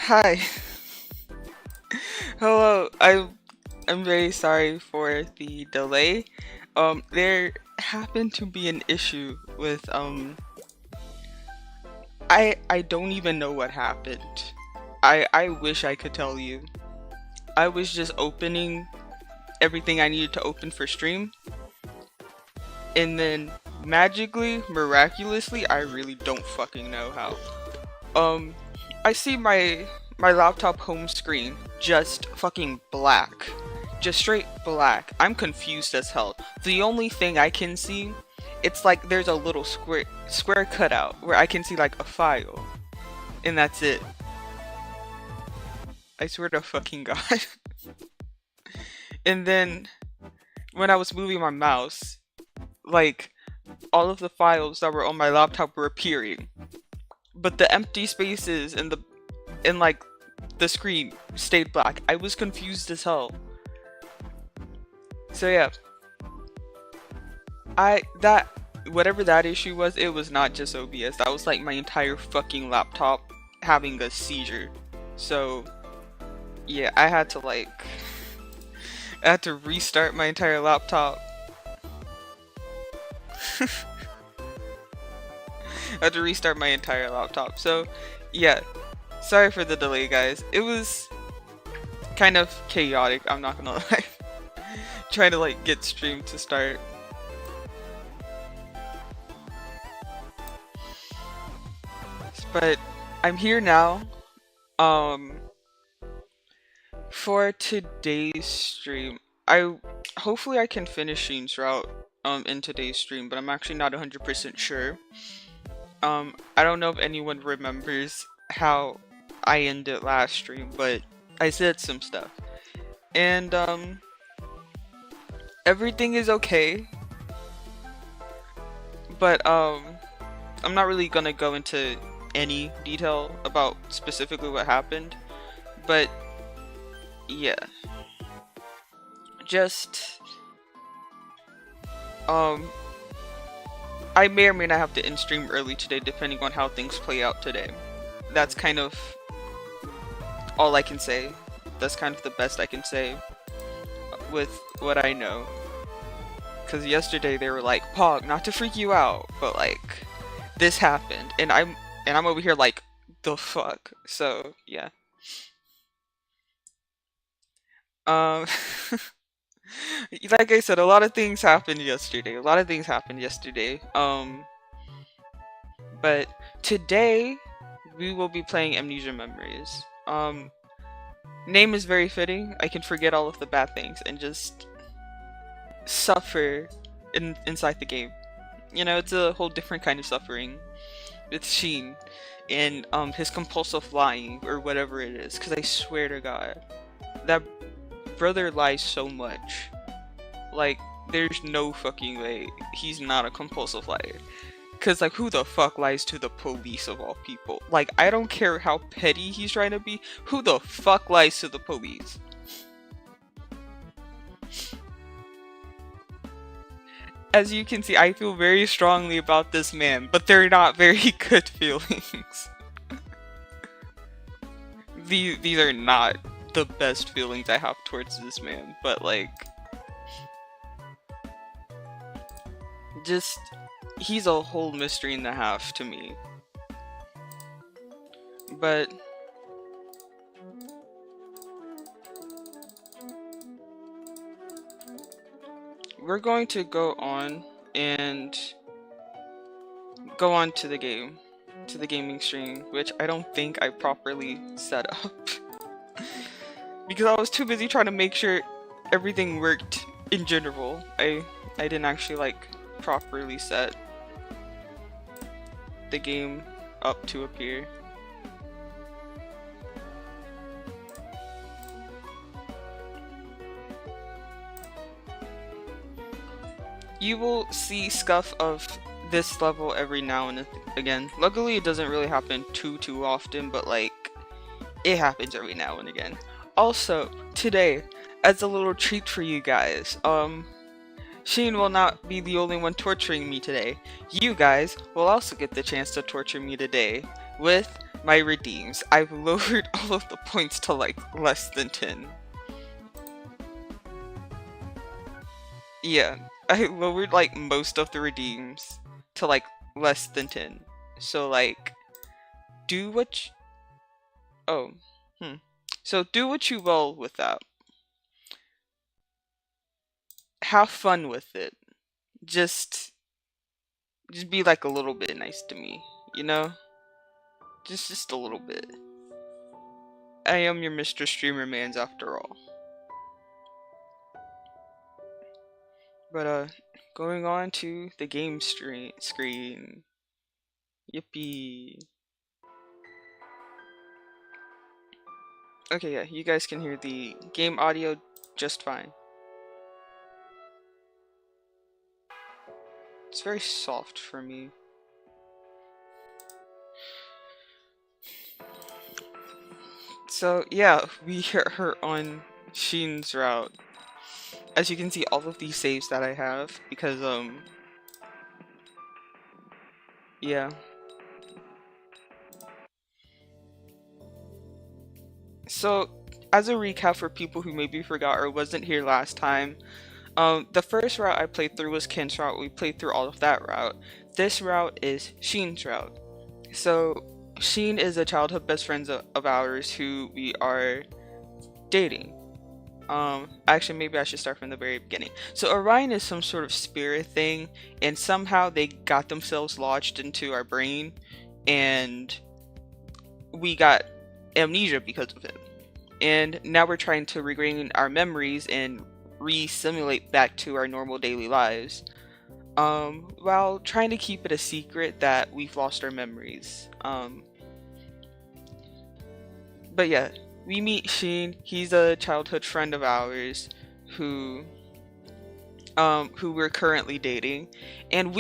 Hi. Hello. I'm very sorry for the delay. There happened to be an issue with I don't even know what happened. I wish I could tell you. I was just opening everything I needed to open for stream, and then magically, miraculously, I really don't fucking know how. Um I see my laptop home screen just fucking black. Just straight black. I'm confused as hell. The only thing I can see, it's like there's a little square cutout where I can see like a file. And that's it. I swear to fucking god. And then when I was moving my mouse, like all of the files that were on my laptop were appearing. But the empty spaces in like the screen stayed black. I was confused as hell. So yeah, that whatever that issue was, it was not just OBS. That was like my entire fucking laptop having a seizure. So yeah, I had to I had to restart my entire laptop. I had to restart my entire laptop. So yeah, sorry for the delay, guys. It was kind of chaotic, I'm not gonna lie. Trying to like get stream to start. But I'm here now. Um For today's stream, I hopefully I can finish Shin's route in today's stream, but I'm actually not 100% sure. I don't know if anyone remembers how I ended last stream, but I said some stuff. And everything is okay. But I'm not really gonna go into any detail about specifically what happened. But yeah. Just I may or may not have to end stream early today depending on how things play out today. That's kind of all I can say. That's kind of the best I can say with what I know. Cause yesterday they were like, Pog, not to freak you out, but like this happened and I'm over here like the fuck. So yeah. Um like I said, a lot of things happened yesterday. But today we will be playing Amnesia Memories. Name is very fitting. I can forget all of the bad things and just suffer inside the game. You know, it's a whole different kind of suffering with Shin and his compulsive lying or whatever it is. Because I swear to God, that brother lies so much. Like, there's no fucking way he's not a compulsive liar. Cause like, who the fuck lies to the police of all people? Like, I don't care how petty he's trying to be. Who the fuck lies to the police? As you can see, I feel very strongly about this man, but they're not very good feelings. These are not the best feelings I have towards this man, but like, just, he's a whole mystery and a half to me. But we're going to go on to the gaming stream, which I don't think I properly set up. Because I was too busy trying to make sure everything worked in general. I didn't actually like properly set the game up to appear. You will see scuff of this level every now and again. Luckily, it doesn't really happen too often, but like, it happens every now and again. Also, today, as a little treat for you guys, Shin will not be the only one torturing me today. You guys will also get the chance to torture me today with my redeems. I've lowered all of the points to like less than 10. Yeah, I lowered like most of the redeems to like less than 10. So like, do what So do what you will with that. Have fun with it. Just be like a little bit nice to me, you know? Just a little bit. I am your Mr. Streamer Mans after all. But going on to the game screen. Yippee. Okay, yeah, you guys can hear the game audio just fine. It's very soft for me. So yeah, we are on Shin's route. As you can see, all of these saves that I have, because yeah. So, as a recap for people who maybe forgot or wasn't here last time, the first route I played through was Ken's route. We played through all of that route. This route is Shin's route. So, Shin is a childhood best friend of ours who we are dating. Actually, maybe I should start from the very beginning. So, Orion is some sort of spirit thing, and somehow they got themselves lodged into our brain, and we got amnesia because of it. and now we're trying to regain our memories and re-simulate back to our normal daily lives, while trying to keep it a secret that we've lost our memories. But yeah, we meet Shin. He's a childhood friend of ours who we're currently dating, and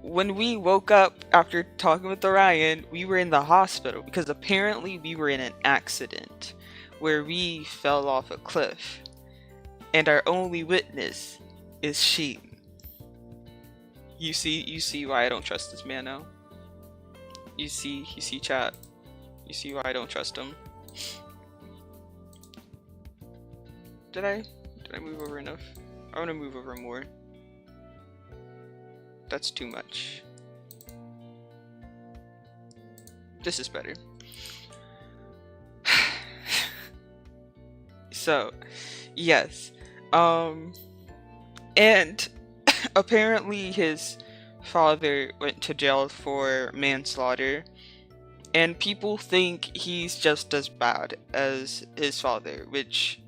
when we woke up after talking with Orion, we were in the hospital because apparently we were in an accident where we fell off a cliff, and our only witness is Shin. You see why I don't trust this man now. You see chat. You see why I don't trust him. Did I move over enough? I want to move over more. That's too much. This is better. So, yes. And apparently his father went to jail for manslaughter, and people think he's just as bad as his father, which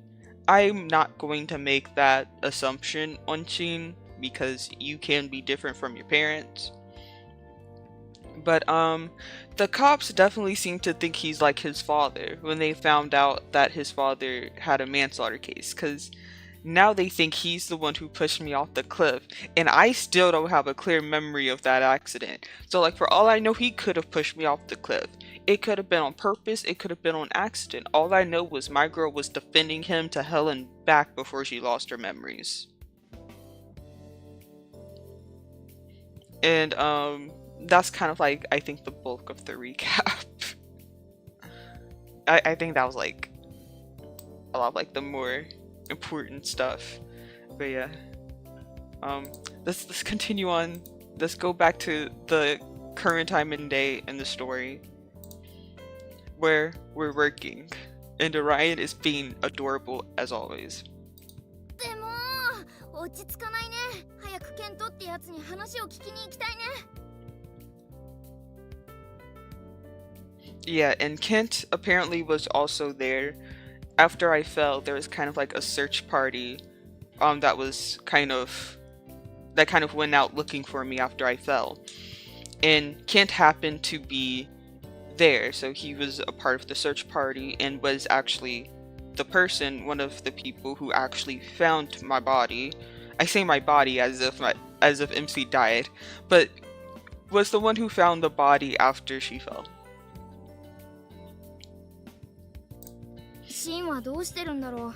I'm not going to make that assumption on Shin because you can be different from your parents. But the cops definitely seem to think he's like his father when they found out that his father had a manslaughter case, because now they think he's the one who pushed me off the cliff, and I still don't have a clear memory of that accident. So like, for all I know, he could have pushed me off the cliff. It could have been on purpose, it could have been on accident. All I know was my girl was defending him to hell and back before she lost her memories. And that's kind of like, I think, the bulk of the recap. I think that was like a lot of like the more important stuff. But yeah, let's continue on. Let's go back to the current time and day in the story where we're working, and Orion is being adorable as always. Yeah, and Kent apparently was also there. After I fell, there was kind of like a search party that kind of went out looking for me after I fell. And Kent happened to be there, so he was a part of the search party and was actually one of the people who actually found my body. I say my body as if MC died, but was the one who found the body after she fell. Shinはどうしてるんだろ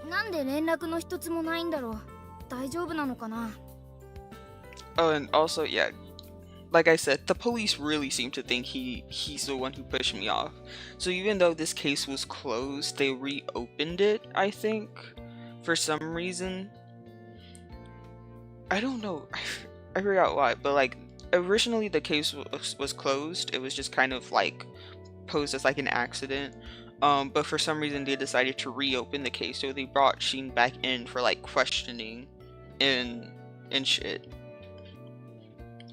う。なんで連絡の一つもないんだろう。大丈夫なのかな。Oh, and also, yeah, like I said, the police really seem to think he's the one who pushed me off. So even though this case was closed, they reopened it, I think, for some reason. I don't know. I forgot why, but like originally the case was closed. It was just kind of like posed as like an accident. But for some reason they decided to reopen the case, so they brought Shin back in for like questioning and shit.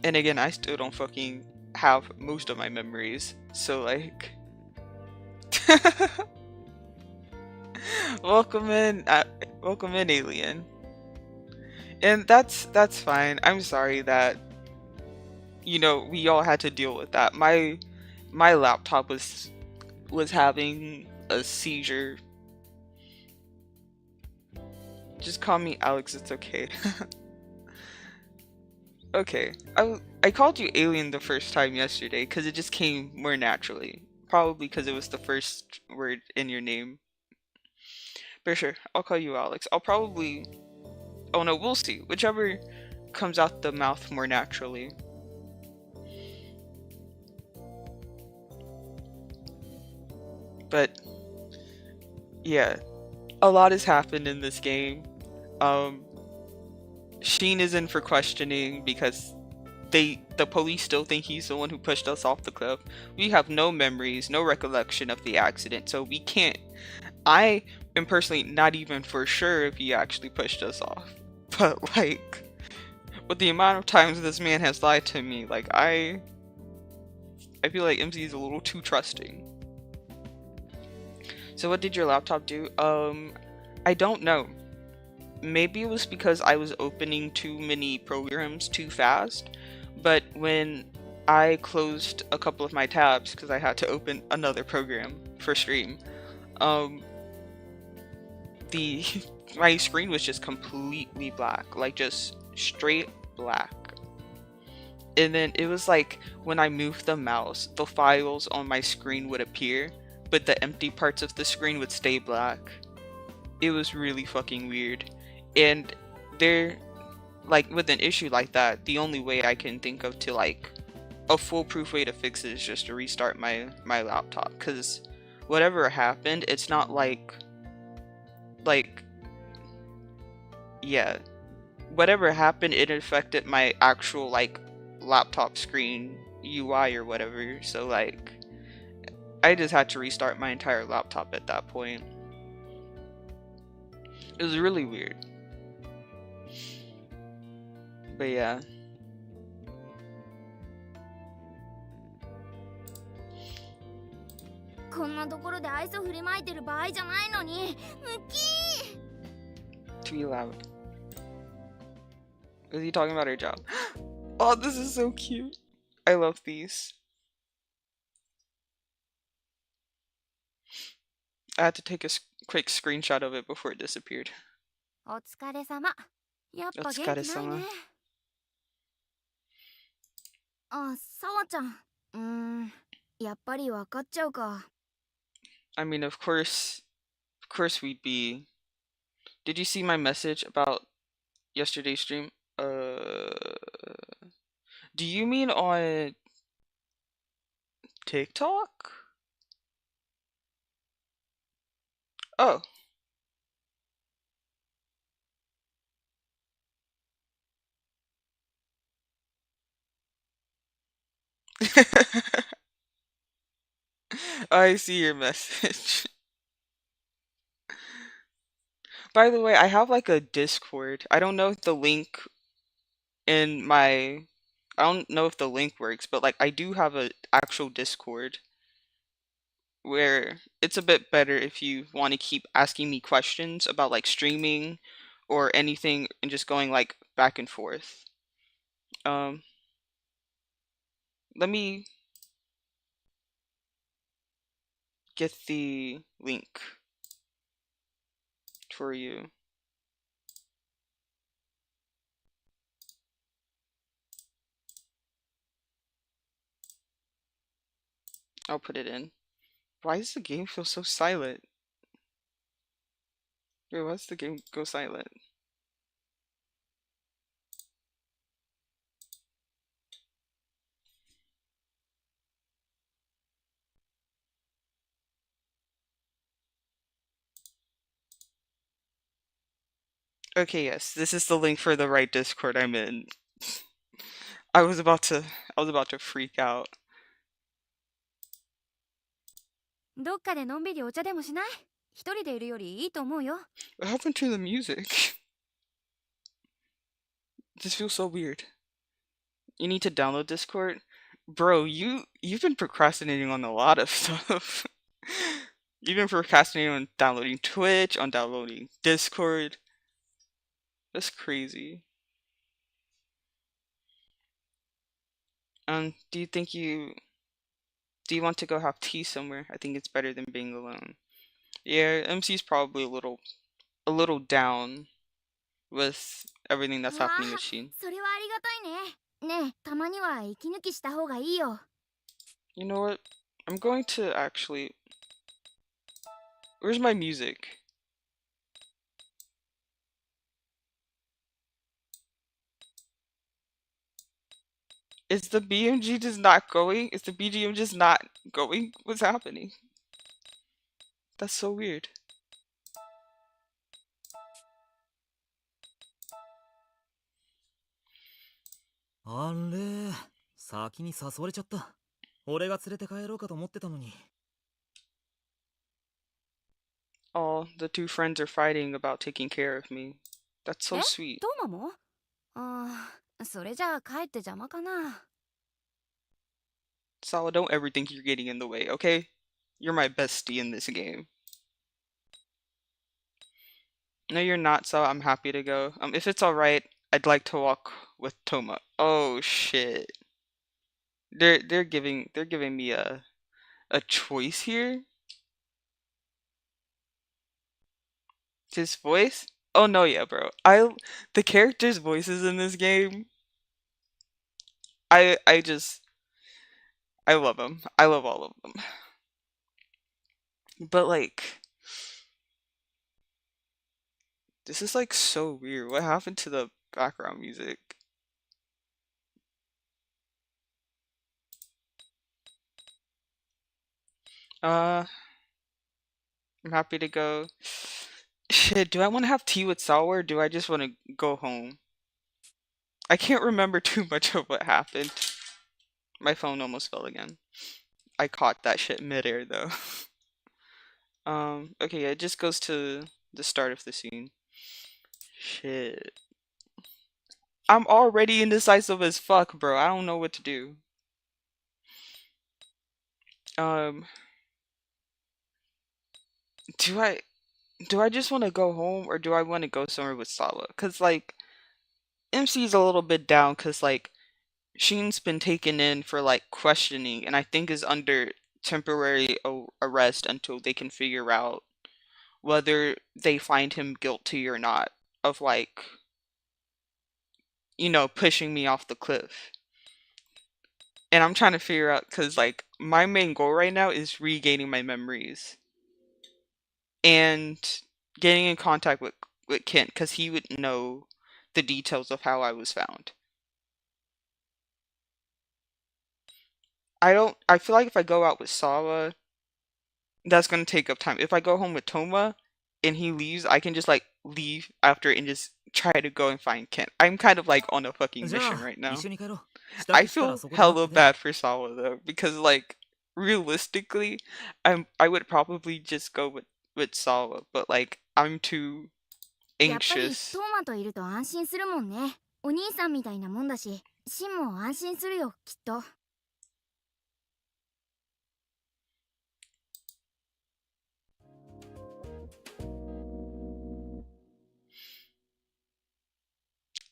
And again, I still don't fucking have most of my memories, so like welcome in alien. And that's fine. I'm sorry that, you know, we all had to deal with that. My laptop was having a seizure. Just call me Alex, it's okay. Okay, I called you alien the first time yesterday because it just came more naturally. Probably because it was the first word in your name. But sure, I'll call you Alex. I'll probably... Oh no, we'll see. Whichever comes out the mouth more naturally. But yeah, a lot has happened in this game. Shin is in for questioning because the police still think he's the one who pushed us off the cliff. We have no memories, no recollection of the accident, so we can't. I am personally not even for sure if he actually pushed us off. But like, with the amount of times this man has lied to me, like I feel like MC is a little too trusting. So what did your laptop do? I don't know. Maybe it was because I was opening too many programs too fast, but when I closed a couple of my tabs because I had to open another program for stream, um, the my screen was just completely black, like just straight black. And then it was like when I moved the mouse, the files on my screen would appear, but the empty parts of the screen would stay black. It was really fucking weird. And there, like with an issue like that, the only way I can think of to like a foolproof way to fix it is just to restart my laptop, because whatever happened, it's not like yeah, whatever happened, it affected my actual like laptop screen UI or whatever. So like I just had to restart my entire laptop at that point. It was really weird. But yeah. Too loud. Is he talking about her job? Oh, this is so cute. I love these. I had to take a quick screenshot of it before it disappeared. お疲れ様。やっぱ元気ないね。あ、さわちゃん。やっぱりわかっちゃうか。I mean, of course we'd be. Did you see my message about yesterday's stream? Do you mean on TikTok? Oh. I see your message. By the way, I have like a Discord. I don't know if the link in my I don't know if the link works, but like I do have a actual Discord where it's a bit better if you want to keep asking me questions about like streaming or anything and just going like back and forth. Um Let me get the link for you. I'll put it in. Why does the game feel so silent? Wait, why does the game go silent? Okay, yes, this is the link for the right Discord I'm in. I was about to freak out. どっかでのんびりお茶でもしない？一人でいるよりいいと思うよ。What happened to the music? This feels so weird. You need to download Discord? Bro, you've been procrastinating on a lot of stuff. You've been procrastinating on downloading Twitch, on downloading Discord. That's crazy. Do you want to go have tea somewhere? I think it's better than being alone. Yeah, MC's probably a little down with everything that's happening with Shin. それはありがたいね。ねえ、たまには息抜きした方がいいよ。You know what? I'm going to actually. Where's my music? Is the BMG just not going? Is the BGM just not going? What's happening? That's so weird. あれ、先に誘われちゃった。俺が連れて帰ろうかと思ってたのに。Oh, the two friends are fighting about taking care of me. That's so sweet. トーマも？ああ、それじゃあ帰って邪魔かな。Sawa, don't ever think you're getting in the way, okay? You're my bestie in this game. No, you're not, so I'm happy to go. If it's alright, I'd like to walk with Toma. Oh shit. They're giving me a choice here. His voice? Oh no, yeah, bro. The characters' voices in this game, I just I love them. I love all of them. But like this is like so weird. What happened to the background music? Uh, I'm happy to go. Shit, do I want to have tea with Sawa or do I just want to go home? I can't remember too much of what happened. My phone almost fell again. I caught that shit midair though. Okay, yeah, it just goes to the start of the scene. Shit. I'm already indecisive as fuck, bro. I don't know what to do. Um, do I do I just want to go home or do I want to go somewhere with Sawa? Cause like MC's a little bit down cuz like Shin's been taken in for like questioning and I think is under temporary arrest until they can figure out whether they find him guilty or not of like, pushing me off the cliff. And I'm trying to figure out cuz like my main goal right now is regaining my memories and getting in contact with Kent cuz he would know the details of how I was found. I feel like if I go out with Sawa, that's gonna take up time. If I go home with Toma and he leaves, I can just like leave after and just try to go and find Kent. I'm kind of like on a fucking じゃ mission あ right 一 now. 緒に帰ろう。支 I 度したら feel そこで待っ hella てて。 bad for Sawa though, because like realistically, I would probably just go with Sawa, but like I'm too やっぱりト anxious. ーマといると安心するもんね。お兄さんみたいなもんだし、シンも安心するよ、きっと。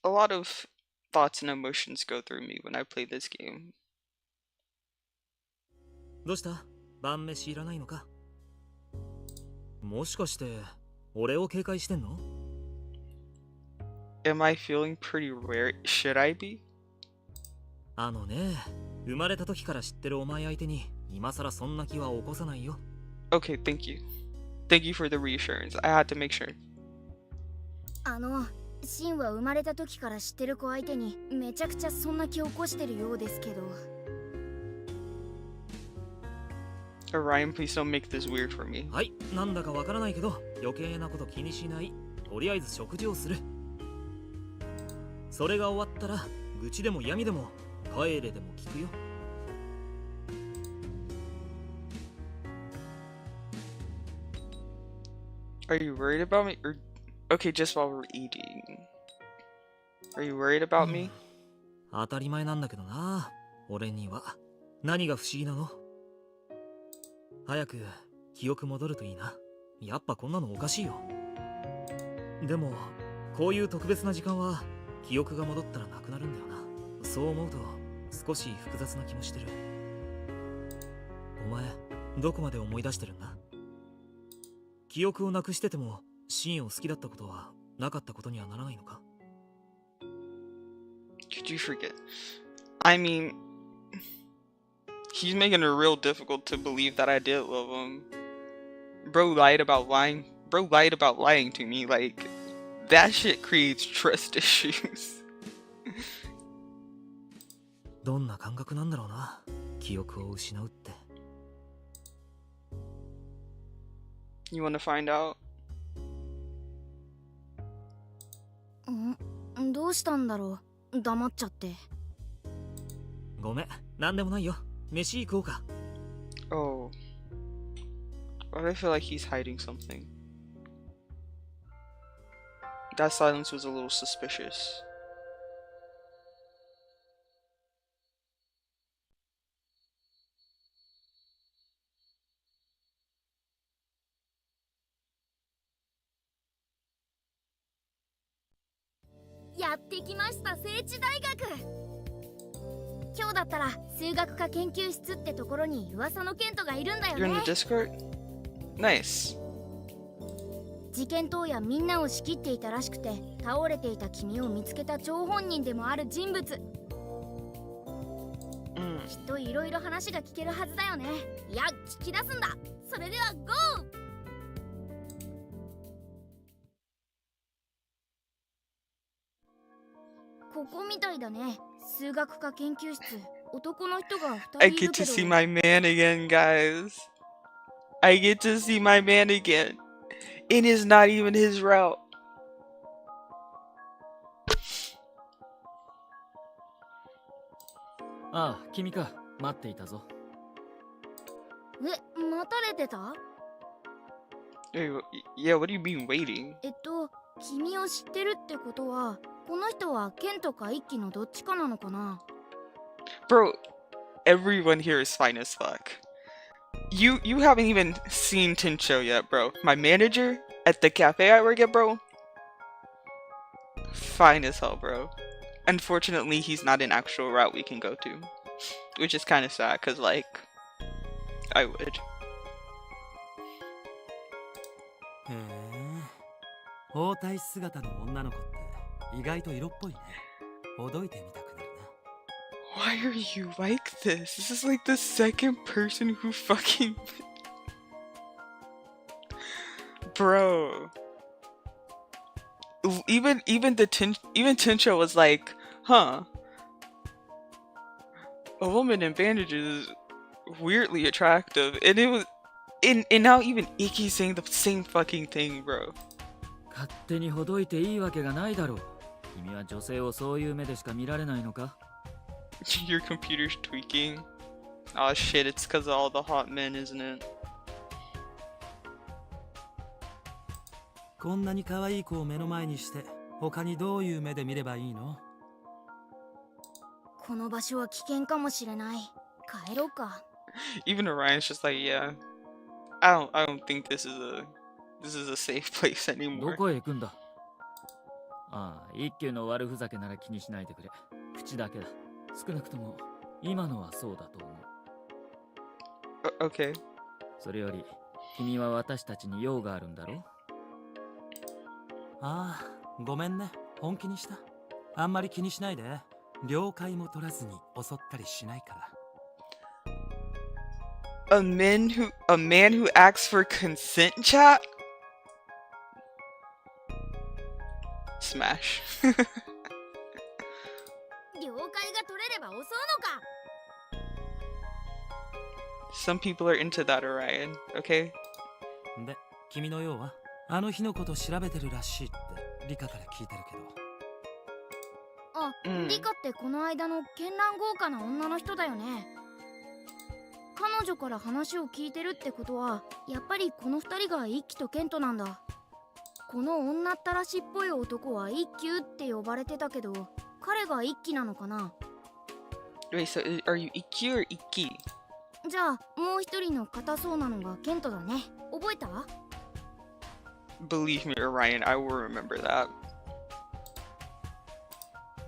A lot of thoughts and emotions go through me when I play this game. どうした？晩飯いらないのか？もしかして俺を警戒してんの？ Am I feeling pretty rare? Should I be? あのね、生まれた時から知ってるお前相手に今さらそんな気は起こさないよ。 Okay, thank you. Thank you for the reassurance. I had to make sure. シンは生まれた時から知ってる子相手にめちゃくちゃそんな気を起こしてるようですけど。Orion, please don't make this weird for me. はい、なんだかわからないけど余計なこと気にしない。とりあえず食事をする。それが終わったら愚痴でも闇でも帰れでも聞くよ。 Are you worried about me? Or okay, just while we're eating. Are you worried about me? 当たり前なんだけどな。俺には何が不思議なの？早く記憶戻るといいな。やっぱこんなのおかしいよ。でもこういう特別な時間は記憶が戻ったらなくなるんだよな。そう思うと少し複雑な気もしてる。お前どこまで思い出してるんだ？記憶をなくしててもシンを好きだったことはなかったことにはならないのか？ Could you forget? I mean, he's making it real difficult to believe that I did love him. Bro lied about lying. Bro lied about lying to me. Like, that shit creates trust issues. どんな感覚なんだろうな、記憶を失うって。 You wanna find out? どうしたんだろう、黙っちゃって。ごめん、なんでもないよ。飯行こうか。 Oh. Why do I feel like he's hiding something? That silence was a little suspicious. やってきました聖地大学。今日だったら数学科研究室ってところに噂のケントがいるんだよ You're in ね。 the Discord? Nice. 事件当夜みんなを仕切っていたらしくて、倒れていた君を見つけた張本人でもある人物。きっといろいろ話が聞けるはずだよね。いや、聞き出すんだ。それではゴー。ここみたいだね。数学科研究室。男の人が2 I 人いる get け to ど。 see my man again, guys. I get to see my man again. It is not even his route. ああ、君か。待っていたぞ。待たれてた？ Yeah, what do you mean waiting? 君を知ってるってことは、この人はケントか一輝のどっちかなのかな？ Bro, everyone here is fine as fuck. You haven't even seen Tincho yet, bro. My manager at the cafe I work at, bro. Fine as hell, bro. Unfortunately, he's not an actual route we can go to. Which is kind of sad, cause like, I would. へえ、包帯姿の女の子って意外と色っぽいね。ほどいてみたくなるな。Why are you like this? This is like the second person who fucking... Bro. Even Tincho was like, huh. A woman in bandages is weirdly attractive. And it was... And now even Ikki's saying the same fucking thing, bro. 勝手にほどいていいわけがないだろう。君は女性をそういう目でしか見られないのか？ Your computer's tweaking. Aw shit, it's because of all the hot men, isn't it? こんなに可愛い子を目の前にして、他にどういう目で見ればいいの？この場所は危険かもしれない。帰ろうか。 Even Orion's just like, yeah. I don't think this is a safe place ど anymore. こへ行くんだ？ああ、一級の悪ふざけなら気にしないでくれ。口だけだ。少なくとも今のはそうだと思う。Okay. それより君は私たちに用があるんだろう？ああ、ごめんね。本気にした。あんまり気にしないで。了解も取らずに襲ったりしないから。A man who asks for consent, chat? Smash. 了解が取れれば襲うのか。 Some people are into that, Orion. Okay. で、君の用はあの日のこと調べてるらしいってリカから聞いてるけど。あ、リカってこの間の絢爛豪華な女の人だよね。彼女から話を聞いてるってことは、やっぱりこの二人が一輝とケントなんだ。この女ったらしっぽい男は一級って呼ばれてたけど、彼が一輝なのかな？ Wait, so are you Ikki or Ikki? じゃあもう一人の硬そうなのがケントだね。覚えた？ Believe me, Orion, I will remember that.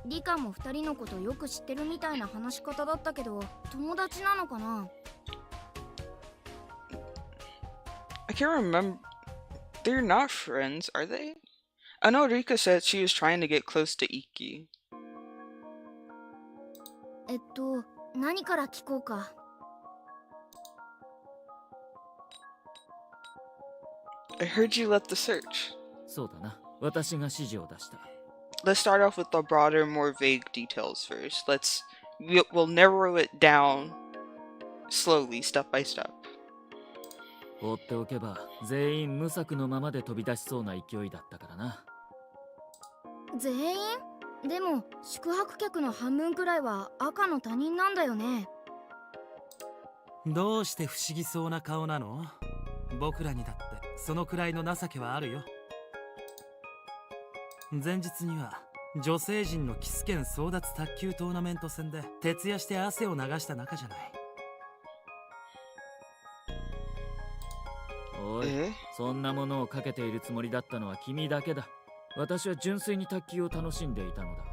リカも二人のことよく知ってるみたいな話し方だったけど、友達なのかな？ I can't remember. They're not friends, are they? I know Rika said she was trying to get close to Ikki. 何から聞こうか。I heard you led the search. そうだな。私が指示を出した。Let's start off with the broader, more vague details first. We'll narrow it down slowly, step by step. 放っておけば全員無策のままで飛び出しそうな勢いだったからな。全員？でも宿泊客の半分くらいは赤の他人なんだよね。どうして不思議そうな顔なの？僕らにだってそのくらいの情けはあるよ。前日には女性陣のキス剣争奪卓球トーナメント戦で徹夜して汗を流した仲じゃない。おい、そんなものをかけているつもりだったのは君だけだ。私は純粋に卓球を楽しんでいたのだ。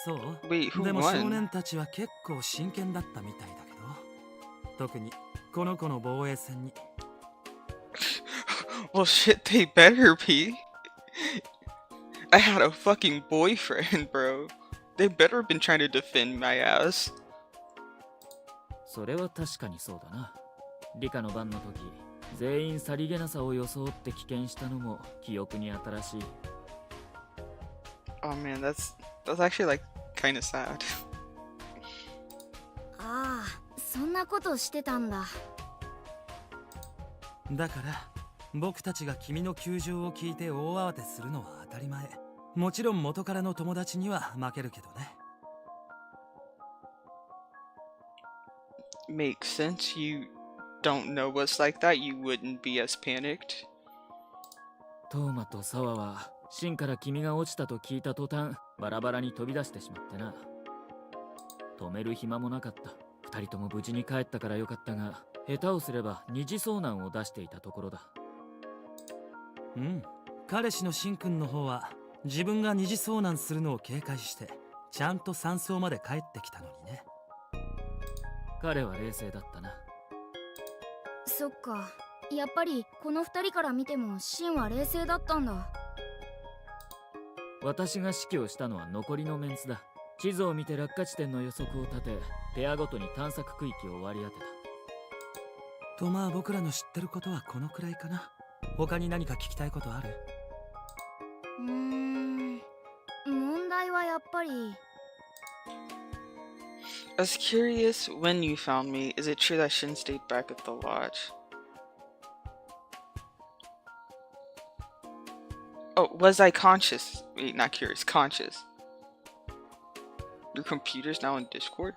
そう Wait, who でも少 won? 年たちは結構真剣だったみたいだけど、特にこの子の防衛戦に。Well, shit, they better be. I had a fucking boyfriend, bro. They better have been trying to defend my ass. それは確かにそうだな。理科の番の時、全員さりげなさを装って棄権したのも記憶に新しい。Oh man, that's actually like kind of sad. ああ、そんなことしてたんだ。だから僕たちが君の窮状を聞いて大慌てするのは当たり前。もちろん元からの友達には負けるけどね。Makes sense. You don't know what's like that. You wouldn't be as panicked. トーマとサワはシンから君が落ちたと聞いた途端バラバラに飛び出してしまってな。止める暇もなかった。二人とも無事に帰ったからよかったが、下手をすれば二次遭難を出していたところだ。うん、彼氏のシンくんの方は自分が二次遭難するのを警戒してちゃんと山荘まで帰ってきたのにね。彼は冷静だったな。そっか、やっぱりこの二人から見てもシンは冷静だったんだ。私が指揮をしたのは残りのメンツだ。地図を見て落下地点の予測を立て、ペアごとに探索区域を割り当てた。とまあ僕らの知ってることはこのくらいかな。他に何か聞きたいことある？問題はやっぱり。I was curious when you found me. Is it true that Shin stayed back at the lodge? Oh, was I conscious? Wait, not curious, conscious. Your computer's now in Discord?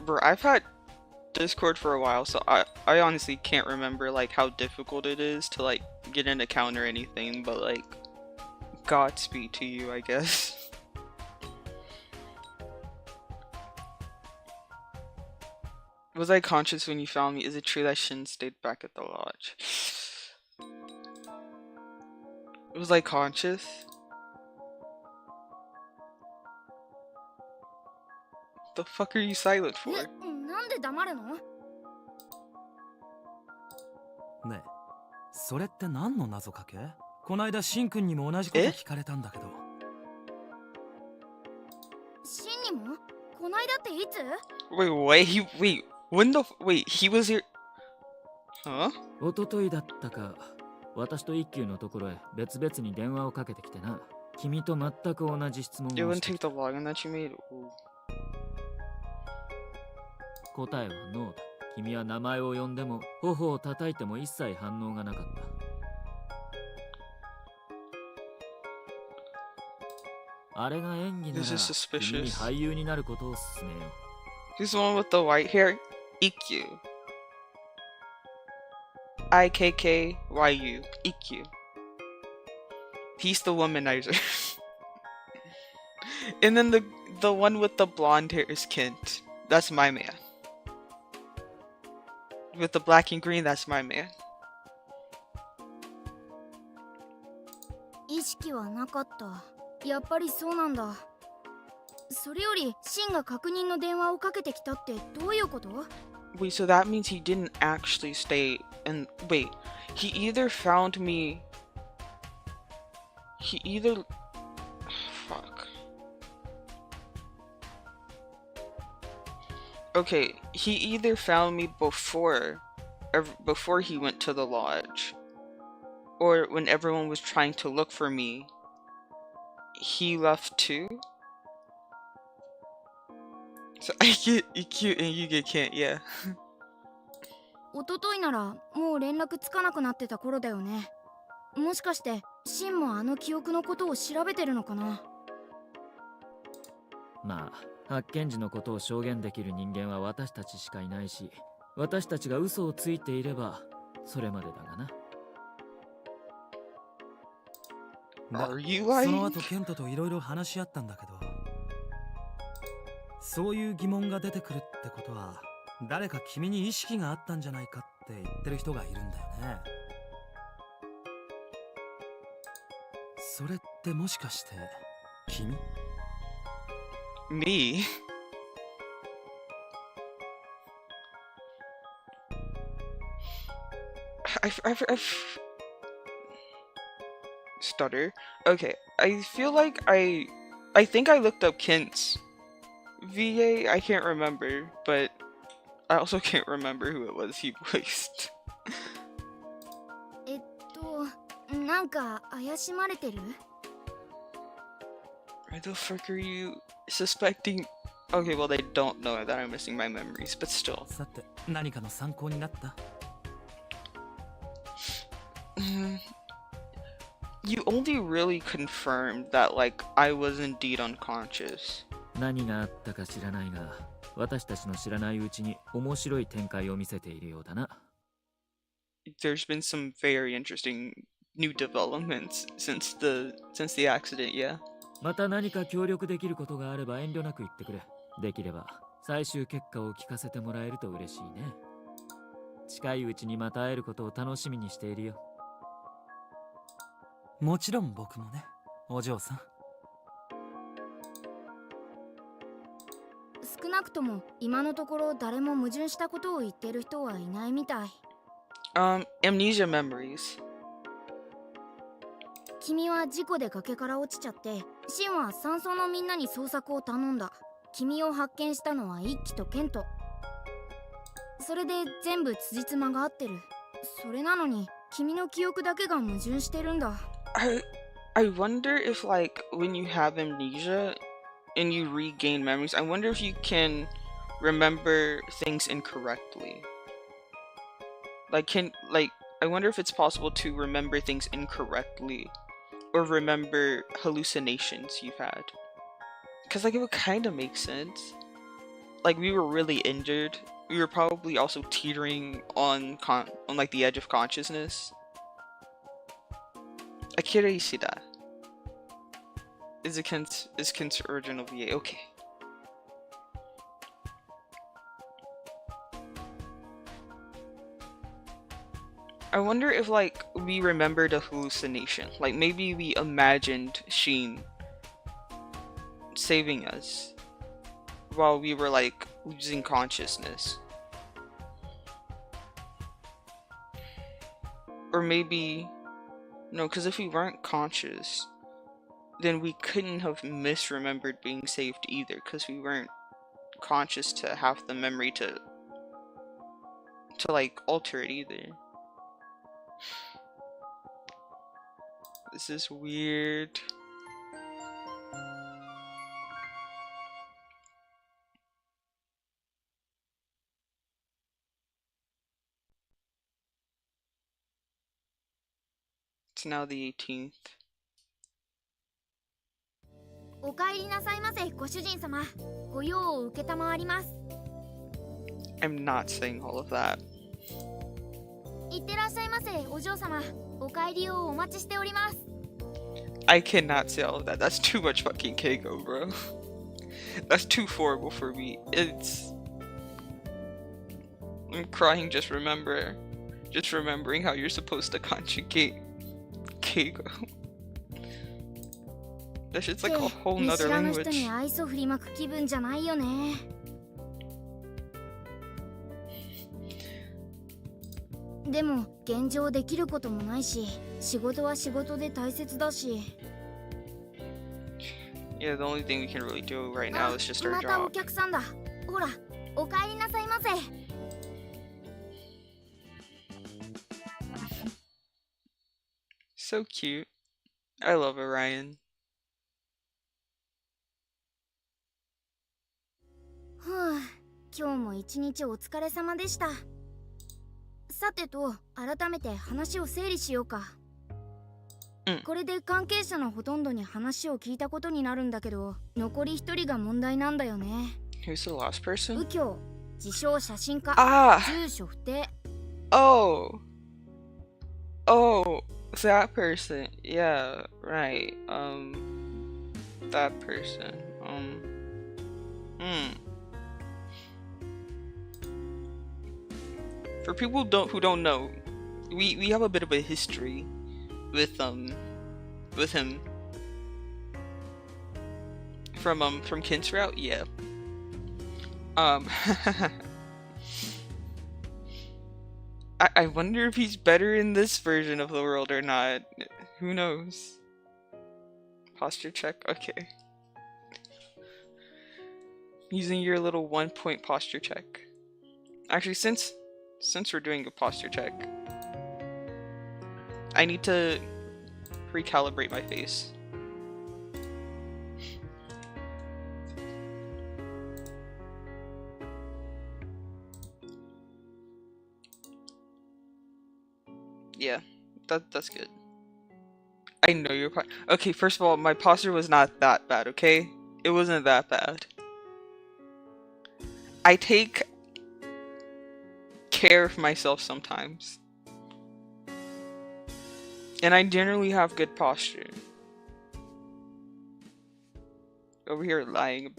Bro, I've had Discord for a while, so I honestly can't remember like how difficult it is to like get an account or anything, but like Godspeed to you, I guess. Was I conscious when you found me? Is it true that Shin stayed back at the lodge? Was I conscious? The fuck are you silent for? なんで黙るの？ねえ、それって何の謎かけ？こないだシンくんにも同じこと聞かれたんだけど。シンにも？こないだっていつ？ Wait, when the wait, he was here? Huh? おとといだったか、私と一休のところへ別々に電話をかけてきてな。君と全く同じ質問 It を wouldn't して take the login that you made. Ooh. 答えはノーだ。君は名前を呼んでも頬を叩いても一切反応がなかった。あれが演技なら This is 君に suspicious. 俳優になることを勧めよう。 Who's the one with the white hair? EQ. IKKYU. EQ. He's the womanizer. And then the one with the blonde hair is Kent. That's my man. With the black and green, that's my man. 意識はなかった。やっぱりそうなんだ。それよりシンが確認の電話をかけてきたってどういうこと？ Wait, so that means he didn't actually stay and wait, he either found me he either fuck. Okay, he either found me before he went to the lodge, or when everyone was trying to look for me, he left too. So I get EQ and you get can't, yeah. おとといならもう連絡つかなくなってた頃だよね。もしかしてシンもあの記憶のことを調べてるのかな？まあ発見時のことを証言できる人間は私たちしかいないし、私たちが嘘をついていればそれまでだがな。 Are you そ lying? の後ケントといろいろ話し合ったんだけど、そういう疑問が出てくるってことは誰か君に意識があったんじゃないかって言ってる人がいるんだよね。それってもしかして君？ Me? I've stutter. Okay, I feel like I think I looked up Kent's VA. I can't remember, but I also can't remember who it was he voiced. なんか怪しまれてる？ Why the fuck are you suspecting? Okay, well they don't know that I'm missing my memories, but still. さて、何かの参考になった？ You only really confirmed that like I was indeed unconscious. 何があったか知らないが、私たちの知らないうちに面白い展開を見せているようだな。There's been some very interesting new developments since the accident, yeah. また何か協力できることがあれば遠慮なく言ってくれ。できれば最終結果を聞かせてもらえると嬉しいね。近いうちにまた会えることを楽しみにしているよ。もちろん僕もね、お嬢さん。少なくとも今のところ誰も矛盾したことを言ってる人はいないみたい。Amnesia Memories. 君は事故で崖から落ちちゃって、シンは山荘のみんなに捜索を頼んだ。君を発見したのは一輝とケント。それで全部辻褄が合ってる。それなのに君の記憶だけが矛盾してるんだ。I wonder if like when you have amnesia and you regain memories, I wonder if you can remember things incorrectly. I wonder if it's possible to remember things incorrectly or remember hallucinations you've had. Cause like it would kind of make sense. Like we were really injured. We were probably also teetering on like the edge of consciousness. Akira Ishida is Kent's original VA. Okay. I wonder if like we remembered a hallucination. Like maybe we imagined Shin saving us while we were like losing consciousness. Or maybe no, because if we weren't conscious, then we couldn't have misremembered being saved either, because we weren't conscious to have the memory to like alter it either. This is weird. It's now the 18th. お帰りなさいませ、ご主人様。ご用を受けたまわります。I'm not saying all of that. いってらっしゃいませ、お嬢様。お帰りをお待ちしております。I cannot say all of that. That's too much fucking Keiko, bro. That's too horrible for me. I'm crying just remembering how you're supposed to conjugate Keiko. That shit's like a whole nother 見知らぬ人 language. に愛想振りまく気分じゃないよね。でも現状できることもないし、仕事は仕事で大切だし。Yeah, the only thing we can really do right now is just our またお job. 客さんだ。ほら、お帰りなさいませ。So cute. I love Orion. ふぅ、今日も一日お疲れ様でした。さてと、改めて話を整理しようか。これで関係者のほとんどに話を聞いたことになるんだけど、残り一人が問題なんだよね。 Who's the last person? 右京、自称写真家、Ah! 住所不定。Oh, that person. Yeah, right. That person. For people who don't know, we have a bit of a history with him from Kint's route. Yeah. I wonder if he's better in this version of the world or not. Who knows? Posture check. Okay. Using your little 1-point posture check. Actually, since we're doing a posture check, I need to recalibrate my face. Yeah, that's good. I know you're okay. First of all, my posture was not that bad. Okay, it wasn't that bad. I take care of myself sometimes, and I generally have good posture. Over here lying.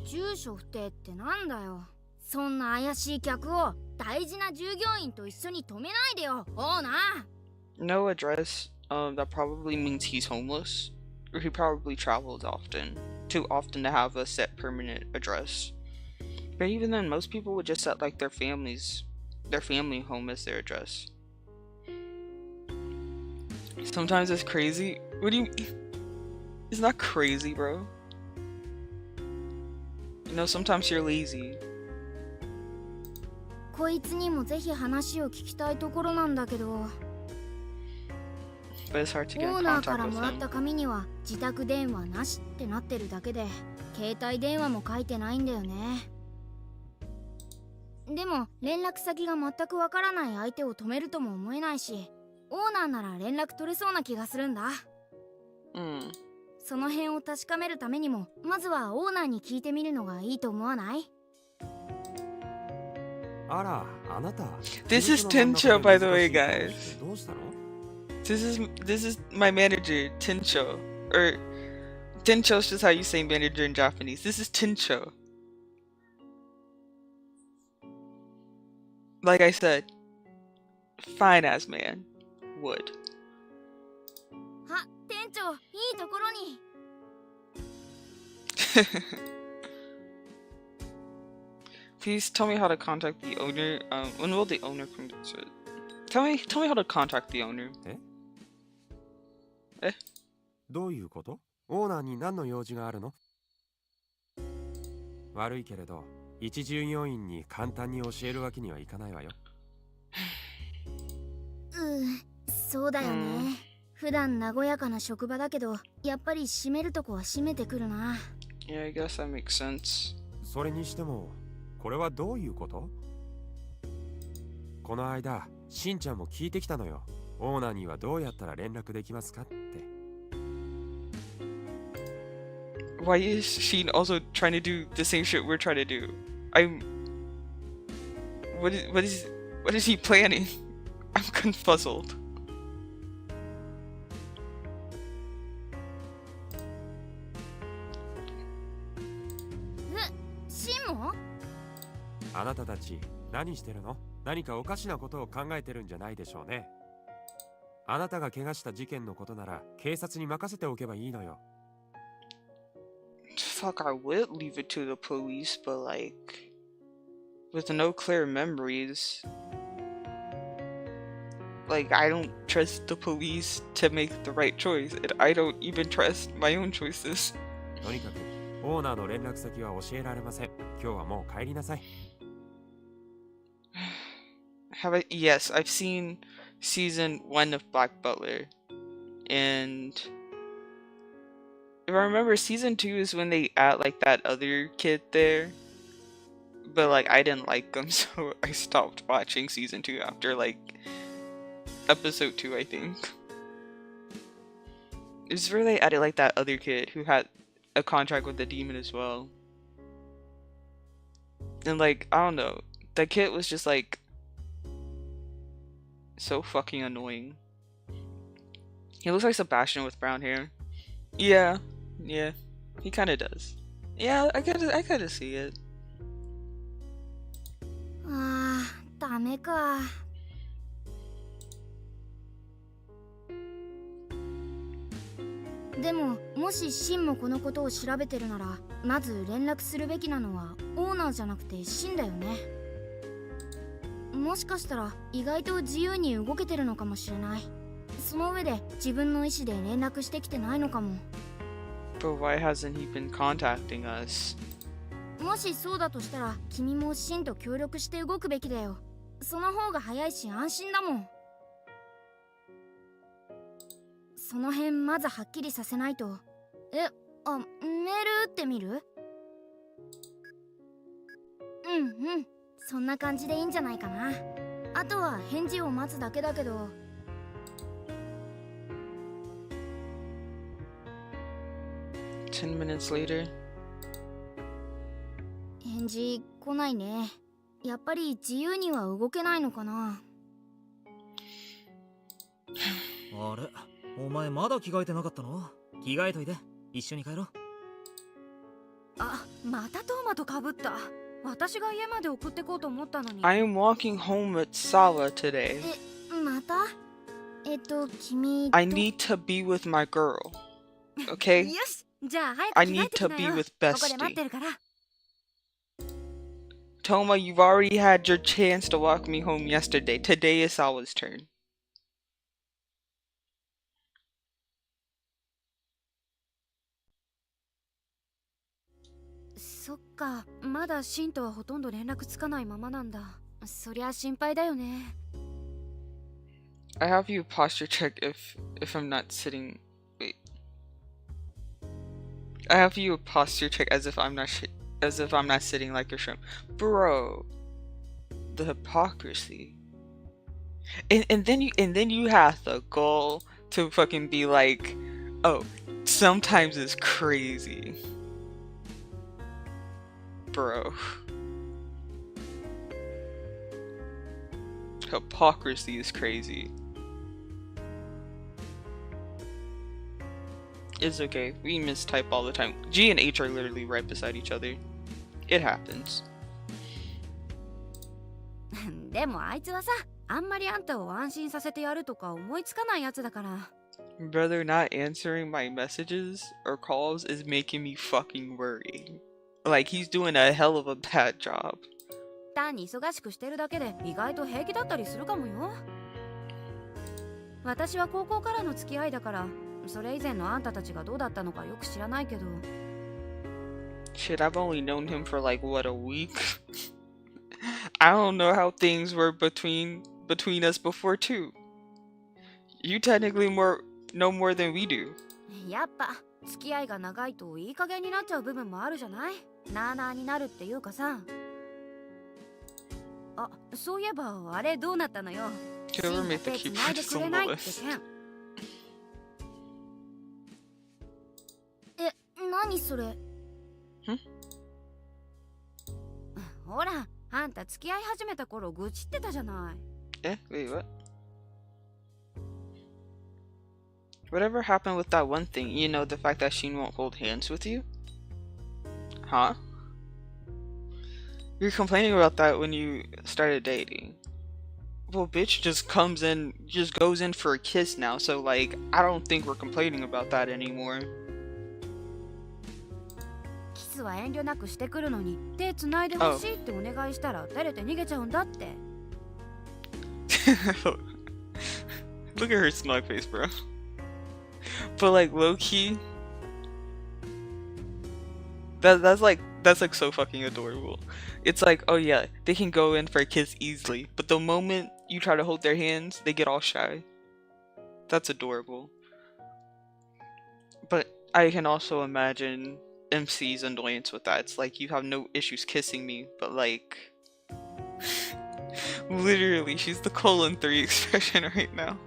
住所不定ってなんだよ。そんな怪しい客を大事な従業員と一緒に止めないでよ、オーナー。 No address. That probably means he's homeless, or he probably travels too often to have a set permanent address. But even then, most people would just set like their family home as their address. Sometimes it's crazy. What do you mean? It's not crazy, bro. You know, sometimes you're lazy. こいつにもぜひ話を聞きたいところなんだけど、 But it's hard to get オー in ナー contact から with もらっ him. た紙には自宅電話なしってなってるだけで、携帯電話も書いてないんだよね。でも連絡先が全くわからない相手を止めるとも思えないし、オーナーなら連絡取れそうな気がするんだ。その辺を確かめるためにも、まずはオーナーに聞いてみるのがいいと思わない？ This is Tencho, by the way, guys. This is my manager, Tencho. Or Tencho's just how you say manager in Japanese. This is Tencho. Like I said, fine ass man. Would. あ、店長、いいところに。Please tell me how to contact the owner. When will the owner come to it? Tell me how to contact the owner. どういうこと？オーナーに何の用事があるの？悪いけれど、一従業員に簡単に教えるわけにはいかないわよ。そうだよね。普段和やかな職場だけど、やっぱり閉めるとこは閉めてくるな。Yeah, I guess that makes sense. それにしても、これはどういうこと？この間、しんちゃんも聞いてきたのよ。オーナーにはどうやったら連絡できますかって。Why is Shin also trying to do the same shit we're trying to do? What is he planning? I'm confuzzled. シンも？あなたたち何してるの？何かおかしなことを考えてるんじゃないでしょうね。あなたが怪我した事件のことなら警察に任せておけばいいのよ。Fuck, I would leave it to the police, but like, with no clear memories, like, I don't trust the police to make the right choice, and I don't even trust my own choices. とにかくオーナーの連絡先は教えられません。今日はもう帰りなさい。Yes, I've seen season 1 of Black Butler, and if I remember, season 2 is when they add like that other kid there, but like I didn't like them, so I stopped watching season 2 after like episode 2, I think. It's where they added like that other kid who had a contract with the demon as well, and like I don't know, that kid was just like so fucking annoying. He looks like Sebastian with brown hair. Yeah, he kind of does. Yeah, I gotta see it. ダメか。でももしシンもこのことを調べてるなら、まず連絡するべきなのはオーナーじゃなくてシンだよね。もしかしたら意外と自由に動けてるのかもしれない。その上で自分の意思で連絡してきてないのかも。 But why hasn't he been contacting us? もしそうだとしたら君もシンと協力して動くべきだよ。その方が早いし安心だもん。その辺まずはっきりさせないと。メール打ってみる？そんな感じでいいんじゃないかな。あとは返事を待つだけだけど。10 minutes later. 返事来ないね。やっぱり自由には動けないのかな。あれ、お前まだ着替えてなかったの？着替えといて、一緒に帰ろう。あ、またトーマとかぶった。私が家まで送ってこうと思ったのに。I am walking home with Sawa today. また？君。I need to be with my girl. Okay? よし、じゃあ早く I 着替え need てき to な be よ。 with ここで待って Bestie. るから。Toma, you've already had your chance to walk me home yesterday. Today is Sawa's turn. そっか、まだシンとはほとんど連絡つかないままなんだ。そりゃ心配だよね。I have you posture check if I'm not sitting. Wait. I have you posture check as if I'm not sitting like a shrimp, bro. The hypocrisy. And then you have the goal to fucking be like, oh, sometimes it's crazy, bro. Hypocrisy is crazy. It's okay. We mistype all the time. G and H are literally right beside each other. It happens. でもあいつはさ、あんまりあんたを安心させてやるとか思いつかないやつだから。Brother, not answering my messages or calls is making me fucking worry. Like, he's doing a hell of a bad job. 単に忙しくしてるだけで意外と平気だったりするかもよ。私は高校からの付き合いだから、それ以前のあんたたちがどうだったのかよく知らないけど。Shit, I've only known him for like, what, a week? I don't know how things were between us before too. You technically know more than we do. やっぱ付き合いが長いといい加減になっちゃう部分もあるじゃない？なあなあになるっていうかさ。あ、そういえばあれどうなったのよ。 Whoever made the シンが手繋いで keyboard く is れ on な the いって list. 件。何それ？ほら、あんた付き合い始めた頃愚痴ってたじゃない。Eh? Wait, what? Whatever happened with that one thing? You know, the fact that Shin won't hold hands with you? Huh? You're complaining about that when you started dating. Well, bitch just goes in for a kiss now, so like, I don't think we're complaining about that anymore. キスは遠慮なくしてくるのに手繋いでほしいってお願いしたら照れて逃げちゃうんだって。Look at her smug face, bro. But like, low-key, that's like so fucking adorable. It's like, oh yeah, they can go in for a kiss easily, but the moment you try to hold their hands, they get all shy. That's adorable. But I can also imagine MC's annoyance with that. It's like, you have no issues kissing me, but like, literally, she's the :3 expression right now.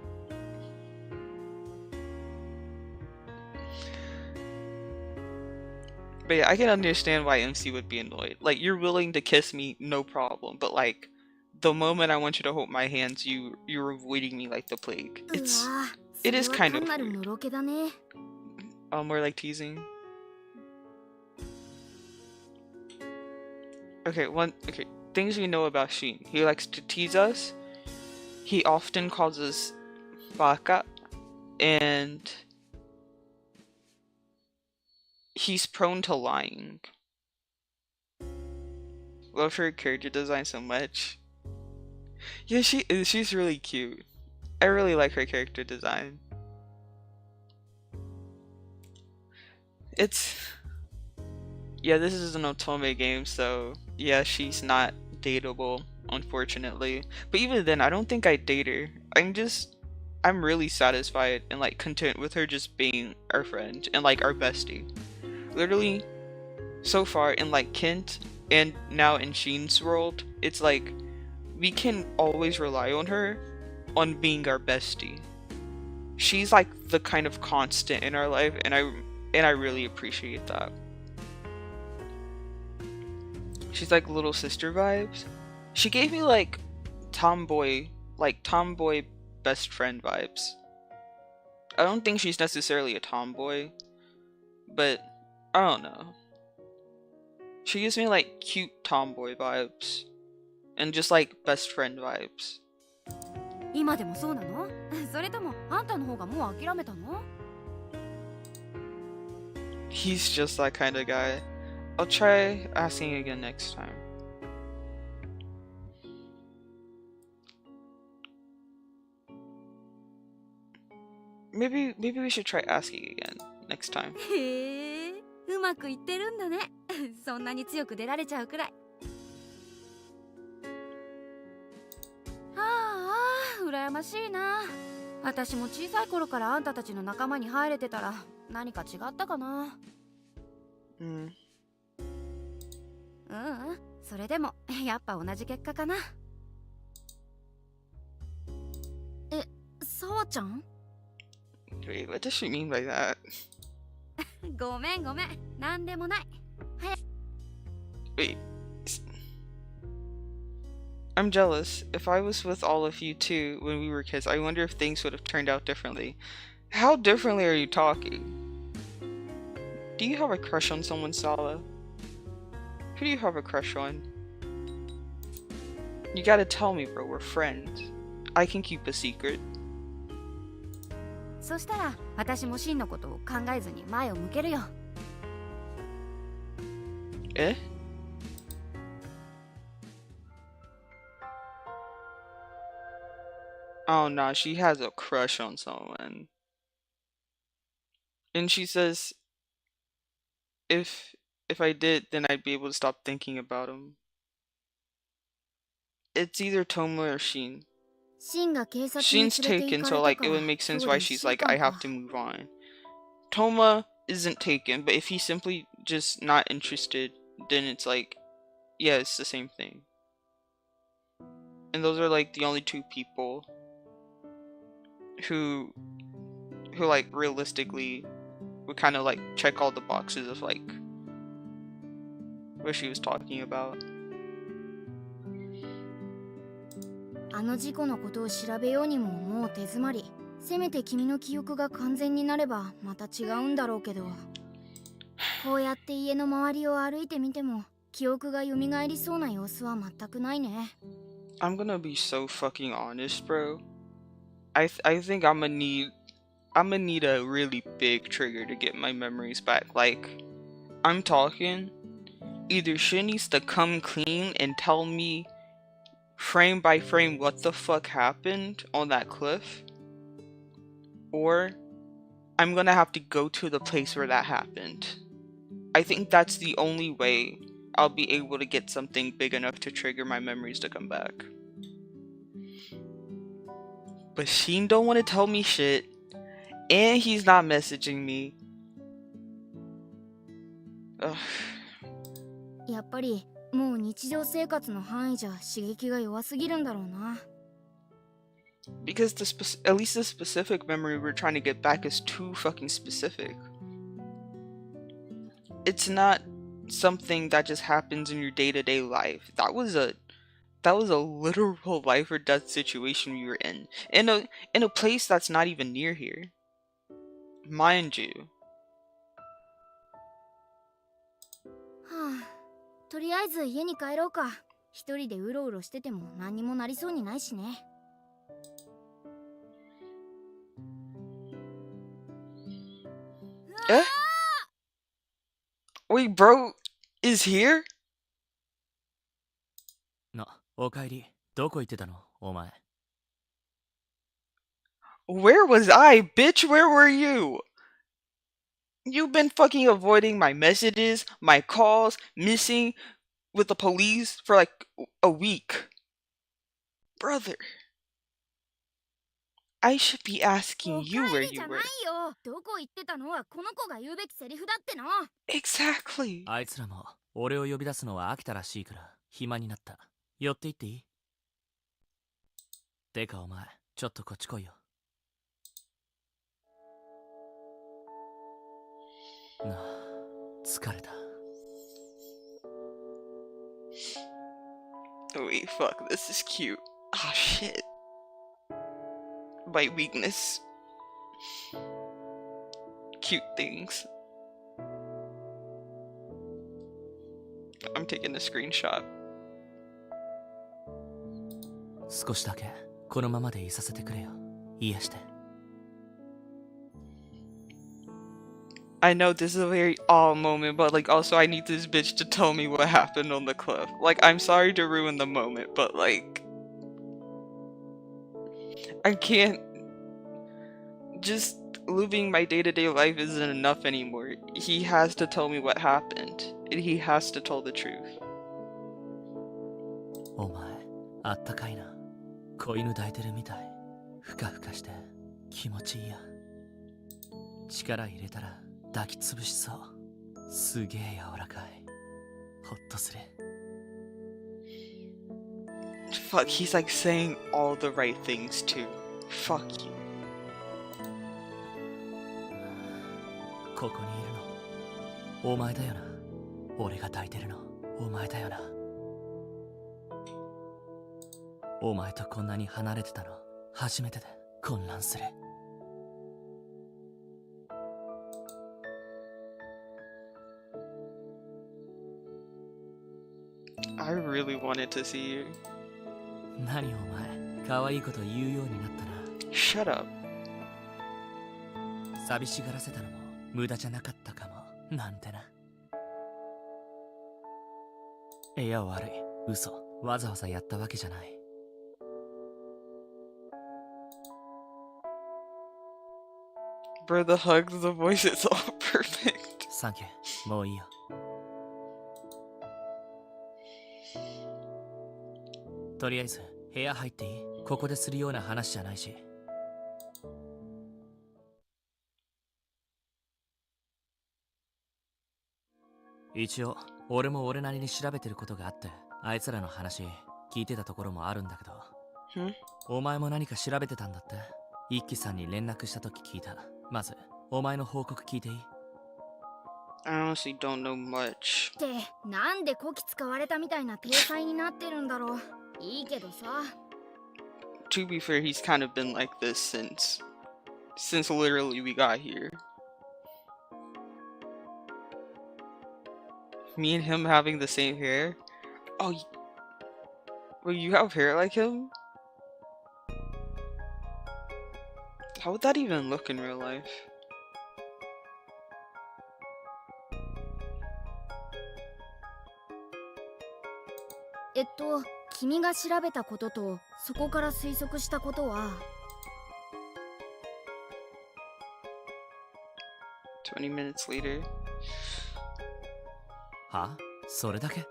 But yeah, I can understand why MC would be annoyed. Like, you're willing to kiss me, no problem. But like, the moment I want you to hold my hands, you're avoiding me like the plague. It is kind of weird. More like teasing. Okay, things we know about Shin. He likes to tease us. He often calls us baka, and he's prone to lying. Love her character design so much. Yeah, she is. She's really cute. I really like her character design. Yeah, this is an Otome game, so yeah, she's not dateable, unfortunately. But even then, I don't think I'd date her. I'm really satisfied and like content with her just being our friend and like our bestie. Literally, so far in like Kent and now in Shin's world, it's like we can always rely on her on being our bestie. She's like the kind of constant in our life, and I really appreciate that. She's like little sister vibes. She gave me like tomboy best friend vibes. I don't think she's necessarily a tomboy, but I don't know. She gives me like cute tomboy vibes and just like best friend vibes. 今でもそうなの？それともあんたの方がもう諦めたの？ He's just that kind of guy. I'll try asking again next time. Maybe we should try asking again next time. へえ、うまくいってるんだね。そんなに強く出られちゃうくらい。ああ、羨ましいな。私も小さい頃からあんたたちの仲間に入れてたら何か違ったかな。それでもやっぱ同じ結果かな。え、さわちゃん？ Wait, what does she mean by that? ごめんごめん、なんでもない。Wait. I'm jealous. If I was with all of you too when we were kids, I wonder if things would have turned out differently. How differently are you talking? Do you have a crush on someone, Sala? Who do you have a crush on? You gotta tell me, bro. We're friends. I can keep a secret. そしたら私もシンのことを考えずに前を向けるよ。Eh? Oh no, she has a crush on someone. And she says if I did, then I'd be able to stop thinking about him. It's either Toma or Shin. シンが警察に Shin's 連れて taken, 行か so れ like て it か would ら make sense 今 why 日で she's 1週 like, 間 I have か。 to move on. Toma isn't taken, but if he's simply just not interested, then it's like, yeah, it's the same thing. And those are like the only two people who like realistically would kind of like check all the boxes of like what she was talking about. あの事故のことを調べようにももう手詰まり、せめて君の記憶が完全になればまた違うんだろうけど、こうやって家の周りを歩いてみても記憶が蘇りそうな様子は全くないね。I'm gonna be so fucking honest, bro. I think I'm gonna need a really big trigger to get my memories back. Like, I'm talking, either Shin needs to come clean and tell me frame by frame what the fuck happened on that cliff, or I'm gonna have to go to the place where that happened. I think that's the only way I'll be able to get something big enough to trigger my memories to come back. But Shin don't want to tell me shit, and he's not messaging me. Ugh. やっぱりもう日常生活の範囲じゃ刺激が弱すぎるんだろうな。Because at least the specific memory we're trying to get back is too fucking specific. It's not something that just happens in your day-to-day life. That was a literal life or death situation we were in a place that's not even near here, mind you. はあ、とりあえず家に帰ろうか。一人でうろうろしてても何にもなりそうにないしね。Eh? Wait, bro is here? おかえり。どこ行ってたのお前。Where was I, bitch? Where were you? You've been fucking avoiding my messages, my calls, missing with the police for like a week. Brother, I should be asking you where じ you ゃない were. よ。どこ行ってたのはこの子が言うべきセリフだっての。 Exactly. あいつらも俺を呼び出すのは飽きたらしいから暇になった。寄って行っていい？てかお前、ちょっとこっち来いよ。なあ、疲れた。Wait, fuck, this is cute. Ah, shit. My weakness. Cute things. I'm taking a screenshot. 少しだけこのままでいさせてくれよ。癒して。I know this is a very awe moment, but like also I need this bitch to tell me what happened on the cliff. Like, I'm sorry to ruin the moment, but like I can't just living my day-to-day life isn't enough anymore. He has to tell me what happened. And he has to tell the truth. お前、あったかいな。子犬抱いてるみたい。ふかふかして気持ちいいや。力入れたら抱きつぶしそう。すげえ柔らかい。ほっとする。Fuck, he's like saying all the right things too. Fuck you. ここにいるのお前だよな。俺が抱いてるのお前だよな。お前とこんなに離れてたの初めてで混乱する。I really wanted to see you. 何お前、可愛いこと言うようになったな。 Shut up. 寂しがらせたのも無駄じゃなかったかもなんてな。いや悪い、嘘。わざわざやったわけじゃない。Bro, the hug, the voice, it's all perfect. サンキュー、もういいよ。とりあえず部屋入っていい？ここでするような話じゃないし。一応俺も俺なりに調べてることがあって、あいつらの話聞いてたところもあるんだけど。お前も何か調べてたんだって。一輝さんに連絡した時聞いた。まずお前の報告聞いていい？ I honestly don't know much. ってなんでこき使われたみたいな体裁になってるんだろう。いいけどさ。 To be fair, he's kind of been like this since literally we got here. Me and him having the same hair. Oh, well, you have hair like him? How would that even look in real life?「君が調べたこととそこから推測したことは」 20 minutes later. は？それだけ？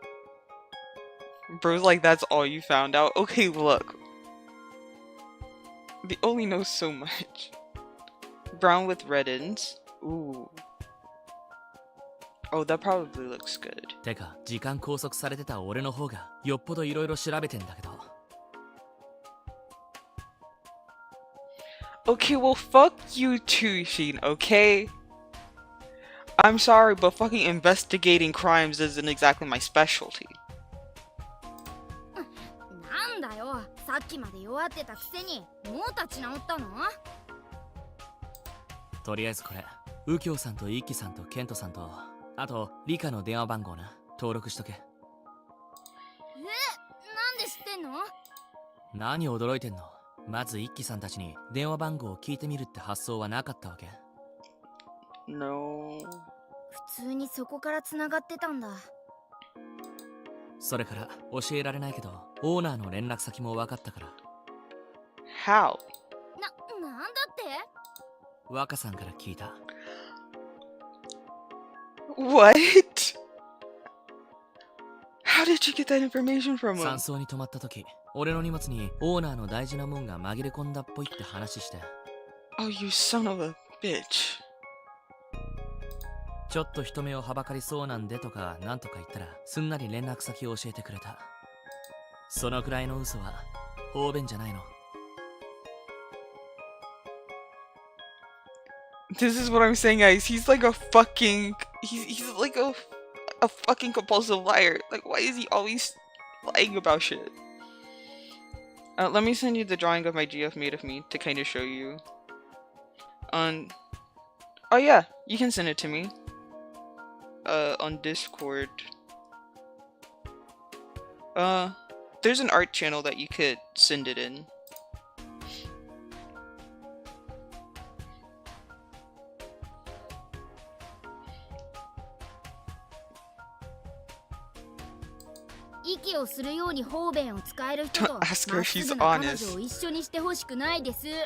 Bro's like, that's all you found out? Okay, look. They only know so much. Brown with red ends. Ooh. Oh, that probably looks good. てか、時間拘束されてた俺の方がよっぽどいろいろ調べてんだけど。Okay, well, fuck you too, Shin, okay? I'm sorry, but fucking investigating crimes isn't exactly my specialty. なんだよ、さっきまで弱ってたくせにもう立ち直ったの？とりあえずこれ、右京さんと一輝さんとケントさんと、あとリカの電話番号な、登録しとけ。んの？何驚いてんの？まず一輝さんたちに電話番号を聞いてみるって発想はなかったわけ？ No. 普通にそこから繋がってたんだ。それから教えられないけどオーナーの連絡先も分かったから。 How? なんだって？若さんから聞いた。 What? How did you get that information from him? 山荘に泊まった時、俺の荷物にオーナーの大事なもんが紛れ込んだっぽいって話して。 Oh, you son of a bitch. ちょっと人目をはばかりそうなんでとかなんとか言ったらすんなり連絡先を教えてくれた。そのくらいの嘘は方便じゃないの。 This is what I'm saying, guys. He's like a fucking... He's like a fucking compulsive liar. Like, why is he always lying about shit? Let me send you the drawing of my GF made of me to kind of show you. Oh yeah, you can send it to me. On Discord. There's an art channel that you could send it in. Don't ask her if she's honest.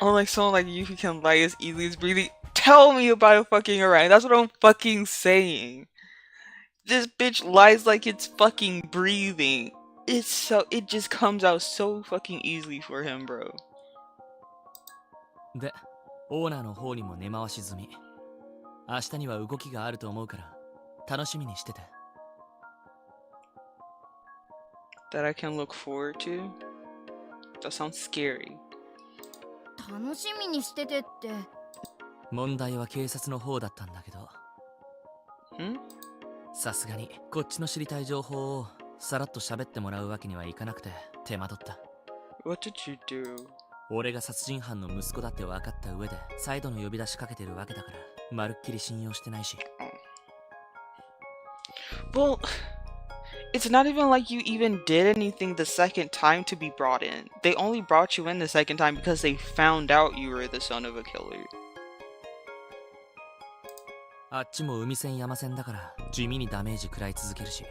Unlike someone like you who can lie as easily as breathing. Tell me about it fucking around. That's what I'm fucking saying. This bitch lies like it's fucking breathing. It just comes out so fucking easily for him, bro. で、オーナーの方にも根回し済み。明日には動きがあると思うから楽しみにしてて。 That I can look forward to? That sounds scary. 楽しみにしててって。問題は警察の方だったんだけど。さすがにこっちの知りたい情報をさらっと喋ってもらうわけにはいかなくて手間取った。 What did you do? 俺が殺人犯の息子だって分かった上で再度の呼び出しかけてるわけだからまるっきり信用してないし。 Well, it's not even like you even did anything the second time to be brought in. They only brought you in the second time because they found out you were the son of a killer. あっちも海線山線だから地味にダメージ食らい続けるし。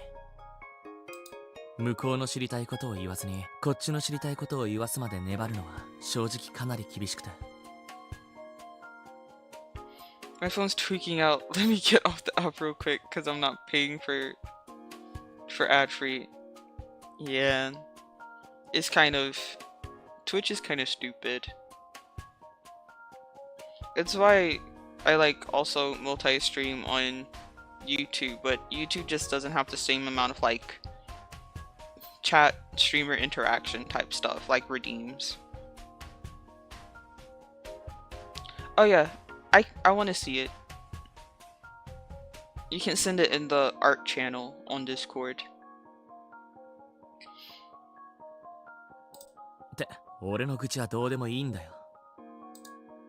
向こうの知りたいことを言わずにこっちの知りたいことを言わすまで粘るのは正直かなり厳しくて。 My phone's tweaking out. Let me get off the app real quick because I'm not paying for ad free. Yeah, it's kind of... Twitch is kind of stupid. It's why I like also multi-stream on YouTube, but YouTube just doesn't have the same amount of like chat streamer interaction type stuff like redeems. Oh yeah, I want to see it. You can send it in the art channel on Discord. って俺の愚痴はどうでもいいんだよ。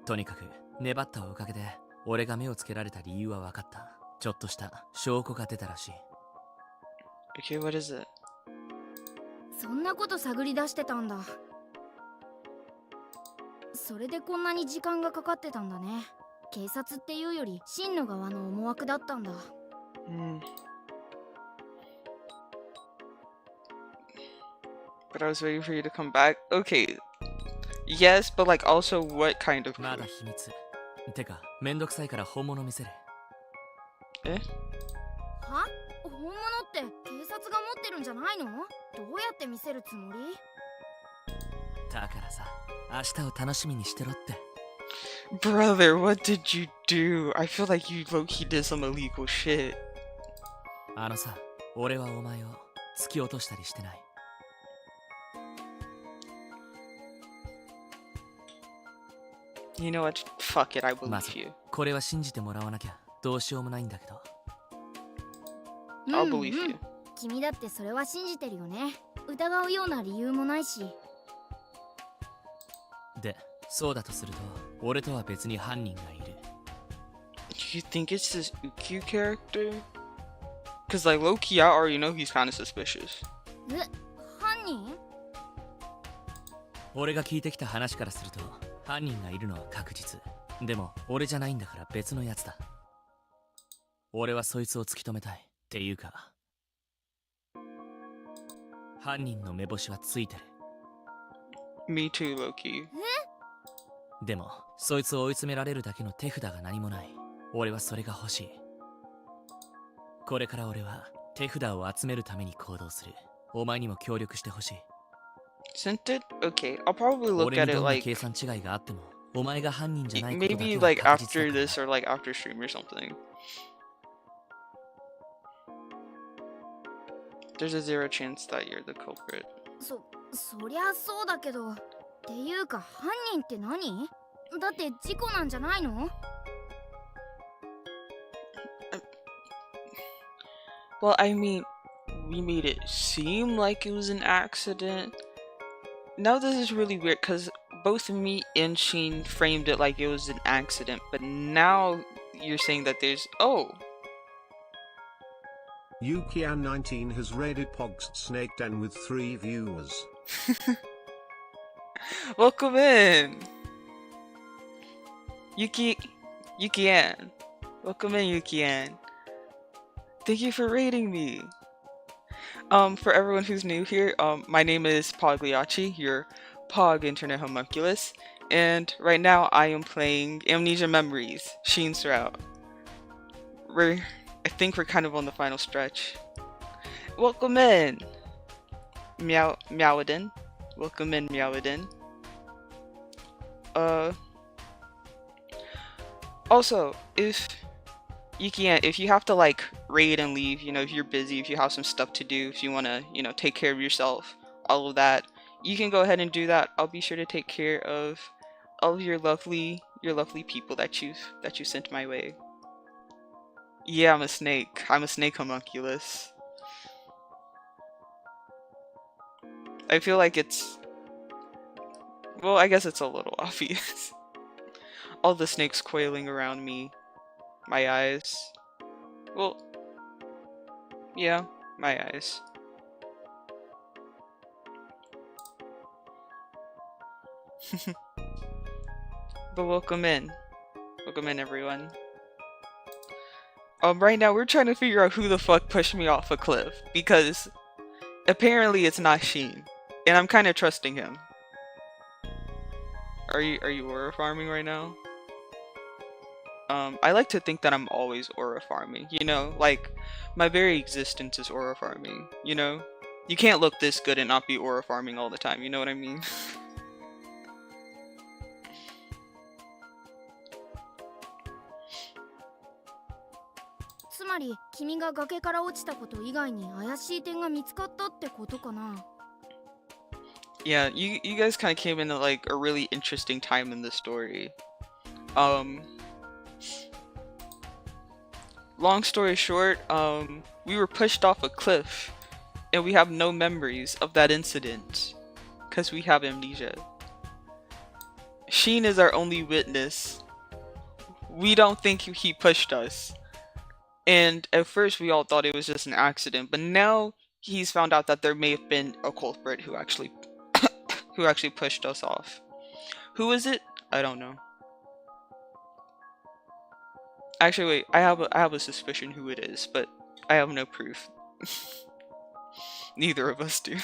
とにかく粘ったおかげで俺が目をつけられた理由は分かった。ちょっとした証拠が出たらしい。 Okay, what is it? そんなこと探り出してたんだ。それでこんなに時間がかかってたんだね。警察っていうよりシンの側の思惑だったんだ。But I was waiting for you to come back. Okay. Yes, but like also what kind of まだ秘密。てか、めんどくさいから本物見せる。え？は？本物って警察が持ってるんじゃないの？どうやって見せるつもり？だからさ、明日を楽しみにしてろって。Brother, what did you do? I feel like you low-key did some illegal shit. あのさ、俺はお前を突き落としたりしてない。You know what? Fuck it, I believe you. これは信じてもらわなきゃどうしようもないんだけど。I'll believe you. 君だってそれは信じてるよね。疑うような理由もないし。で、そうだとすると、俺とは別に犯人がいる。Do you think it's this Ukyu character? Cause like low-key, I already know he's kind of suspicious. 犯人？俺が聞いてきた話からすると犯人がいるのは確実。でも俺じゃないんだから別のやつだ。俺はそいつを突き止めたい。っていうか犯人の目星はついてる。 Me too, Loki. でもそいつを追い詰められるだけの手札が何もない。俺はそれが欲しい。これから俺は手札を集めるために行動する。お前にも協力してほしい。 Sent it? Okay, I'll probably look 俺 at に it どんな like 計算違いがあってもお前が犯人じゃないことだけ maybe は like 確実 after だから。 this or like after stream or something. There's a 0 chance that you're the culprit. そりゃそうだけど。っていうか犯人って何？だって事故なんじゃないの？ Well, I mean, we made it seem like it was an accident. Now this is really weird because both me and Shin framed it like it was an accident, but now you're saying that there's Yukian19 has raided Pog's Snake Den with 3 viewers. Welcome in, Yukian. Welcome in, Yukian. Thank you for raiding me. For everyone who's new here, my name is Pogliacciii, your Pog Internet Homunculus, and right now I am playing Amnesia Memories, Shin's route. I think we're kind of on the final stretch. Welcome in, Meowden. Welcome in, Meowden. Also, if you have to like raid and leave, you know, if you're busy, if you have some stuff to do, if you want to, you know, take care of yourself, all of that, you can go ahead and do that. I'll be sure to take care of all of your lovely people that you sent my way. Yeah, I'm a snake homunculus. I feel like it's, well, I guess it's a little obvious. All the snakes coiling around me. My eyes. Well, yeah, my eyes. But welcome in. Welcome in, everyone. Right now we're trying to figure out who the fuck pushed me off a cliff, because apparently it's not Shin, and I'm kind of trusting him. Are you aura farming right now? I like to think that I'm always aura farming, you know, like my very existence is aura farming, you know? You can't look this good and not be aura farming all the time, you know what I mean? つまり君が崖から落ちたこと以外に怪しい点が見つかったってことかな。 Yeah, you guys kind of came in at like a really interesting time in the story. Long story short, we were pushed off a cliff, and we have no memories of that incident, because we have amnesia. Shin is our only witness. We don't think he pushed us. And at first we all thought it was just an accident, but now he's found out that there may have been a culprit who actually pushed us off. Who is it? I don't know. Actually, wait, I have a suspicion who it is, but I have no proof. Neither of us do.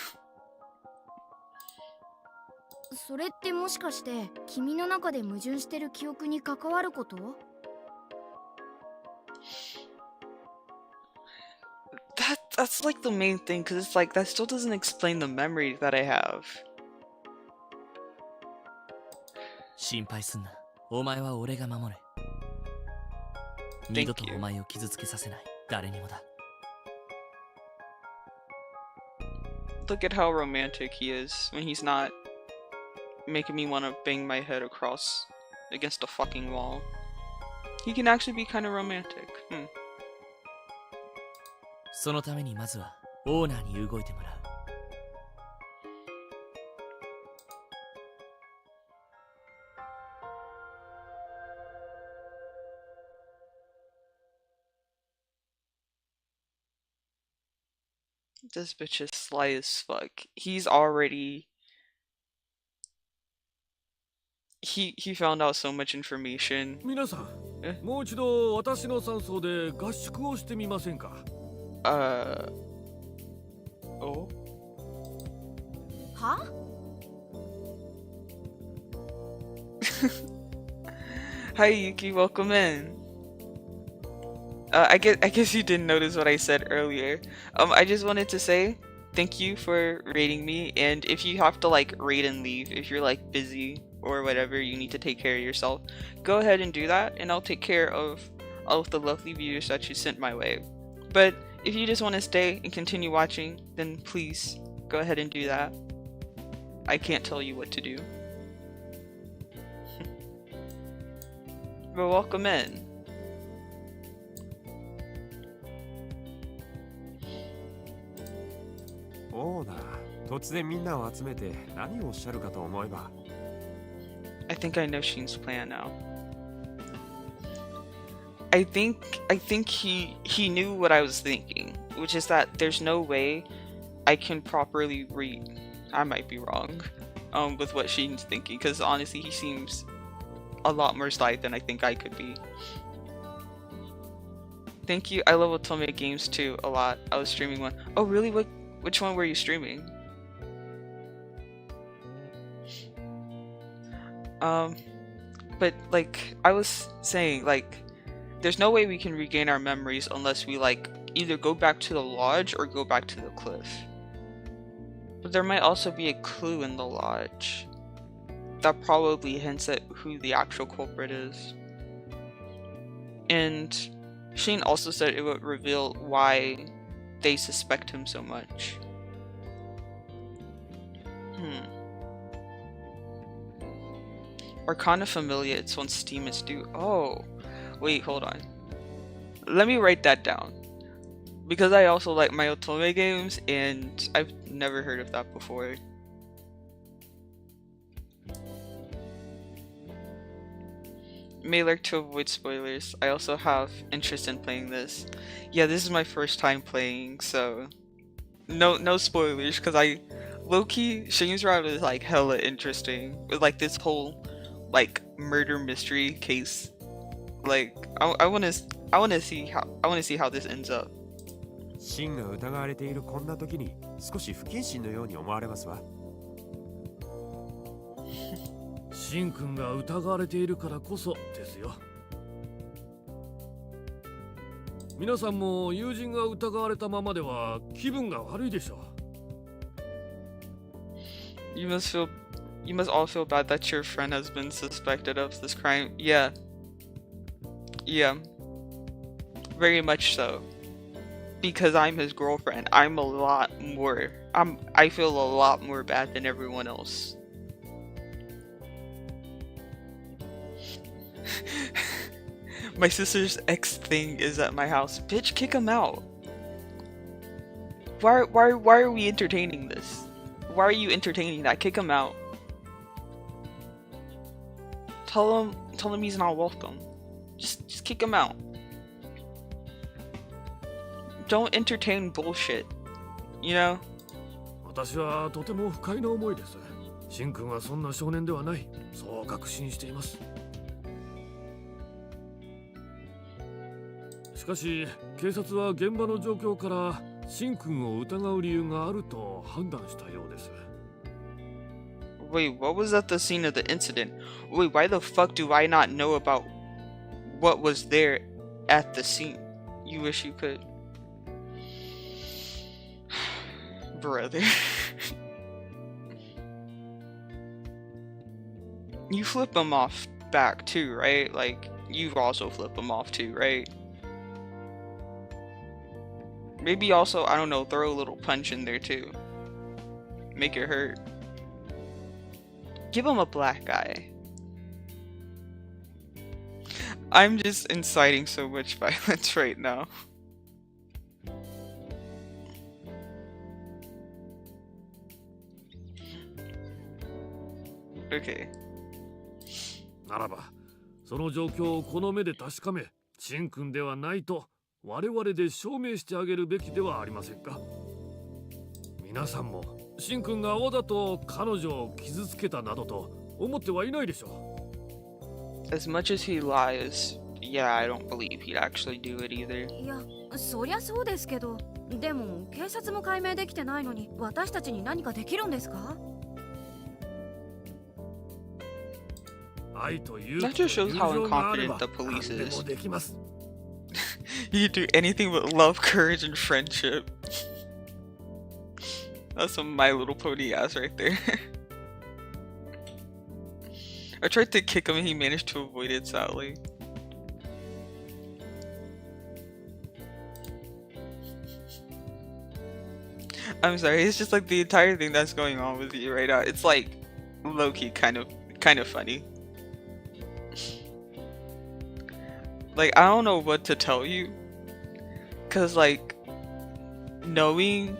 それってもしかして君の中で矛盾してる記憶に関わること？ That's like the main thing, because it's like that still doesn't explain the memories that I have. 心配すんな。お前は俺が守る。二度とお前を傷つけさせない。誰にもだ。 Look at how romantic he is when he's not making me want to bang my head across against a fucking wall. He can actually be kind of romantic. そのためにまずはオーナーに動いてもらう。This bitch is sly as fuck. He's already he found out so much information. 皆さんえもう一度私の山荘で合宿をしてみませんか Oh? は？ Hi Yuki, welcome in. I guess you didn't notice what I said earlier. I just wanted to say thank you for raiding me, and if you have to like raid and leave, if you're like busy or whatever, you need to take care of yourself, go ahead and do that, and I'll take care of all of the lovely viewers that you sent my way. But if you just want to stay and continue watching, then please go ahead and do that. I can't tell you what to do. But welcome in. オーナー、突然みんなを集めて何をおっしゃるかと思えば。I think I know Shin's plan now. I think he knew what I was thinking, which is that there's no way I can properly read. I might be wrong, with what Shin's thinking, because honestly, he seems a lot more sly than I think I could be. Thank you. I love Otome games too a lot. I was streaming one. Oh really? Which one were you streaming? But like I was saying, like there's no way we can regain our memories unless we like either go back to the lodge or go back to the cliff. But there might also be a clue in the lodge that probably hints at who the actual culprit is. And Shin also said it would reveal why they suspect him so much. Arcana Familia, it's on Steam, it's due. Oh, wait, hold on. Let me write that down. Because I also like my Otome games, and I've never heard of that before. May like to avoid spoilers. I also have interest in playing this. Yeah, this is my first time playing, so no spoilers, because I low-key Shin's Route is like hella interesting with like this whole like murder mystery case. Like I want to see how this ends up. シンが疑われているこんな時に少し不謹慎のように思われますわ。シン君が疑われているからこそですよ。皆さんも友人が疑われたままでは気分が悪いでしょう。You must all feel bad that your friend has been suspected of this crime. Yeah. Very much so. Because I'm his girlfriend, I feel a lot more bad than everyone else. My sister's ex thing is at my house. Bitch, kick him out. Why are we entertaining this? Why are you entertaining that? Kick him out. Tell him he's not welcome. Just kick him out. Don't entertain bullshit. You know? 私はとても不快な思いです。シン君はそんな少年ではない。そう確信しています。しかし、警察は現場の状況からシン君を疑う理由があると判断したようです。Wait, what was at the scene of the incident? Wait, why the fuck do I not know about what was there at the scene? You wish you could. Brother. You flip him off back too, right? Like, you also flip him off too, right? Maybe also, I don't know, throw a little punch in there too. Make it hurt. Give him a black eye. I'm just inciting so much violence right now. Okay. ならば、その状況をこの目で確かめ、シン君ではないと我々で証明してあげるべきではありませんか。皆さんもシン君がわざと彼女を傷つけたなどと思ってはいないでしょ As much as he lies, yeah, I don't believe he'd actually do it either. いや、そりゃそうですけど、でも警察も解明できてないのに私たちに何かできるんですか？愛と勇 That 気と just 友 shows how 情があれば incompetent the police 何で is. もできます You can do anything but love, courage, and friendship. That's some My Little Pony ass right there. I tried to kick him and he managed to avoid it, sadly. I'm sorry, it's just like the entire thing that's going on with you right now. It's like low-key kind of funny. Like, I don't know what to tell you, cause like knowing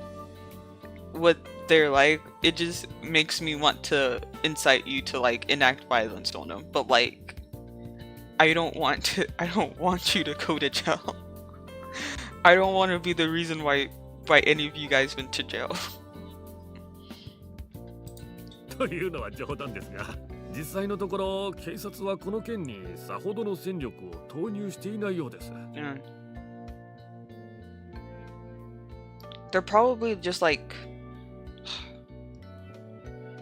what they're like, it just makes me want to incite you to like enact violence on them. But like, I don't want you to go to jail. I don't want to be the reason why any of you guys went to jail. というのは冗談ですが実際のところ警察はこの件にさほどの戦力を投入していないようです They're probably just like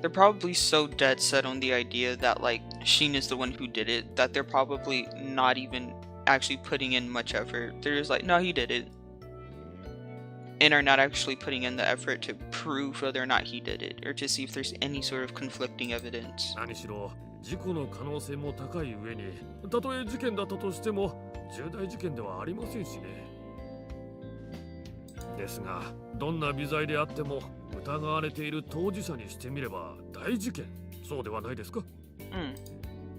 they're probably so dead set on the idea that like Shin is the one who did it that they're probably not even actually putting in much effort. They're just like, no, he did it. And are not actually putting in the effort to prove whether or not he did it, or to see if there's any sort of conflicting evidence. 何しろ事故の可能性も高い上にたとえ事件だったとしても重大事件ではありませんしねですがどんな微罪であっても疑われている当事者にしてみれば大事件そうではないですか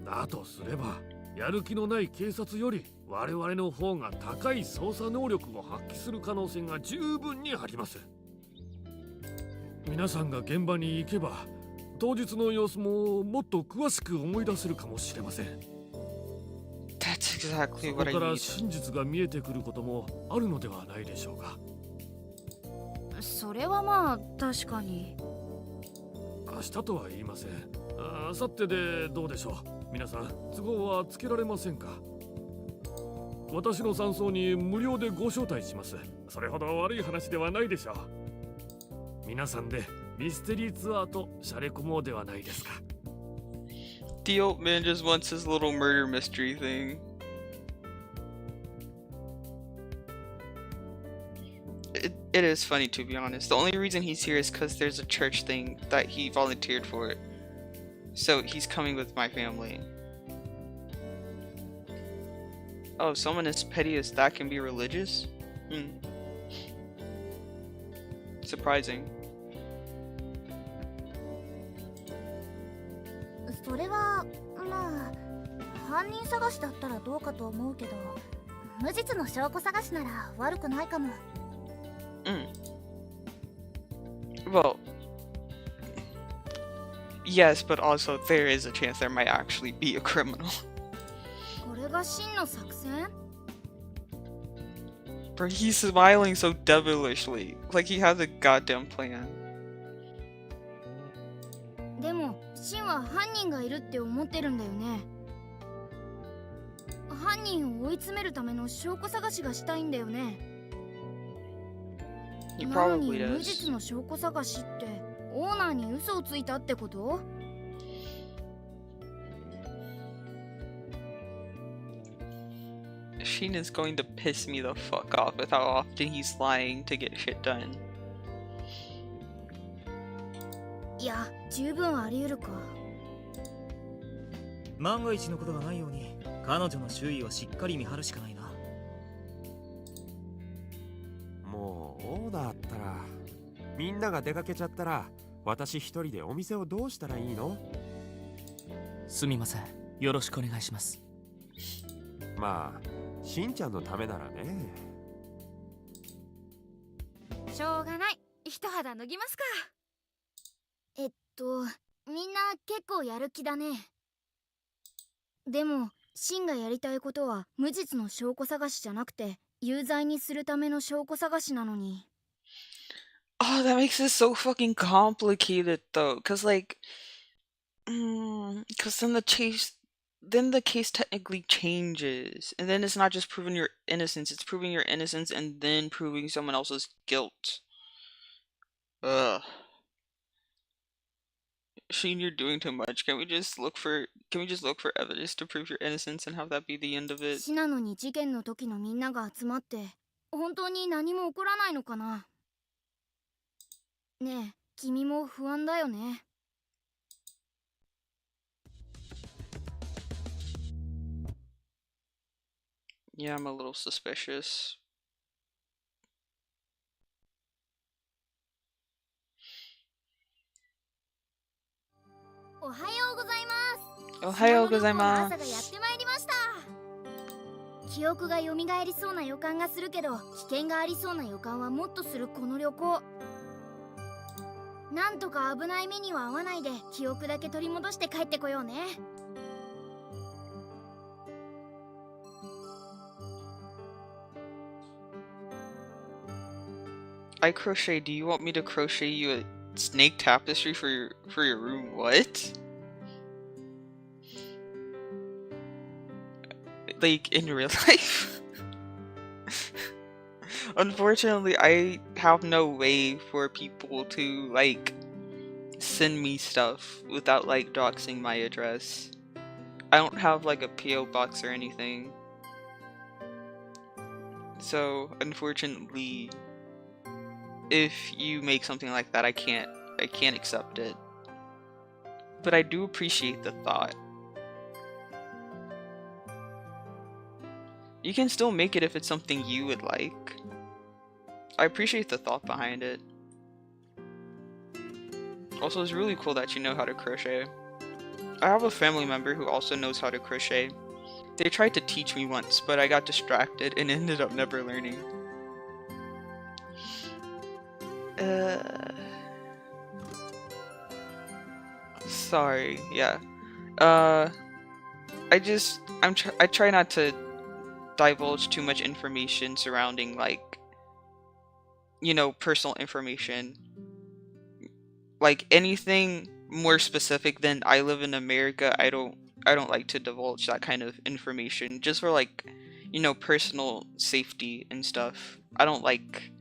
だとすればやる気のない警察より我々の方が高い捜査能力を発揮する可能性が十分にあります皆さんが現場に行けば当日の様子ももっと詳しく思い出せるかもしれません That's exactly そこ what I から need. 真実が見えてくることもあるのではないでしょうかそれはまあ確かに。明日とは言いません明後日でどうでしょう皆さん都合はつけられませんか私の山荘に無料でご招待しますそれほど悪い話ではないでしょう皆さんでミステリーツアーとシャレ込もうではないですか The old man just wants his little murder mystery thing. It is funny, to be honest. The only reason he's here is because there's a church thing that he volunteered for. So he's coming with my family. Oh, someone as petty as that can be religious? Surprising. それはまあ犯人探しだったらどうかと思うけど、無実の証拠探しなら悪くないかも。Well, yes, but also there is a chance there might actually be a criminal. これが真の作戦？ Bro, he's smiling so devilishly, like he has a goddamn plan. でもシンは犯人がいるって思ってるんだよね。犯人を追い詰めるための証拠探しがしたいんだよね。He なの probably に無 does. 実の証拠探しってオーナーに嘘をついたってこと？ Shin is going to piss me the fuck off with how often he's lying to get shit done. いや、十分あり得るか。万が一のことがないように彼女の周囲はしっかり見張るしかないな。もうオーダーあったらみんなが出かけちゃったら私一人でお店をどうしたらいいの？すみません、よろしくお願いします。まあしんちゃんのためならね。しょうがない、一肌脱ぎますか。みんな結構やる気だね。でもシンがやりたいことは無実の証拠探しじゃなくて有罪にするための証拠探しなのに。 Oh, that makes it so fucking complicated though, cause like Because then the case technically changes, and then it's not just proving your innocence; it's proving your innocence and then proving someone else's guilt. Ugh. Sheen, you're doing too much. Can we just look for evidence to prove your innocence and have that be the end of it? シナノに事件の時のみんなが集まって本当に何も起こらないのかな。ねえ、君も不安だよね。Yeah, I'm a little suspicious. Ohayou gozaimasu. おはようございま朝がやっす。てまいりました。記憶が蘇りそうな予感がするけど、危険がありそうな予感はもっとするこの旅行。なんとか危ない目には合わないで記憶だけ取り戻して帰ってこようね。I crochet. Do you want me to crochet you a snake tapestry for your room? What? Like in real life? Unfortunately, I have no way for people to like send me stuff without like doxing my address. I don't have like a PO box or anything. So, unfortunately, if you make something like that, I can't accept it. But I do appreciate the thought. You can still make it if it's something you would like. I appreciate the thought behind it. Also, it's really cool that you know how to crochet. I have a family member who also knows how to crochet. They tried to teach me once, but I got distracted and ended up never learning. Sorry, yeah. I try not to divulge too much information surrounding like, you know, personal information. Like anything more specific than I live in America, I don't like to divulge that kind of information just for like, you know, personal safety and stuff. I don't like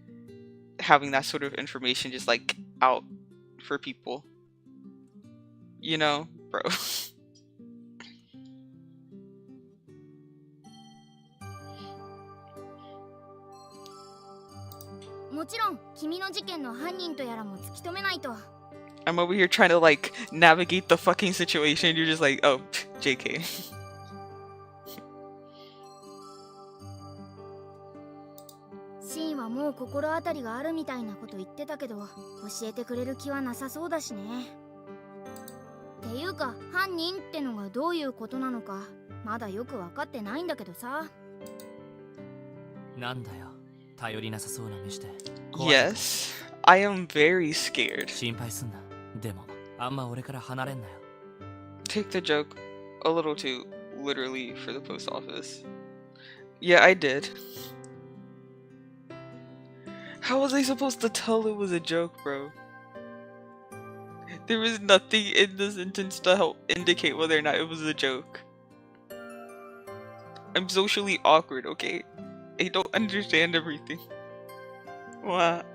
having that sort of information just like out for people. You know, bro. もちろん君の事件の犯人とやらも突き止めないと。I'm over here trying to like navigate the fucking situation. You're just like, oh, JK. シーンはもう心当たりがあるみたいなこと言ってたけど、教えてくれる気はなさそうだしね。っていうか、犯人ってのがどういうことなのか、まだよく分かってないんだけどさ。なんだよ、頼りなさそうな目して。Yes, I am very scared. 心配すんな。でも、あんま俺から離れんなよ。Take the joke a little too literally for the post office. Yeah, I did. How was I supposed to tell it was a joke, bro? There was nothing in the sentence to help indicate whether or not it was a joke. I'm socially awkward, okay? I don't understand everything. What?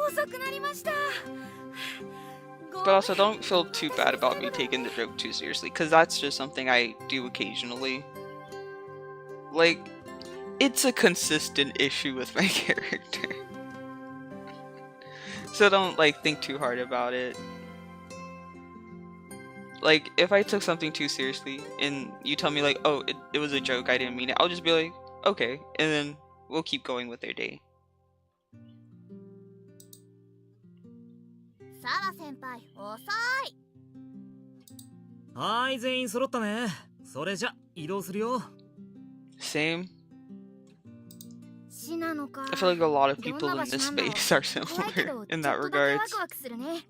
遅くなりました。 But also, don't feel too bad about me taking the joke too seriously, because that's just something I do occasionally. Like, it's a consistent issue with my character. So don't, like, think too hard about it. Like, if I took something too seriously, and you tell me, like, oh, it was a joke, I didn't mean it, I'll just be like, okay, and then we'll keep going with their day. サワ先輩、遅い。はーい、全員揃ったね。それじゃ移動するよ。Same. シなのか。 I feel like a lot of people in this space are similar in that regard. ワクワクするね。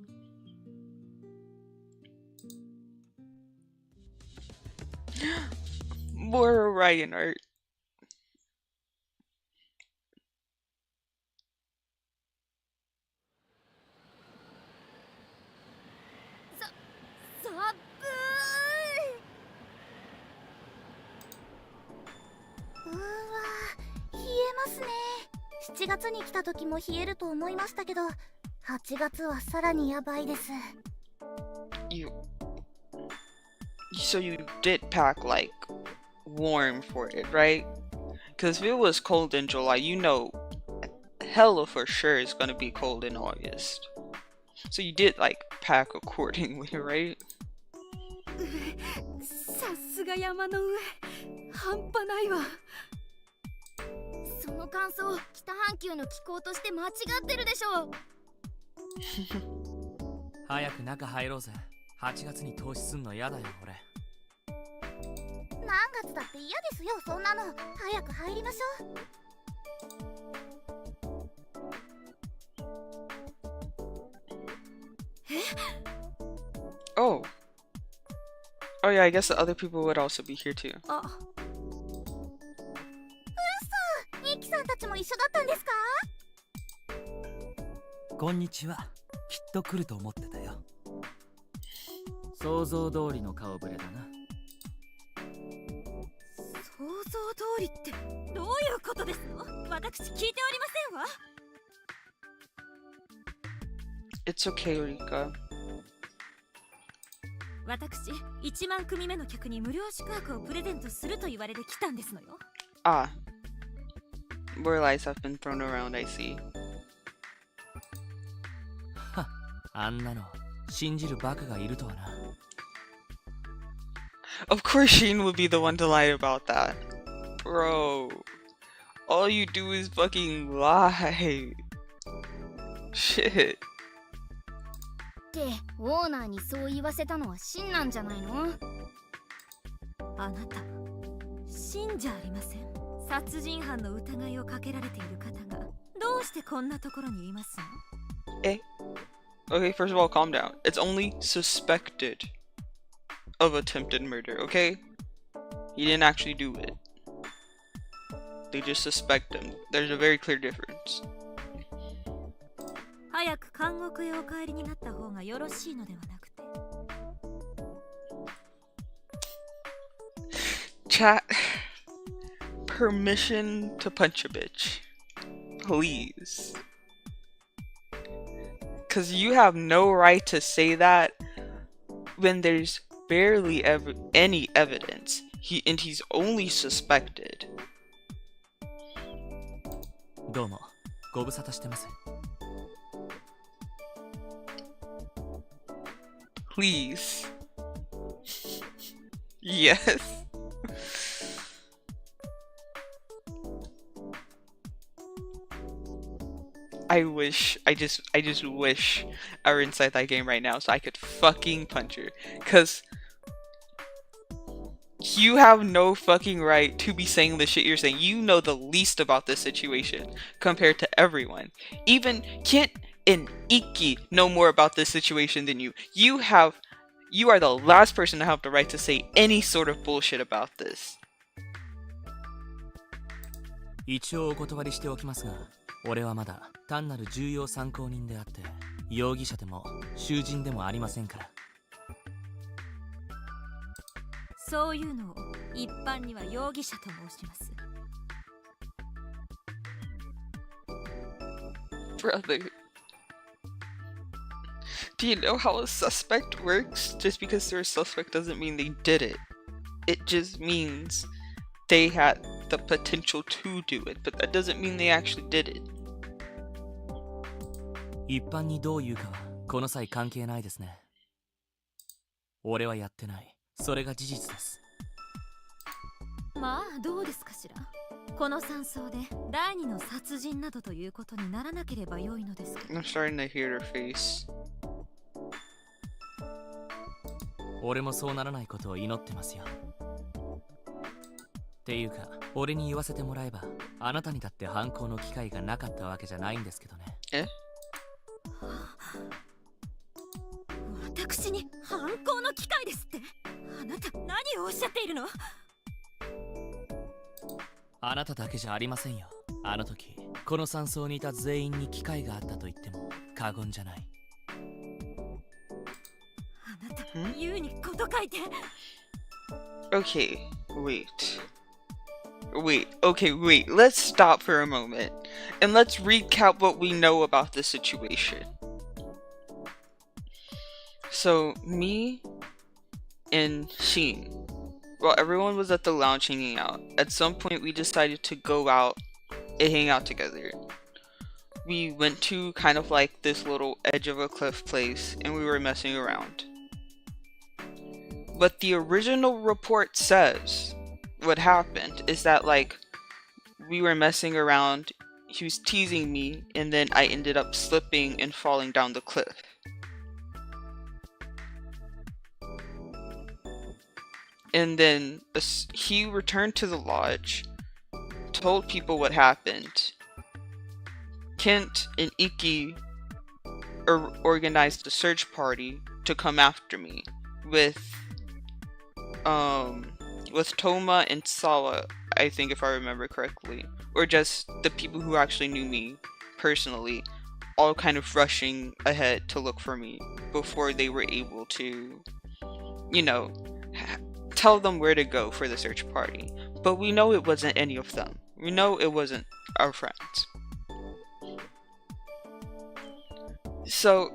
More Orion art. うわ、冷えますね。7月に来た時も冷えると思いましたけど、8月はさらにやばいです。So you did pack like warm for it, right? Because if it was cold in July, you know hella for sure it's gonna be cold in August. So you did like pack accordingly, right? さすが山の上、半端ないわ。その感想、北半球の気候として間違ってるでしょう。早く中入ろうぜ。8月に投資すんの嫌だよ俺。何月だって嫌ですよ、そんなの。早く入りましょう。Oh. Oh yeah, I guess the other people would also be here too. あ、ミキさんたちも一緒だったんですか？こんにちは。きっと来ると思ってたよ。想像通りの顔ぶれだな。想像通りってどういうことですの？私聞いておりませんわ。It's okay, Rika. 私、1万組目の客に無料宿泊をプレゼントすると言われて来たんですのよ。Ah. More lies have been thrown around, I see. は、あんなの信じるバカがいるとはな。Of course Shin would be the one to lie about that. Bro. All you do is fucking lie. Shit. ってオーナーにそう言わせたのはシンなんじゃないの？あなた、真じゃありません。殺人犯の疑いをかけられている方がどうしてこんなところにいますの？ Eh? Okay, first of all, calm down. It's only suspected of attempted murder, okay? He didn't actually do it. They just suspect him. There's a very clear difference. 早く監獄へお帰りになった方がよろしいのではなくて。Chat. Permission to punch a bitch. Please. Because you have no right to say that when there's barely any evidence. And he's only suspected. どうも、ご無沙汰してます。Please. Yes. I just wish I were inside that game right now so I could fucking punch her. Cause you have no fucking right to be saying the shit you're saying. You know the least about this situation compared to everyone. Even Kent and Ikki know more about this situation than you. You are the last person to have the right to say any sort of bullshit about this. 一応お断りしておきますが、俺はまだ単なる重要参考人であって、容疑者でも囚人でもありませんから。そういうのを一般には容疑者と申します。Brother. Do you know how a suspect works? Just because they're a suspect doesn't mean they did it. It just means they had the potential to do it, but that doesn't mean they actually did it. 一般にどう言うかはこの際関係ないですね。俺はやってない。それが事実です。まあどうですかしら。この山荘で第二の殺人などということにならなければ良いのですけど。I'm starting to hear her face. 俺もそうならないことを祈ってますよ。っていうか、俺に言わせてもらえば、あなたにだって犯行の機会がなかったわけじゃないんですけどね。え？私に犯行の機会ですって？あなた何をおっしゃっているの？あなただけじゃありませんよ。あの時、この山荘にいた全員に機会があったと言っても過言じゃない。あなた、言うにこと書いて。Okay, wait. wait, let's stop for a moment and let's recap what we know about the situation. So me and Shin, well, everyone was at the lounge hanging out. At some point we decided to go out and hang out together. We went to kind of like this little edge of a cliff place and we were messing around. But the original report says what happened is that like we were messing around, he was teasing me, and then I ended up slipping and falling down the cliff. And then he returned to the lodge, told people what happened. Kent and Iki organized a search party to come after me with Toma and Sawa, I think, if I remember correctly, or just the people who actually knew me personally, all kind of rushing ahead to look for me before they were able to, you know, tell them where to go for the search party. But we know it wasn't any of them. We know it wasn't our friends. So,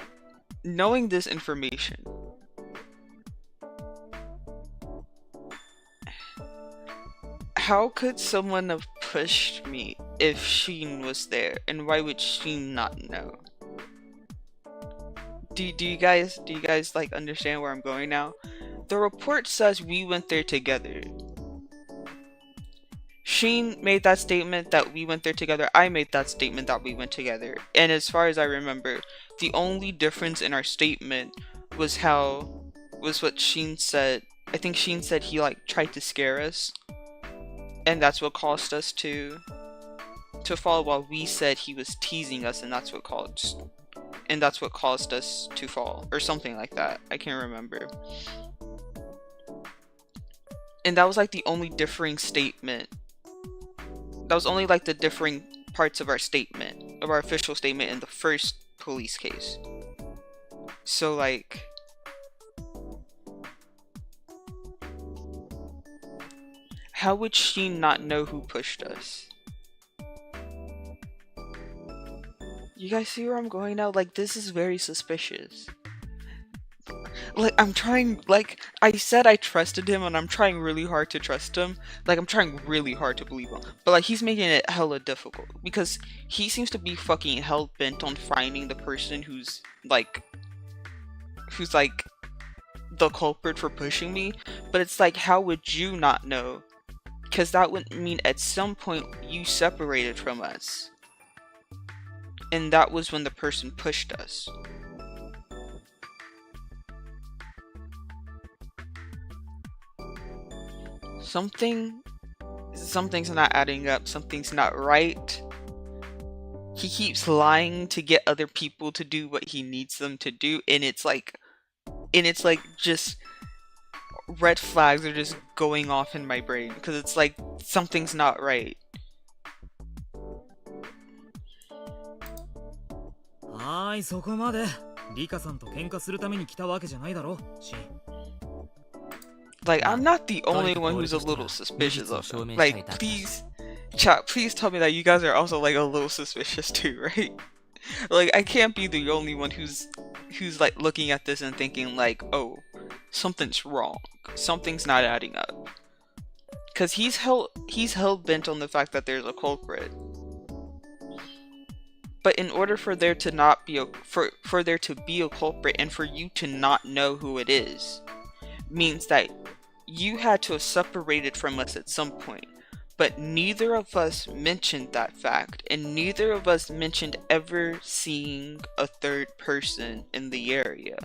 knowing this information, how could someone have pushed me if Shin was there, and why would Shin not know? Do you guys like understand where I'm going now? The report says we went there together. Shin made that statement that we went there together. I made that statement that we went together. And as far as I remember, the only difference in our statement was what Shin said. I think Shin said he like tried to scare us, and that's what caused us to fall, while we said he was teasing us, and that's what caused us to fall, or something like that. I can't remember. And that was like the only differing statement. That was only like the differing parts of our statement, of our official statement in the first police case. So like, how would she not know who pushed us? You guys see where I'm going now? Like, this is very suspicious. Like, I said I trusted him, and I'm trying really hard to trust him. Like, I'm trying really hard to believe him. But, like, he's making it hella difficult. Because he seems to be fucking hell-bent on finding the person who's the culprit for pushing me. But it's like, how would you not know? Because that would mean at some point you separated from us. And that was when the person pushed us. Something's not adding up. Something's not right. He keeps lying to get other people to do what he needs them to do, and it's like just red flags are just going off in my brain, because it's like something's not right. Like, I'm not the only one who's a little suspicious of him. Like, please, chat, please tell me that you guys are also like a little suspicious too, right? Like, I can't be the only one who's like looking at this and thinking like, oh, something's wrong, something's not adding up. Cause he's hell bent on the fact that there's a culprit. But in order for there to not be for there to be a culprit, and for you to not know who it is, means that you had to have separated from us at some point. But neither of us mentioned that fact, and neither of us mentioned ever seeing a third person in the area.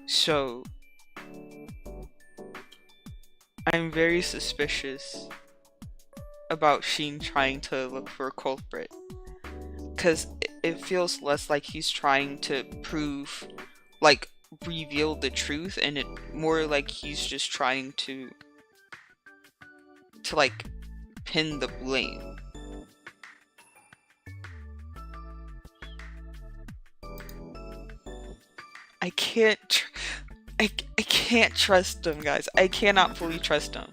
So I'm very suspicious about Shin trying to look for a culprit, because it feels less like he's trying to prove, like, reveal the truth, and it more like he's just trying to like pin the blame. I can't trust him, guys. I cannot fully trust him.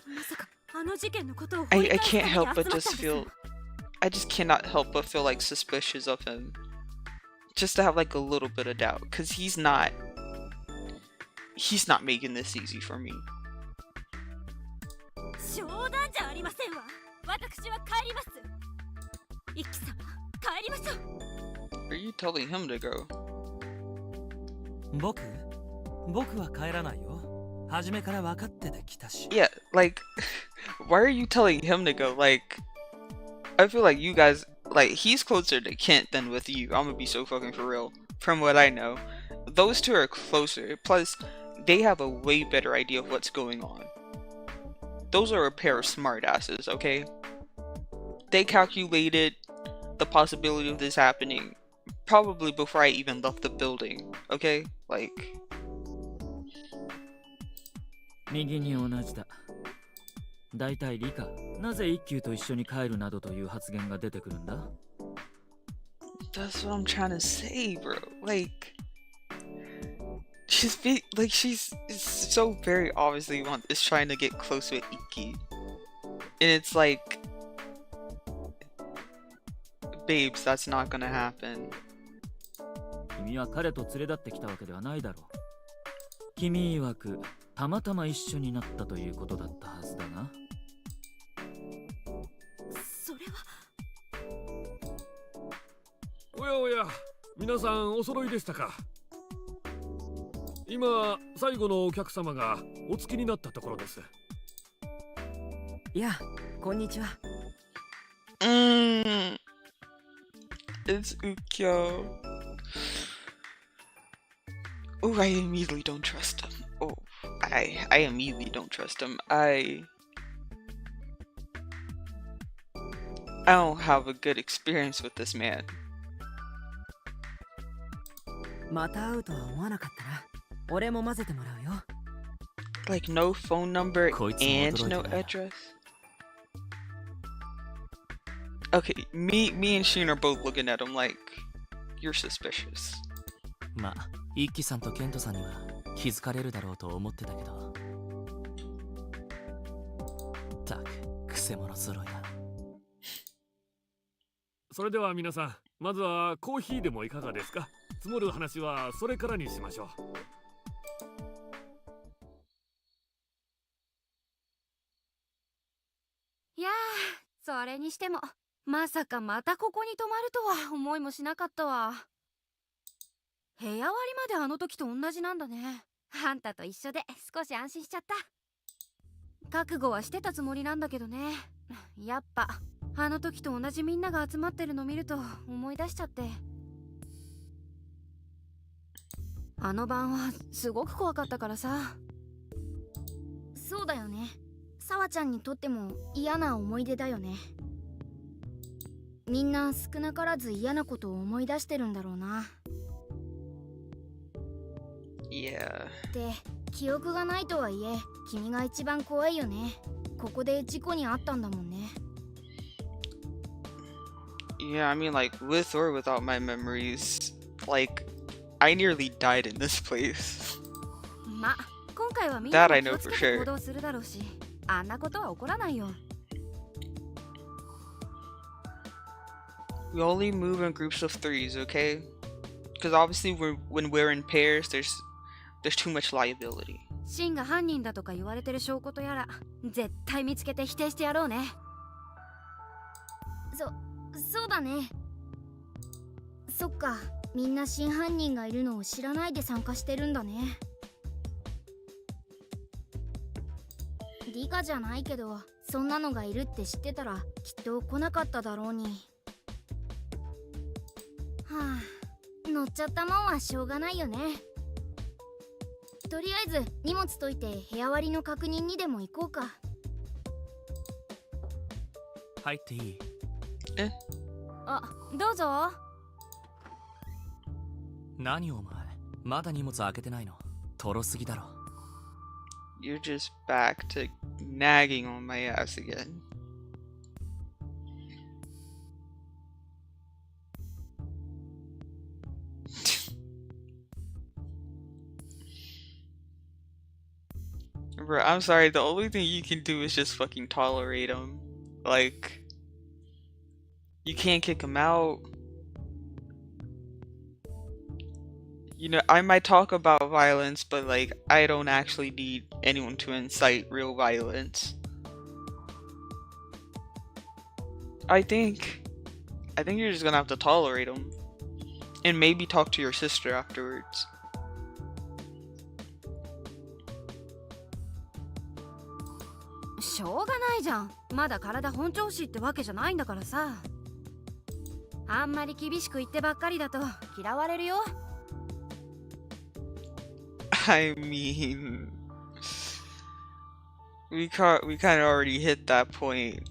I can't help but just feel, I just cannot help but feel like suspicious of him. Just to have like a little bit of doubt, because he's not making this easy for me. Are you telling him to go? 僕は帰らないよ。初めから分かってて来たし。 Yeah, like, why are you telling him to go? Like, I feel like you guys, like, he's closer to Kent than with you. I'm gonna be so fucking for real. From what I know, those two are closer. Plus, they have a way better idea of what's going on. Those are a pair of smartasses, okay? They calculated the possibility of this happening probably before I even left the building, okay? Like... 右に同じだ。だいたい理科、なぜ一休と一緒に帰るなどという発言が出てくるんだ？ That's what I'm trying to say, bro. Like, she's so very obviously is trying to get close with Ikki, and it's like, babes, that's not gonna happen. 君は彼と連れ立ってきたわけではないだろう。君曰くたまたま一緒になったということだったはずだが。それは。おやおや、皆さんお揃いでしたか。今最後のお客様がお着きになったところです。いや、こんにちは。It's Ukyo. Oh, I immediately don't trust him. Oh, I immediately don't trust him. I don't have a good experience with this man. また会うとは思わなかったな。俺も混ぜてもらうよ。Like no phone number and no address. Okay, me and Shin are both looking at him like you're suspicious. まあ、一輝さんとケントさんには気づかれるだろうと思ってたけど。たく、くせ者揃いだ。それでは皆さん、まずはコーヒーでもいかがですか。積もる話はそれからにしましょう。いやー、それにしてもまさかまたここに泊まるとは思いもしなかったわ。部屋割りまであの時と同じなんだね。あんたと一緒で少し安心しちゃった。覚悟はしてたつもりなんだけどね。やっぱあの時と同じみんなが集まってるの見ると思い出しちゃって。あの晩はすごく怖かったからさ。そうだよね。さわちゃんにとっても嫌な思い出だよね。みんな少なからず嫌なことを思い出してるんだろうな。Yeah. で、記憶がないとはいえ、君が一番怖いよね。ここで事故に遭ったんだもんね。Yeah, I mean, like, with or without my memories, like, I nearly died in this place. ま、今回はみんな That I 気 know をつ for けて sure. 行動するだろうし、あんなことは起こらないよ。We only move in groups of threes, okay? Because obviously, when we're in pairs, there's too much liability. シンが犯人だとか言われてる証拠とやら、絶対見つけて否定してやろうね。そうだね。そっか、みんな真犯人がいるのを知らないで参加してるんだね。理科じゃないけど、そんなのがいるって知ってたらきっと来なかっただろうに。はあ、乗っちゃったもんはしょうがないよね。とりあえず荷物解いて部屋割りの確認にでも行こうか。入っていい？え？あ、どうぞ。何お前、まだ荷物開けてないの？とろすぎだろ。You're just back to nagging on my ass again. Bro, I'm sorry, the only thing you can do is just fucking tolerate him. Like, you can't kick him out. You know, I might talk about violence, but like, I don't actually need anyone to incite real violence. I think you're just gonna have to tolerate him. And maybe talk to your sister afterwards. I mean, we kind of already hit that point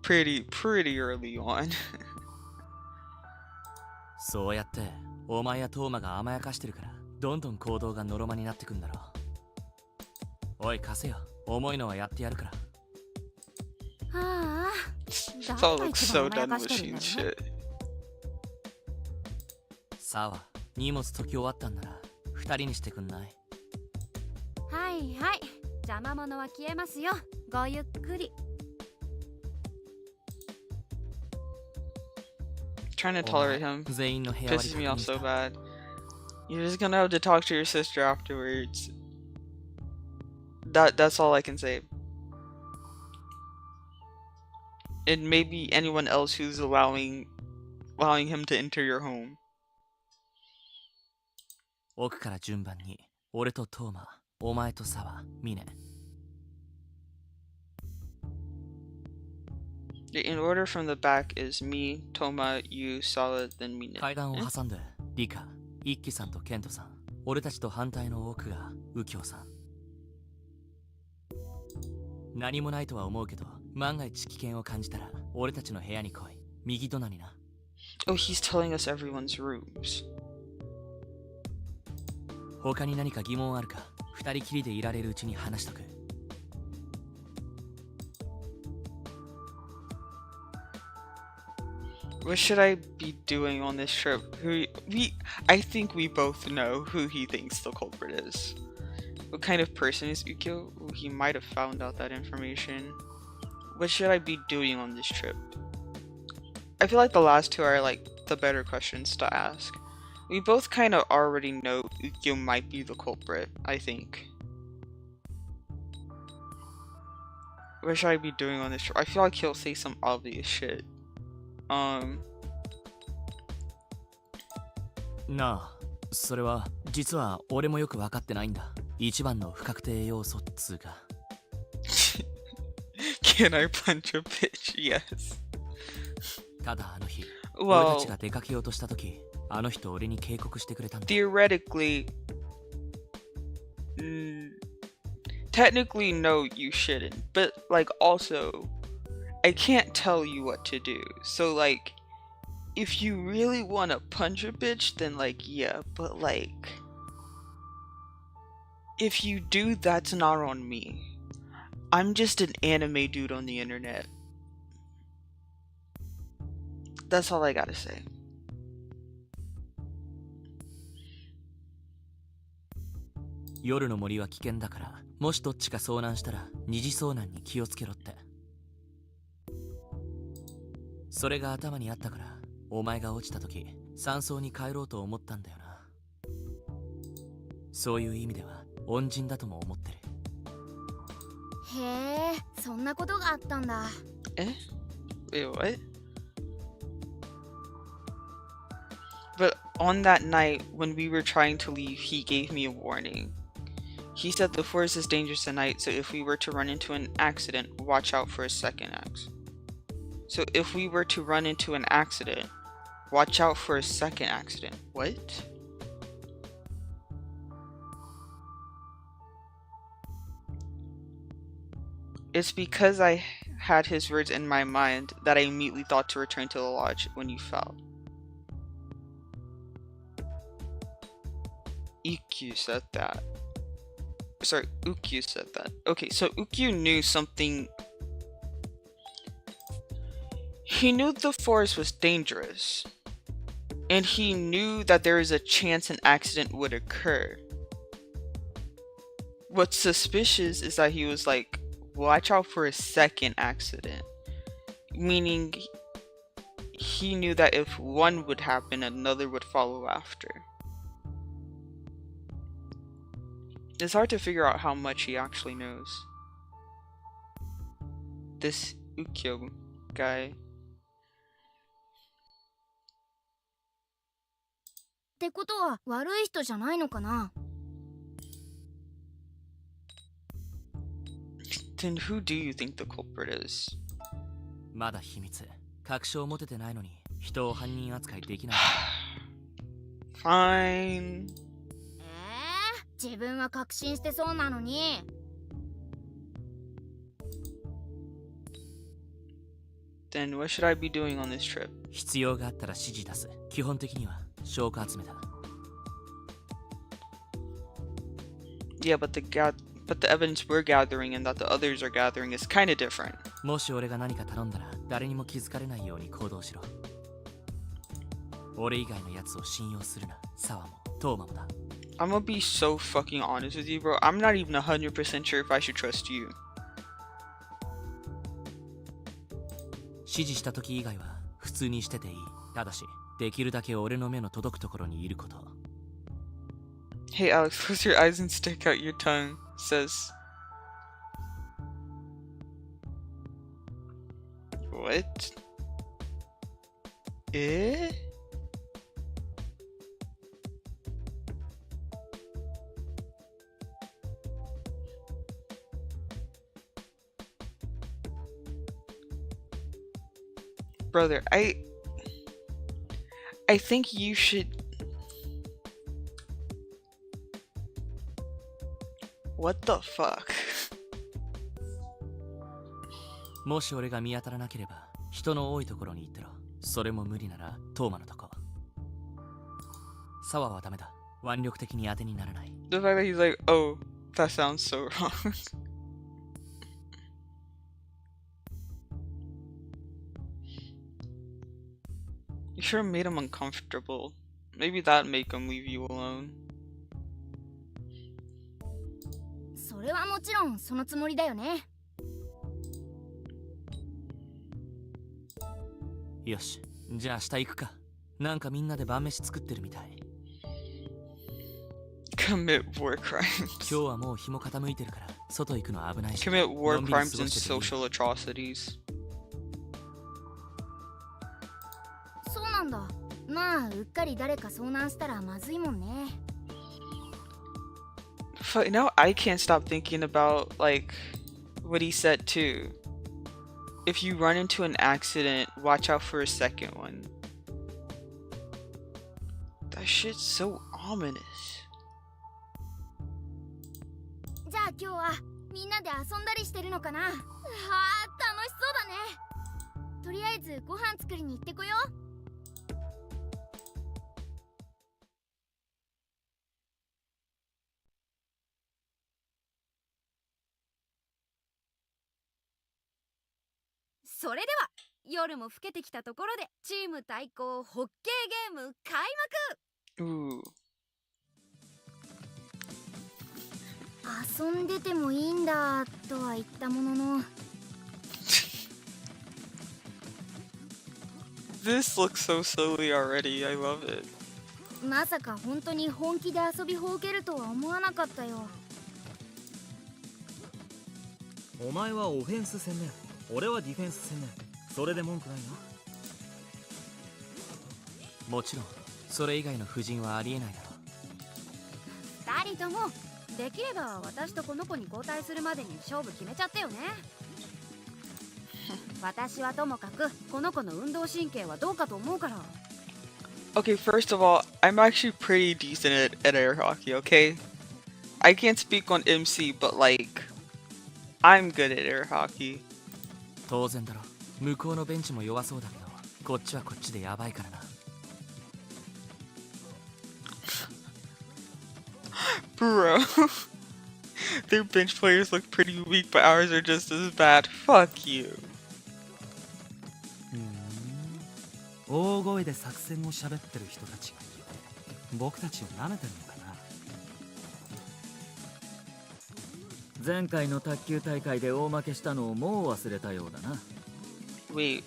pretty early on. そうやってお前やトーマが甘やかしてるからどんどん行動がノロマになってくんだろう。おい貸せよ、重いのはやってやるから。ああ、 Saul looks so done with Shin shit. さあ、荷物解き終わったんなら二人にしてくんない？はいはい、邪魔者は消えますよ。ごゆっくり。 Trying to tolerate him 全員の部屋割り pisses me 確認 off した。 so bad. You're just gonna have to talk to your sister afterwards. That's all I can say. And maybe anyone else who's allowing him to enter your home. 奥から順番に俺とトーマ、お前とサワ、ミネ。 In order from the back is me, Toma, you, Sala, then Mina. 階段を挟んでリカ、一輝さんとケントさん、俺たちと反対の奥が右京さん。何もないとは思うけど、万が一危険を感じたら俺たちの部屋に来い。右隣な。 Oh, he's telling us everyone's rooms. 他に何か疑問あるか？二人きりでいられるうちに話しとく。 What should I be doing on this trip? I think we both know who he thinks the culprit is. What kind of person is Ukyo? Ooh, he might have found out that information. What should I be doing on this trip? I feel like the last two are like the better questions to ask. We both kind of already know Ukyo might be the culprit, I think. What should I be doing on this trip? I feel like he'll say some obvious shit. なあ、それは実は俺もよく分かってないんだ。一番の不確定要素っつうか。Can I punch a bitch? Yes. ただあの日、 Well, 俺たちが出かけようとした時、あの人俺に警告してくれたんだ。 theoretically, technically, no, you shouldn't. But like, also, I can't tell you what to do. So like, if you really want to punch a bitch, then like, yeah. But like, if you do, that's not on me. I'm just an anime dude on the internet. That's all I gotta say. 夜の森は危険だから、もしどっちか遭難したら二次遭難に気をつけろって。それが頭にあったから、お前が落ちた時、山荘に帰ろうと思ったんだよな。そういう意味では恩人だとも思ってる。へえ、そんなことがあったんだ。Eh? Wait, what? But on that night, when we were trying to leave, he gave me a warning. He said the forest is dangerous at night, so if we were to run into an accident, watch out for a second accident. So if we were to run into an accident, watch out for a second accident. What? It's because I had his words in my mind that I immediately thought to return to the lodge when you fell. Ikkyu said that. Sorry, Ukyu said that. Okay, so Ukyu knew something. He knew the forest was dangerous. And he knew that there was a chance an accident would occur. what's suspicious is that he was like, watch out for a second accident. Meaning, he knew that if one would happen, another would follow after. It's hard to figure out how much he actually knows. This Ukyo guy. ってことは悪い人じゃないのかな？ Then who do you think the culprit is? まだ秘密。確証を持ててないのに人を犯人扱いできない。Fine. 自分は確信してそうなのに。Then what should I be doing on this trip? 必要があったら指示出す。基本的には証拠集めだ。Yeah, but the evidence we're gathering and that the others are gathering is kind of different. もし俺が何か頼んだら誰にも気づかれないように行動しろ。俺以外のやつを信用するな。サワもトーマもだ。I'm gonna be so fucking honest with you, bro. I'm not even 100% sure if I should trust you. 指示した時以外は普通にしてていい。ただし、できるだけ俺の目の届くところにいること。Hey Alex, close your eyes and stick out your tongue, says. What? Eh? Brother, I think you should. What the fuck? もし俺が見当たらなければ人の多いところに行ってろ。それも無理ならトーマのとこ。サワはダメだ。腕力的に当てにならない。The fact that he's like, oh, that sounds so wrong. You sure made him uncomfortable. Maybe that make him leave you alone. それはもちろんそのつもりだよね。よし、じゃあ明日行くか。なんかみんなで晩飯作ってるみたい。Commit war crimes. 今日はもう日も傾いてるから外行くの危ないし。Commit war crimes and social atrocities. そうなんだ。まあうっかり誰か遭難したらまずいもんね。But now I can't stop thinking about like what he said too. If you run into an accident, watch out for a second one. That shit's so ominous. じゃあ今日はみんなで遊んだりしてるのかな。楽しそうだね。とりあえずご飯作りに行ってこよう。それでは夜も更けてきたところでチーム対抗ホッケーゲーム開幕。遊んでてもいいんだとは言ったものの。This looks so silly already. I love it. まさか本当に本気で遊びほうけるとは思わなかったよ。お前はオフェンス専念、俺はディフェンス専念。それで文句ないな。もちろんそれ以外の布陣はありえないだろう。2人ともできれば私とこの子に交代するまでに勝負決めちゃってよね。私はともかくこの子の運動神経はどうかと思うから。 Okay, first of all, I'm actually pretty decent at air hockey, okay? I can't speak on MC, but like, I'm good at air hockey. 当然だろ。向こうのベンチも弱そうだけど、こっちはこっちでやばいからな。Bro, their bench players look pretty weak, but ours are just as bad. Fuck you. 大声で作戦を喋ってる人たちがいて、僕たちを舐めてるのかな。前回の卓球大会で大負けしたのをもう忘れたようだな。Wait.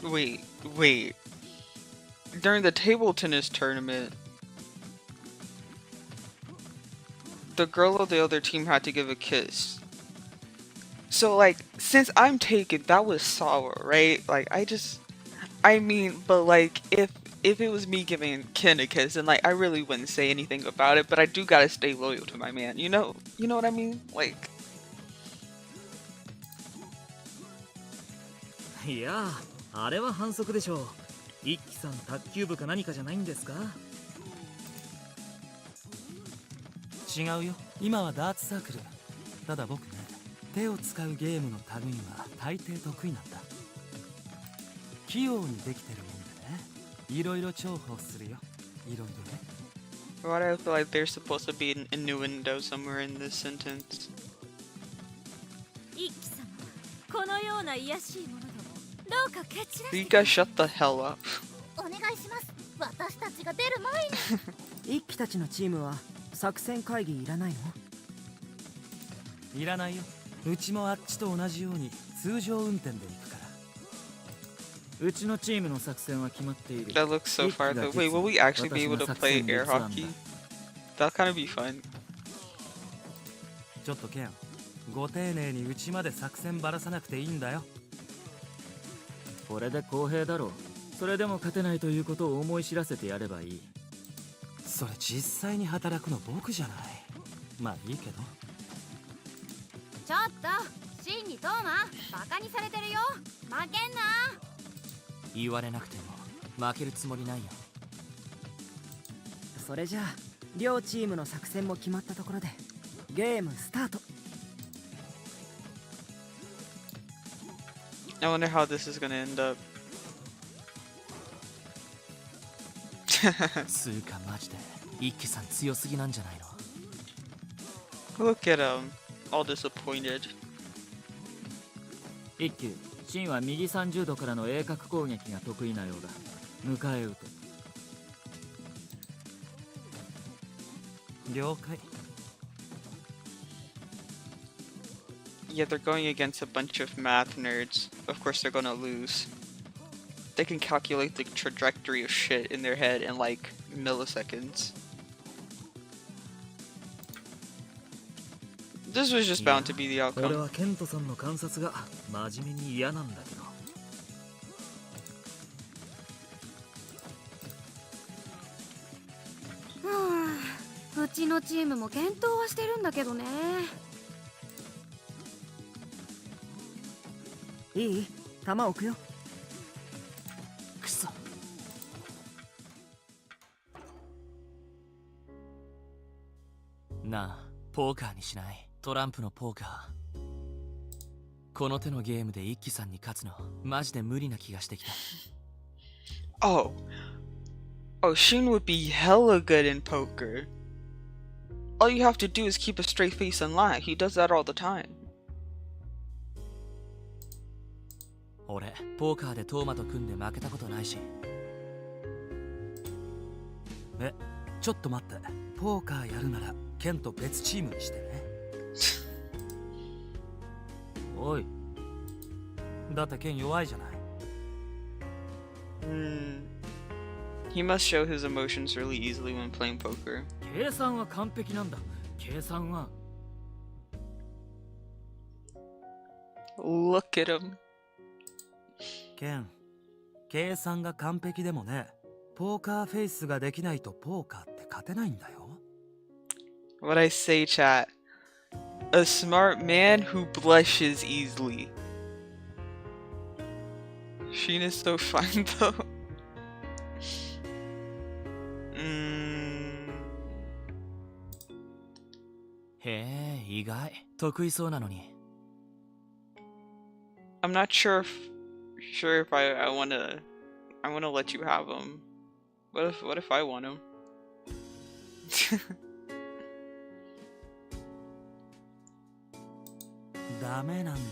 Wait. During the table tennis tournament, the girl of the other team had to give a kiss. So, like, since I'm taken, that was sour, right? Like, I mean, but like, if it was me giving Ken a kiss, then like, I really wouldn't say anything about it, but I do gotta stay loyal to my man, you know what I mean? Like. いやあれは反則でしょう。一輝さん卓球部か何かじゃないんですか？違うよ、今はダーツサークル。ただ僕ね、手を使うゲームの類には大抵得意なんだ。器用にできてるもんでね、いろいろ重宝するよ。いろいろね。Why do I feel like there's supposed to be an innuendo somewhere in this sentence? 一輝様、このような卑しいものども、どうか蹴散ら You して guys shut the hell up. お願いします。私たちが出る前に。一輝たちのチームは作戦会議いらないの？いらないよ。うちもあっちと同じように通常運転で行くから。うちのチームの作戦は決まっている。 That looks so far though. Wait, will we actually be able to play air hockey? That'll kind of be fun. ちょっとケン、ご丁寧にうちまで作戦ばらさなくていいんだよ。これで公平だろう。それでも勝てないということを思い知らせてやればいい。それ実際に働くの僕じゃない。まあいいけど。ちょっと、シンにトーマ、バカにされてるよ。負けんな。言われなくても負けるつもりないよ。それじゃあ両チームの作戦も決まったところでゲームスタート。 I wonder how this is gonna end up. つうかマジで一輝さん強すぎなんじゃないの？ Look at him, all disappointed. 一球、シンは右30度からの鋭角攻撃が得意なようだ。迎え撃と。了解。 Yeah, they're going against a bunch of math nerds. Of course they're gonna lose. They can calculate the trajectory of shit in their head in like milliseconds. This was just bound to be the 俺 outcome. はケントさんの観察が真面目に嫌なんだけど。うちのチームも検討はしてるんだけどね。いい？球置くよ。くそ。なあ、ポーカーにしない？トランプのポーカー。この手のゲームで一輝さんに勝つのマジで無理な気がしてきた。Oh, Shin would be hella good in poker. All you have to do is keep a straight face and lie. He does that all the time. 俺、ポーカーでトーマと組んで負けたことないし。ちょっと待って。ポーカーやるならケンと別チームにしてね。おい。だってケン弱いじゃない。He must show his emotions really easily when playing poker. 計算は完璧なんだ。計算は。Look at him. ケン、計算が完璧でもね、ポーカーフェイスができないとポーカーって勝てないんだよ。What I say, chat. A smart man who blushes easily. Shin is so fine though. へえ、意外。得意そうなのに。I'm not sure if I wanna let you have him. What if I want him? ダメなんだよ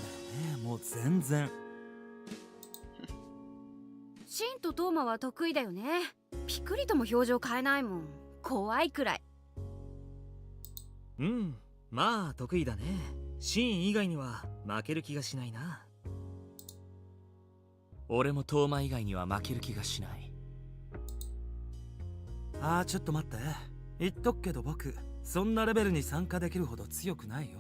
ね、もう全然。シンとトーマは得意だよね。ピクリとも表情変えないもん。怖いくらい。うん、まあ得意だね。シーン以外には負ける気がしないな。俺もトーマ以外には負ける気がしない。ああ、ちょっと待って。言っとくけど僕、そんなレベルに参加できるほど強くないよ。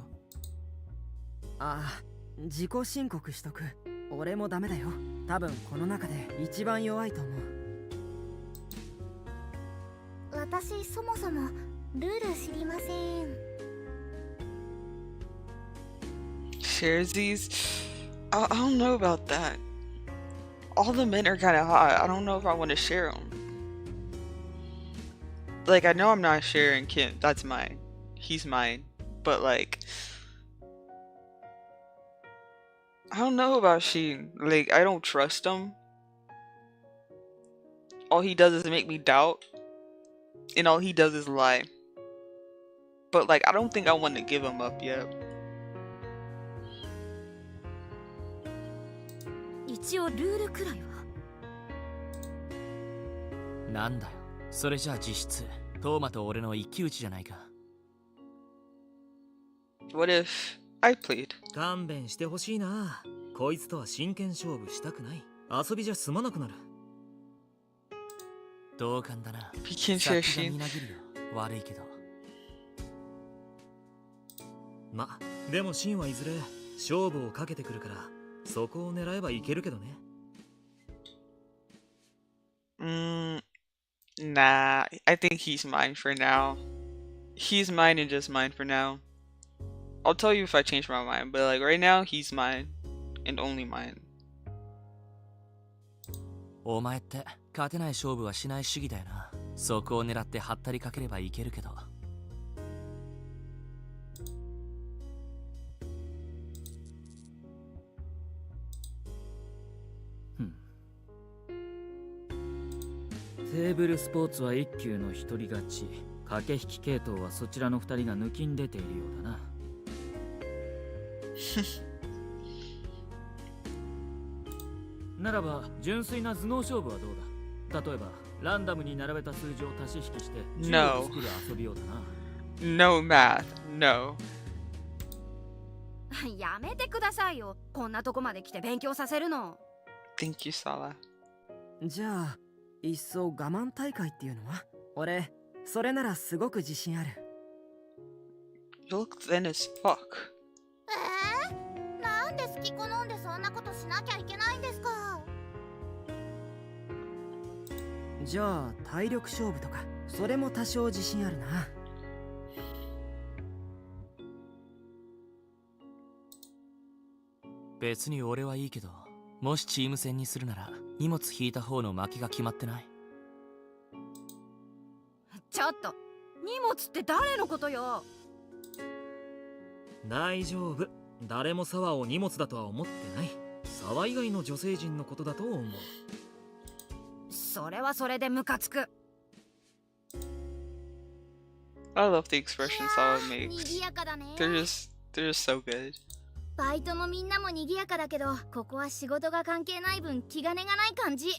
ああ、自己申告しとく。俺もダメだよ。多分この中で一番弱いと思う。私そもそもルール知りません。Sharesies? I don't know about that. All the men are kind of hot. I don't know if I want to share them. Like, I know I'm not sharing Kim. That's mine. He's mine. But, like, I don't know about Shin. Like, I don't trust him. All he does is make me doubt. And all he does is lie. But, like, I don't think I want to give him up yet. 一応ルールくらいは。なんだよ、それじゃあ実質トーマと俺の一騎打ちじゃないか。 What if I played? 勘弁してほしいな。こいつとは真剣勝負したくない。遊びじゃ済まなくなる。同感だな。 We can share 先が Shin. みなぎるよ。悪いけど。ま、でもシンはいずれ勝負をかけてくるから、そこを狙えばいけるけどね。Nah, I think he's mine for now. He's mine and just mine for now. I'll tell you if I change my mind, but like right now, he's mine and only mine. お前って勝てない勝負はしない主義だよな。そこを狙ってハったりかければいけるけど。テーブルスポーツは一級の一人勝ち。駆け引き系統はそちらの二人が抜きん出ているようだな。ならば純粋な頭脳勝負はどうだ。例えばランダムに並べた数字を足し引きして10を作る遊びようだな。No math, no. やめてくださいよ。こんなとこまで来て勉強させるの。Thank you, Sala. じゃあいっそ我慢大会っていうのは。俺それならすごく自信ある。 You look thin as fuck. なんで好き好んでそんなことしなきゃいけないんですか。じゃあ体力勝負とかそれも多少自信あるな。別に俺はいいけど、もしチーム戦にするなら荷物引いた方の負けが決まってない？ちょっと荷物って誰のことよ。大丈夫。誰も沢を荷物だとは思ってない。沢以外の女性陣のことだと思う。それはそれでムカつく。 I love the expressions Sala 賑 makes. やかだね。 They're just so good. バイトのみんなも賑やかだけど、ここは仕事が関係ない分気兼ねがない感じ。ね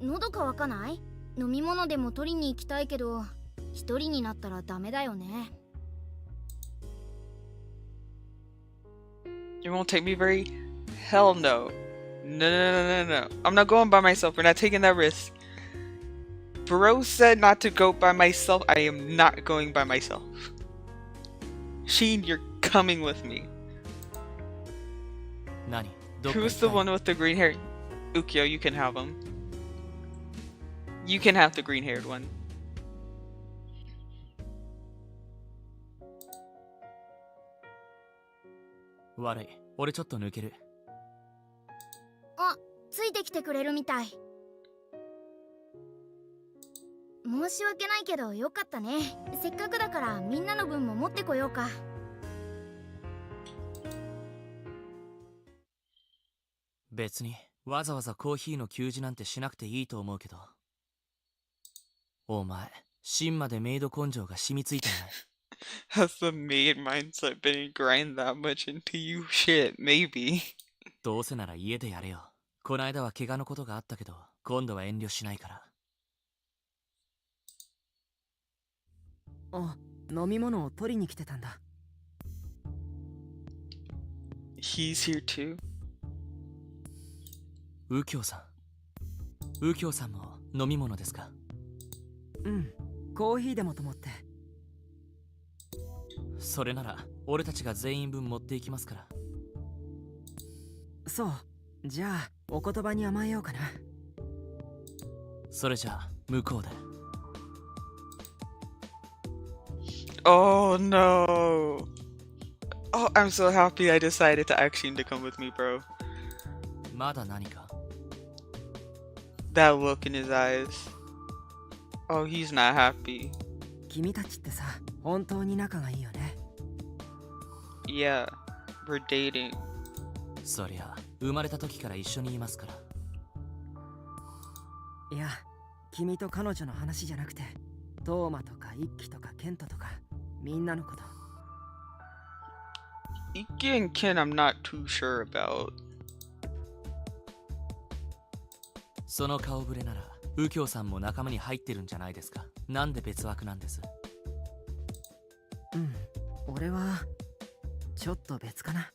え、喉乾かない？飲み物でも取りに行きたいけど、一人になったらダメだよね。You won't take me very? Hell no. No, no, no, no, no. I'm not going by myself. We're not taking that risk. Bro said not to go by myself. I am not going by myself. Sheen, you're coming with me. 何？どっか行 Who's きた the い？ one with the green hair? Ukyo, you can have him. You can have the green haired one. 悪い。俺ちょっと抜ける。あ、ついてきてくれるみたい。申し訳ないけどよかったね。せっかくだからみんなの分も持ってこようか。別にわざわざコーヒーの給仕なんてしなくていいと思うけど。お前、芯までメイド根性が染みついてない。Has the maid mindset been ingrained that much into you? Shit, maybe. どうせなら家でやれよ。こないだは怪我のことがあったけど、今度は遠慮しないから。あ、飲み物を取りに来てたんだ。He's here too. 右京さん。右京さんも飲み物ですか？うん、コーヒーでもと思って。それなら俺たちが全員分持っていきますから。そう、じゃあお言葉に甘えようかな。それじゃあ向こうで。Oh no. Oh, I'm so happy I decided to ask Shin to come with me, bro. まだ何か？ That look in his eyes. Oh, he's not happy. 君たちってさ、本当に仲がいいよね。Yeah, we're dating. そりゃ生まれた時から一緒にいますから。いや、君と彼女の話じゃなくて、トーマとか一輝とかケントとかみんなのこと。Ikki and Ken, I'm not too sure about. その顔ぶれなら右京さんも仲間に入ってるんじゃないですか。なんで別枠なんです？うん、俺はちょっと別かな。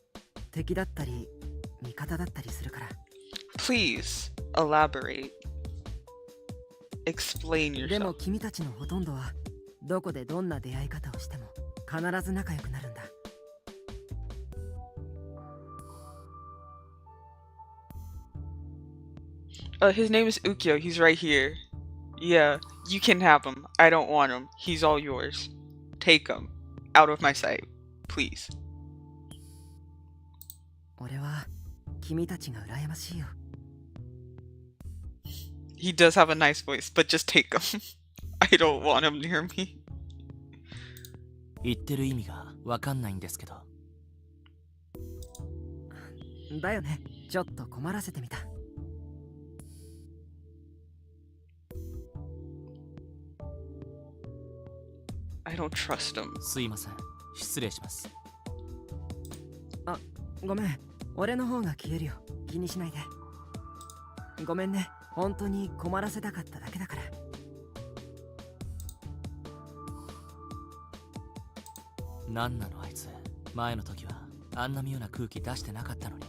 敵だったり味方だったりするから。 Please elaborate. Explain でも yourself. 君たちのほとんどはどこでどんな出会い方をしても必ず仲良くなるんだ。His name is Ukyo. He's right here. Yeah, you can have him. I don't want him. He's all yours. Take him. Out of my sight. Please. 俺は君たちが羨ましいよ。He does have a nice voice, but just take him. I don't want him near me. 言ってる意味がわかんないんですけど。だよね。ちょっと困らせてみた。I don't trust him. すいません。失礼します。あ、ごめん。俺の方が消えるよ。気にしないで。ごめんね。本当に困らせたかっただけだから。なんなのあいつ。前の時はあんな妙な空気出してなかったのに。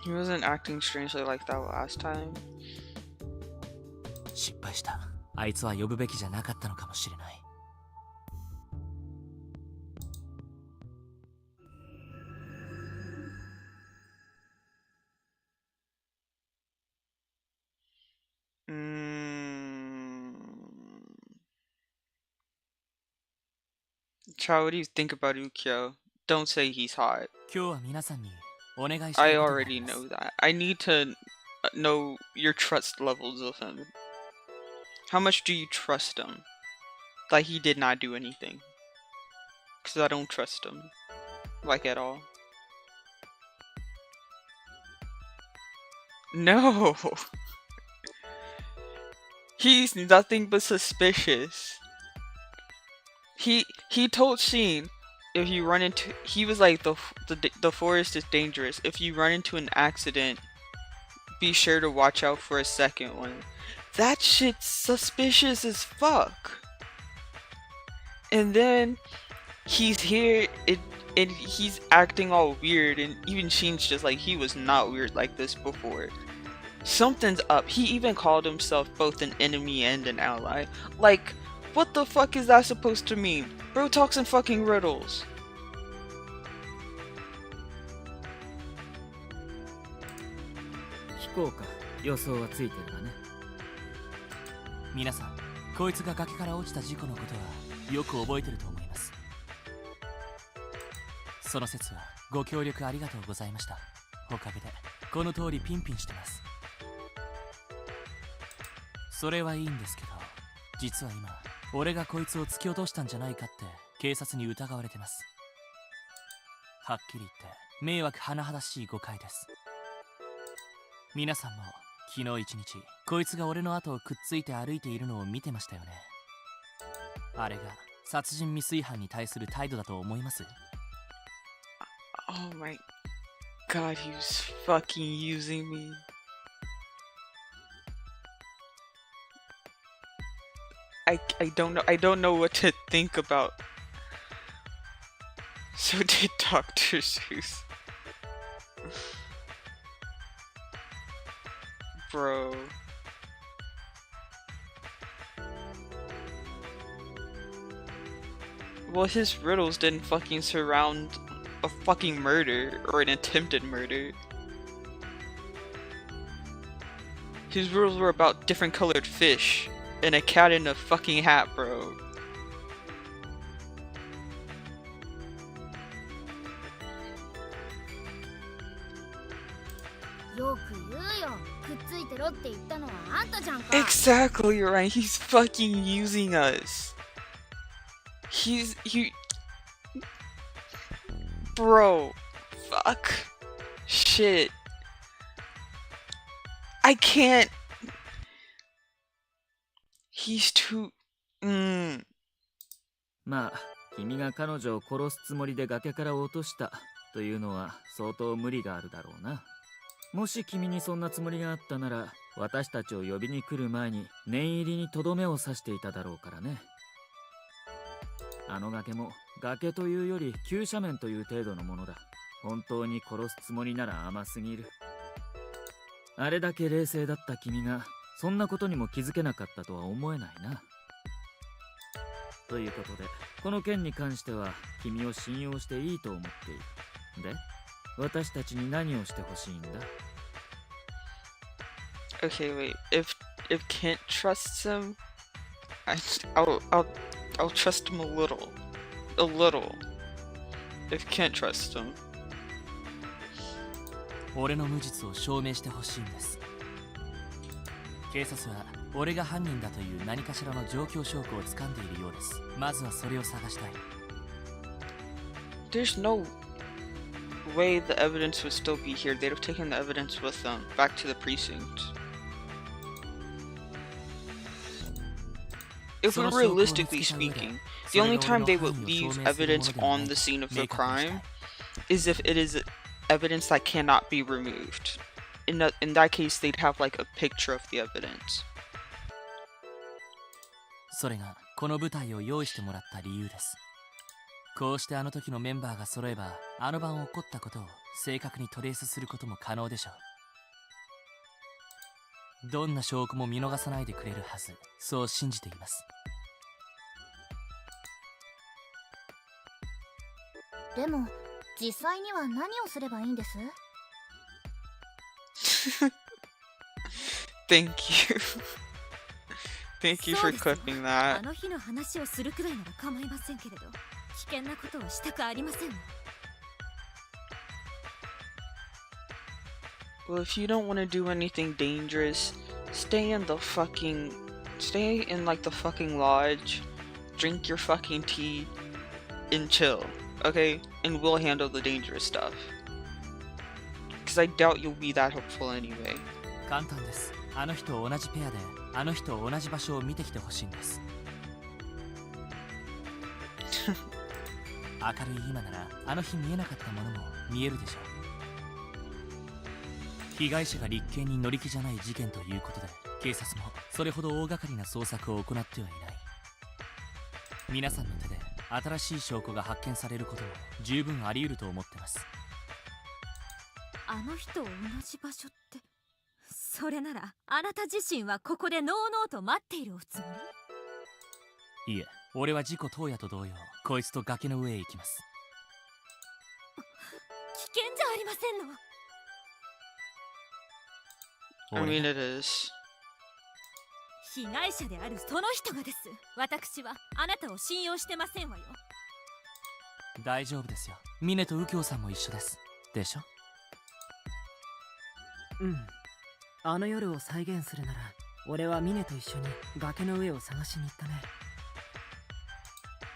He wasn't acting strangely like that last time. 失敗した。あいつは呼ぶべきじゃなかったのかもしれない。Child, what do you think about Ukyo? Don't say he's hot. 今日は皆さんにお願いした I いことがあり already ます。 know that. I need to know your trust levels of him. How much do you trust him? Like he did not do anything. Because I don't trust him. Like at all. No! He's nothing but suspicious. He told Shin if you run into, he was like the forest is dangerous. If you run into an accident, be sure to watch out for a second one. That shit's suspicious as fuck. And then he's here and he's acting all weird, and even Shin's just like, he was not weird like this before. Something's up. He even called himself both an enemy and an ally. Like, what the fuck is that supposed to mean? Bro talks in fucking riddles. 飛行か。予想はついてるわね。皆さん、こいつが崖から落ちた事故のことはよく覚えてると思います。その説はご協力ありがとうございました。おかげでこの通りピンピンしてます。それはいいんですけど、実は今俺がこいつを突き落としたんじゃないかって警察に疑われてます。はっきり言って迷惑甚だしい誤解です。皆さんも昨日一日こいつが俺の後をくっついて歩いているのを見てましたよね。あれが殺人未遂犯に対する態度だと思います？ Oh my god, he's fucking using me. I don't know what to think about. So did Dr. Seuss. Bro. Well, his riddles didn't fucking surround a fucking murder or an attempted murder. His riddles were about different colored fish and a cat in a fucking hat, bro. Exactly right. He's fucking using us. Bro. Fuck. Shit. I can't. He's too. まあ、君が彼女を殺すつもりで崖から落としたというのは相当無理があるだろうな。もし君にそんなつもりがあったなら、私たちを呼びに来る前に念入りにとどめを刺していただろうからね。あの崖も崖というより急斜面という程度のものだ。本当に殺すつもりなら甘すぎる。あれだけ冷静だった君がそんなことにも気づけなかったとは思えないな。ということで、この件に関しては君を信用していいと思っている。で、私たちに何をしてほしいんだ？ Okay, wait. If Kent trusts him, I'll trust him a little. If Kent trusts him. 俺の無実を証明してほしいんです。警察は俺が犯人だという何かしらの状況証拠を掴んでいるようです。まずはそれを探したい。There's no way the evidence would still be here. They'd have taken the evidence with them back to the precinct. If we're realistically speaking, the only time they would leave evidence on the scene of the crime is if it is evidence that cannot be removed. In that case, they'd have like a picture of the evidence. それがこの舞台を用意してもらった理由です。こうしてあの時のメンバーが揃えば、あの晩起こったことを正確にトレースすることも可能でしょう。どんな証拠も見逃さないでくれるはず、そう信じています。でも実際には何をすればいいんです？ Thank you. Thank you for clipping that. あの日の話をするくらいなら構いませんけれど、危険なことはしたくありません。 Well, if you don't want to do anything dangerous, stay in like the fucking lodge, drink your fucking tea, and chill, okay? And we'll handle the dangerous stuff. Because I doubt you'll be that hopeful anyway. 簡単です。あの人と同じペアで、あの人と同じ場所を見てきてほしいんです。明るい今なら、あの日見えなかったものも見えるでしょう。被害者が立件に乗り気じゃない事件ということで、警察もそれほど大掛かりな捜索を行ってはいない。皆さんの手で新しい証拠が発見されることも十分あり得ると思ってます。あの日と同じ場所って、それならあなた自身はここでのうのうと待っているおつもり？いえ、俺は事故当夜と同様、こいつと崖の上へ行きます。危険じゃありませんの。I mean, it is. 被害者であるその人がです。私はあなたを信用してませんわよ。大丈夫ですよ。ミネと右京さんも一緒です。でしょ？うん。あの夜を再現するなら、俺はミネと一緒に崖の上を探しに行ったね。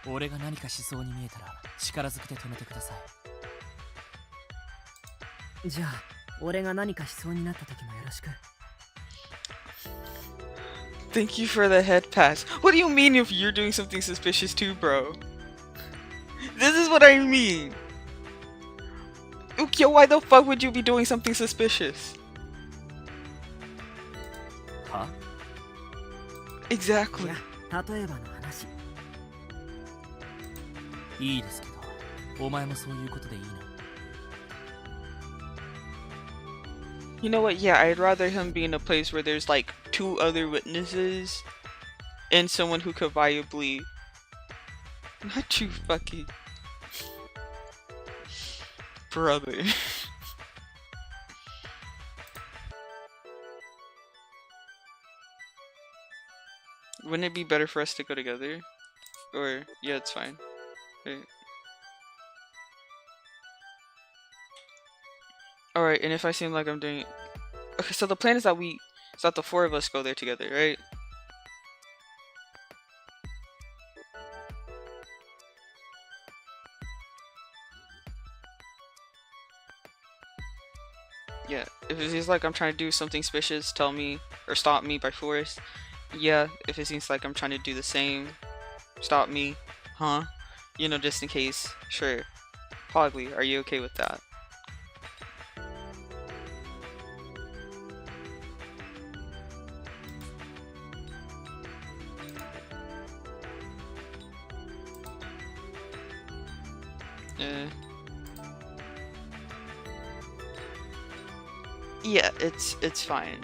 俺が何かしそうに見えたら力ずくで止めてください。じゃあ俺が何かしそうになった時もよろしく。 Thank you for the head pass. What do you mean if you're doing something suspicious too, bro? This is what I mean. Ukyo, why the fuck would you be doing something suspicious? は？ Exactly. いや、例えばの話。いいですけど、お前もそういうことでいいな。You know what? Yeah, I'd rather him be in a place where there's like 2 other witnesses and someone who could viably. Not you fucking brother. Wouldn't it be better for us to go together? Or, yeah, it's fine. Right. Alright, and if I seem like I'm doing... Okay, so the plan is that the 4 of us go there together, right? Yeah, if it seems like I'm trying to do something suspicious, tell me, or stop me by force. Yeah, if it seems like I'm trying to do the same, stop me. Huh? You know, just in case. Sure. Pogli, are you okay with that? Yeah, it's fine.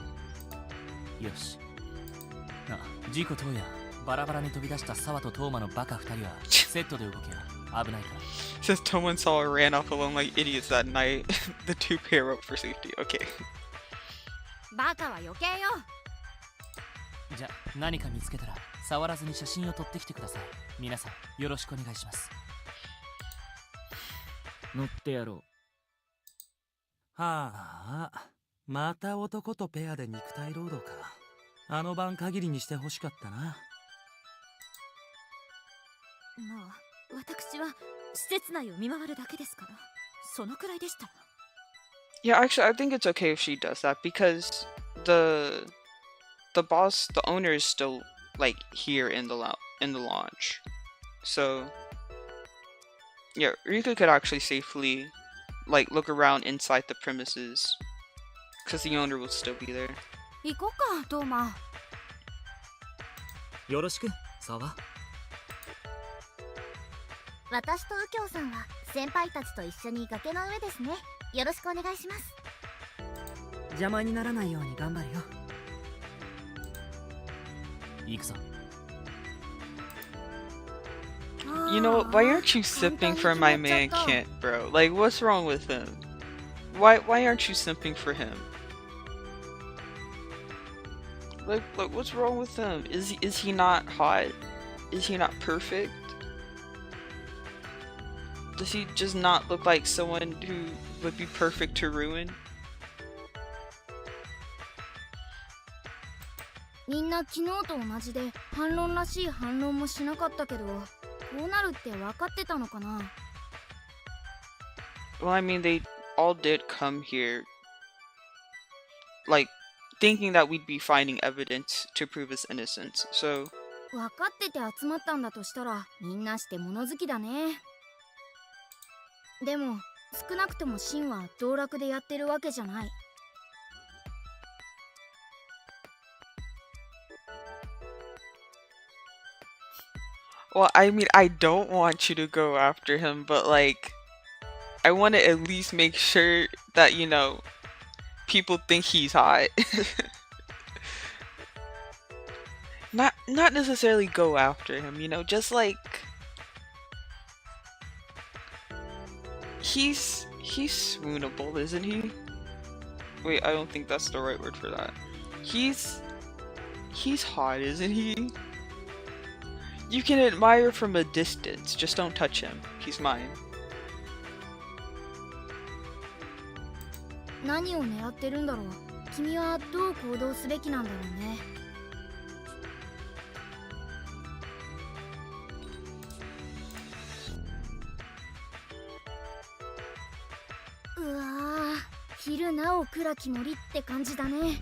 よし。あ、事故当夜、バラバラに飛び出した沢とトーマのバカ2人はセットで動けよ。危ないから。Since Tom and Saul ran off alone like idiots that night, the 2 pair up for safety. Okay. バカは余計よ。じゃ、何か見つけたら触らずに写真を撮ってきてください。皆さん、よろしくお願いします。乗ってやろう。はあ、また男とペアで肉体労働か。あの晩限りにしてほしかったな。まあ私は施設内を見回るだけですから、そのくらいでしたら。Yeah, actually, I think it's okay if she does that because the boss, the owner is still like here in the launch. So yeah, Rika could actually safely like look around inside the premises because the owner will still be there. 行こうか、トーマ。よろしく、沢。私と右京さんは先輩たちと一緒に崖の上ですね。よろしくお願いします。邪魔にならないように頑張るよ。行くぞ。You know what? Why aren't you simping for my man Kent, bro? Like, what's wrong with him? Why aren't you simping for him? Like, what's wrong with him? Is he not hot? Is he not perfect? Does he just not look like someone who would be perfect to ruin? みんな昨日と同じで反論らしい反論もしなかったけど、こうなるって分かってたのかな。Well, I mean, they all did come here, like, thinking that we'd be finding evidence to prove his innocence, so... 分かってて集まったんだとしたら、みんなして物好きだね。でも、少なくともシンは道楽でやってるわけじゃない。Well, I mean, I don't want you to go after him, but like, I want to at least make sure that, you know, people think he's hot. Not necessarily go after him, you know, just like he's swoonable, isn't he? Wait, I don't think that's the right word for that. He's hot, isn't he? You can admire from a distance, just don't touch him. He's mine. 何を狙ってるんだろう。君はどう行動すべきなんだろうね。うわぁ、昼なお暗き森って感じだね。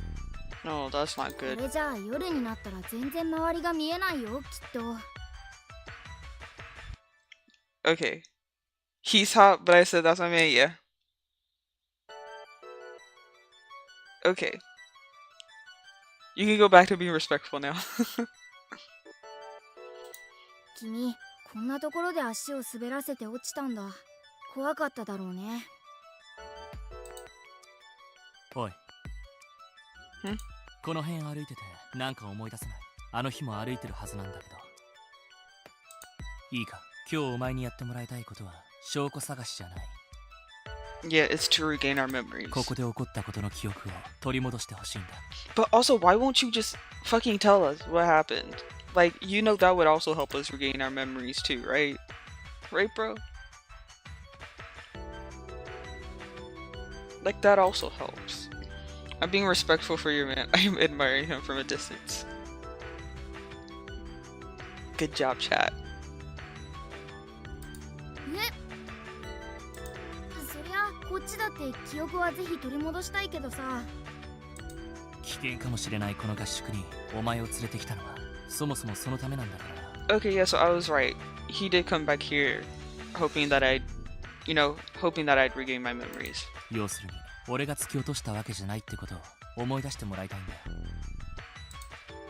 No, that's not こ good. れじゃあ夜になったら全然周りが見えないよ、きっと。Okay. He's hot, but I said that's my man, yeah. Okay. You can go back to being respectful now. 君、こんなところで足を滑らせて落ちたんだ。怖かっただろうね。おい。ん？この辺歩いててなんか思い出せない。あの日も歩いてるはずなんだけど。いいか、今日お前にやってもらいたいことは証拠探しじゃない。Yeah, it's to regain our memories. ここで起こったことの記憶を取り戻してほしいんだ。But also, why won't you just fucking tell us what happened? Like, you know that would also help us regain our memories too, right? Right, bro? Like, that also helps. I'm being respectful for your man. I am admiring him from a distance. Good job, chat. そりゃこっちだって記憶はぜひ取り戻したいけどさ。危険かもしれないこの合宿にお前を連れてきたのはそもそもそのためなんだから。Okay, yeah, so I was right. He did come back here, hoping that I'd regain my memories. 要するに俺が突き落としたわけじゃないってことを思い出してもらいたいんだよ。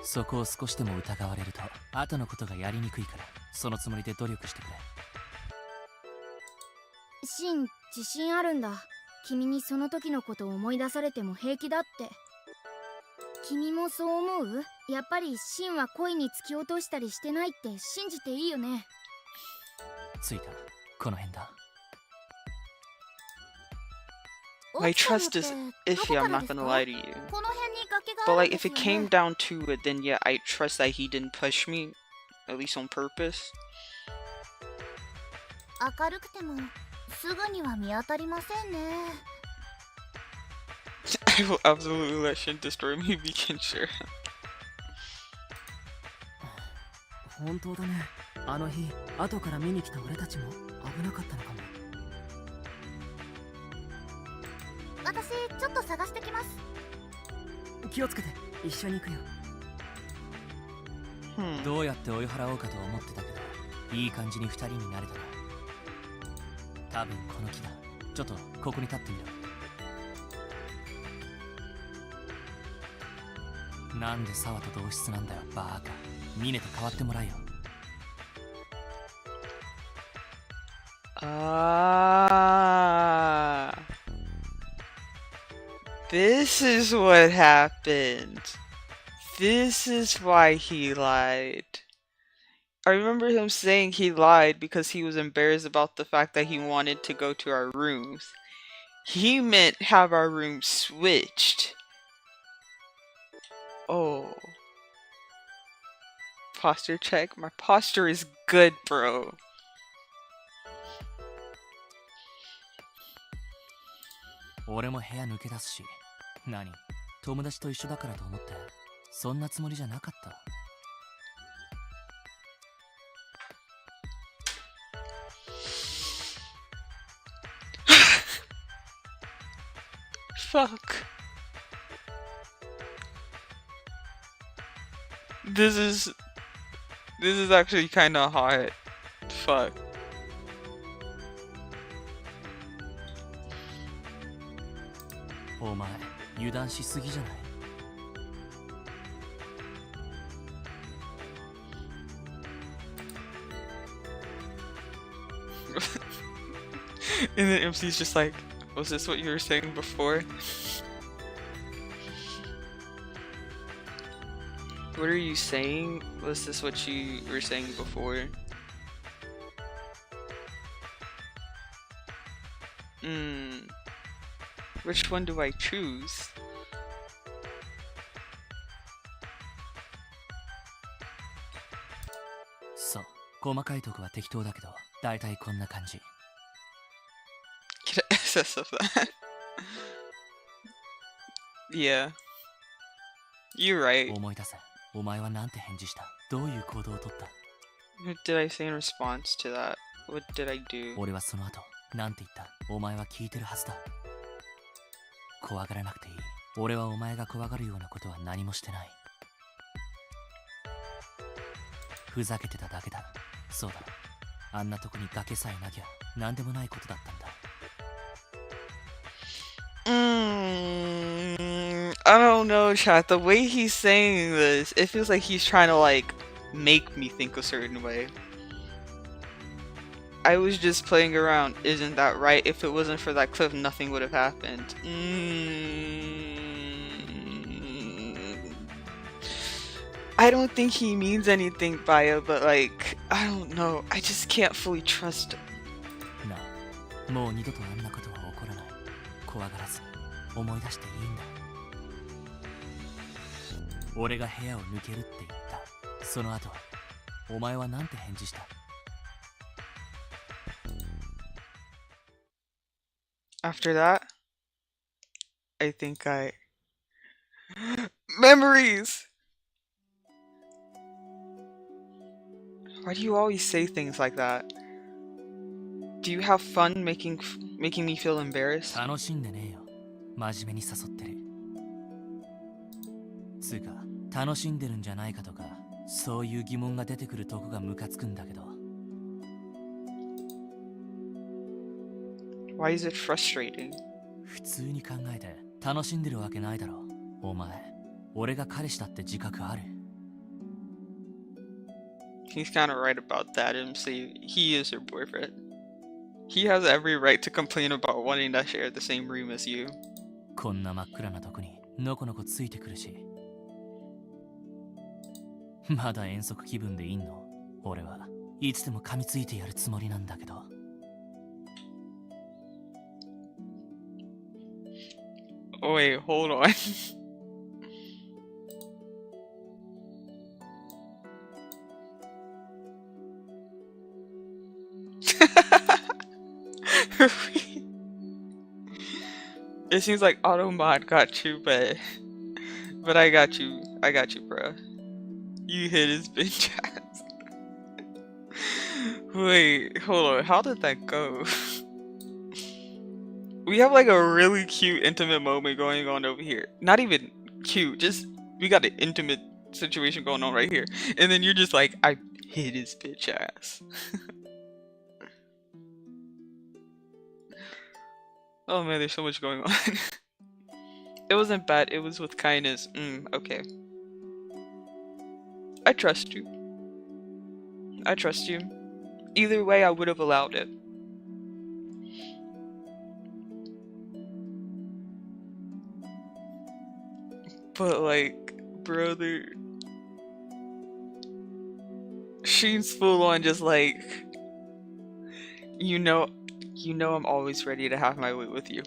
そこを少しでも疑われると後のことがやりにくいから、そのつもりで努力してくれ。シン、自信あるんだ。君にその時のことを思い出されても平気だって。君もそう思う？やっぱりシンは恋に突き落としたりしてないって信じていいよね。着いた。この辺だ。My trust is iffy, I'm not gonna lie to you. But like, if it came down to it, then yeah, I trust that he didn't push me, at least on purpose. 明るくてもすぐには見当たりませんね。I will absolutely let Shin destroy me, we can share. 本当だね。あの日、後から見に来た俺たちも危なかったのかも。私、ちょっと探してきます。気をつけて、一緒に行くよ。どうやって追い払おうかと思ってたけど、いい感じに二人になれたな。多分この木だ。ちょっとここに立ってみろ。なんで沢と同室なんだよ、バーカ。ミネと代わってもらえよ。Ah, this is what happened. This is why he lied. I remember him saying he lied because he was embarrassed about the fact that he wanted to go to our rooms. He meant have our rooms switched. Oh. Posture check? My posture is good, bro. 俺も部屋抜け出すし、何？友達と一緒だからと思って、そんなつもりじゃなかった。Fuck. This is actually kind of hot. Fuck. Oh my, 油断しすぎじゃない？And then MC's just like, was this what you were saying before? What are you saying? Was this what you were saying before? Which one do I choose? So, 細かいとこは適当だけど、だいたいこんな感じ。Get an SS of that. Yeah. You're right. 思い出せ。お前はなんて返事した？どういう行動をとった？ What did I say in response to that? What did I do? 俺はその後、なんて言った？お前は聞いてるはずだ。怖がらなくていい。俺はお前が怖がるようなことは何もしてない。ふざけてただけだ。そうだ。あんなとこに崖さえなきゃ何でもないことだったんだ。I don't know, chat. The way he's saying this, it feels like he's trying to like make me think a certain way. I was just playing around. Isn't that right? If it wasn't for that cliff, nothing would have happened. I don't think he means anything by it, but like, I don't know. I just can't fully trust him. なあ、もう二度とあんなことは起こらない。怖がらず思い出していいんだ。俺が部屋を抜けるって言った。その後、お前はなんて返事した？ After that, I think I... Memories! Why do you always say things like that? Do you have fun making me feel embarrassed? 楽しんでねえよ。真面目に誘ってる。つうか、楽しんでるんじゃないかとか、そういう疑問が出てくるとこがムカつくんだけど。Why is it frustrating? 普通に考えて楽しんでるわけないだろ。お前、俺が彼氏だって自覚ある？ He's kind of right about that. MC, he is your boyfriend. He has every right to complain about wanting to share the same room as you. こんな真っ暗なとこにのこのこついてくるし。まだ遠足気分でいんの？俺はいつでも噛みついてやるつもりなんだけど。Wait, hold on. It seems like Automod got you, but I got you, bro. You hit his bitch ass. Wait, hold on. How did that go? We have like a really cute intimate moment going on over here. Not even cute, just we got an intimate situation going on right here. And then you're just like, I hit his bitch ass. Oh man, there's so much going on. It wasn't bad, it was with kindness. Okay. I trust you. I trust you. Either way, I would have allowed it. But like, brother, Shin's full on just like, you know I'm always ready to have my way with you.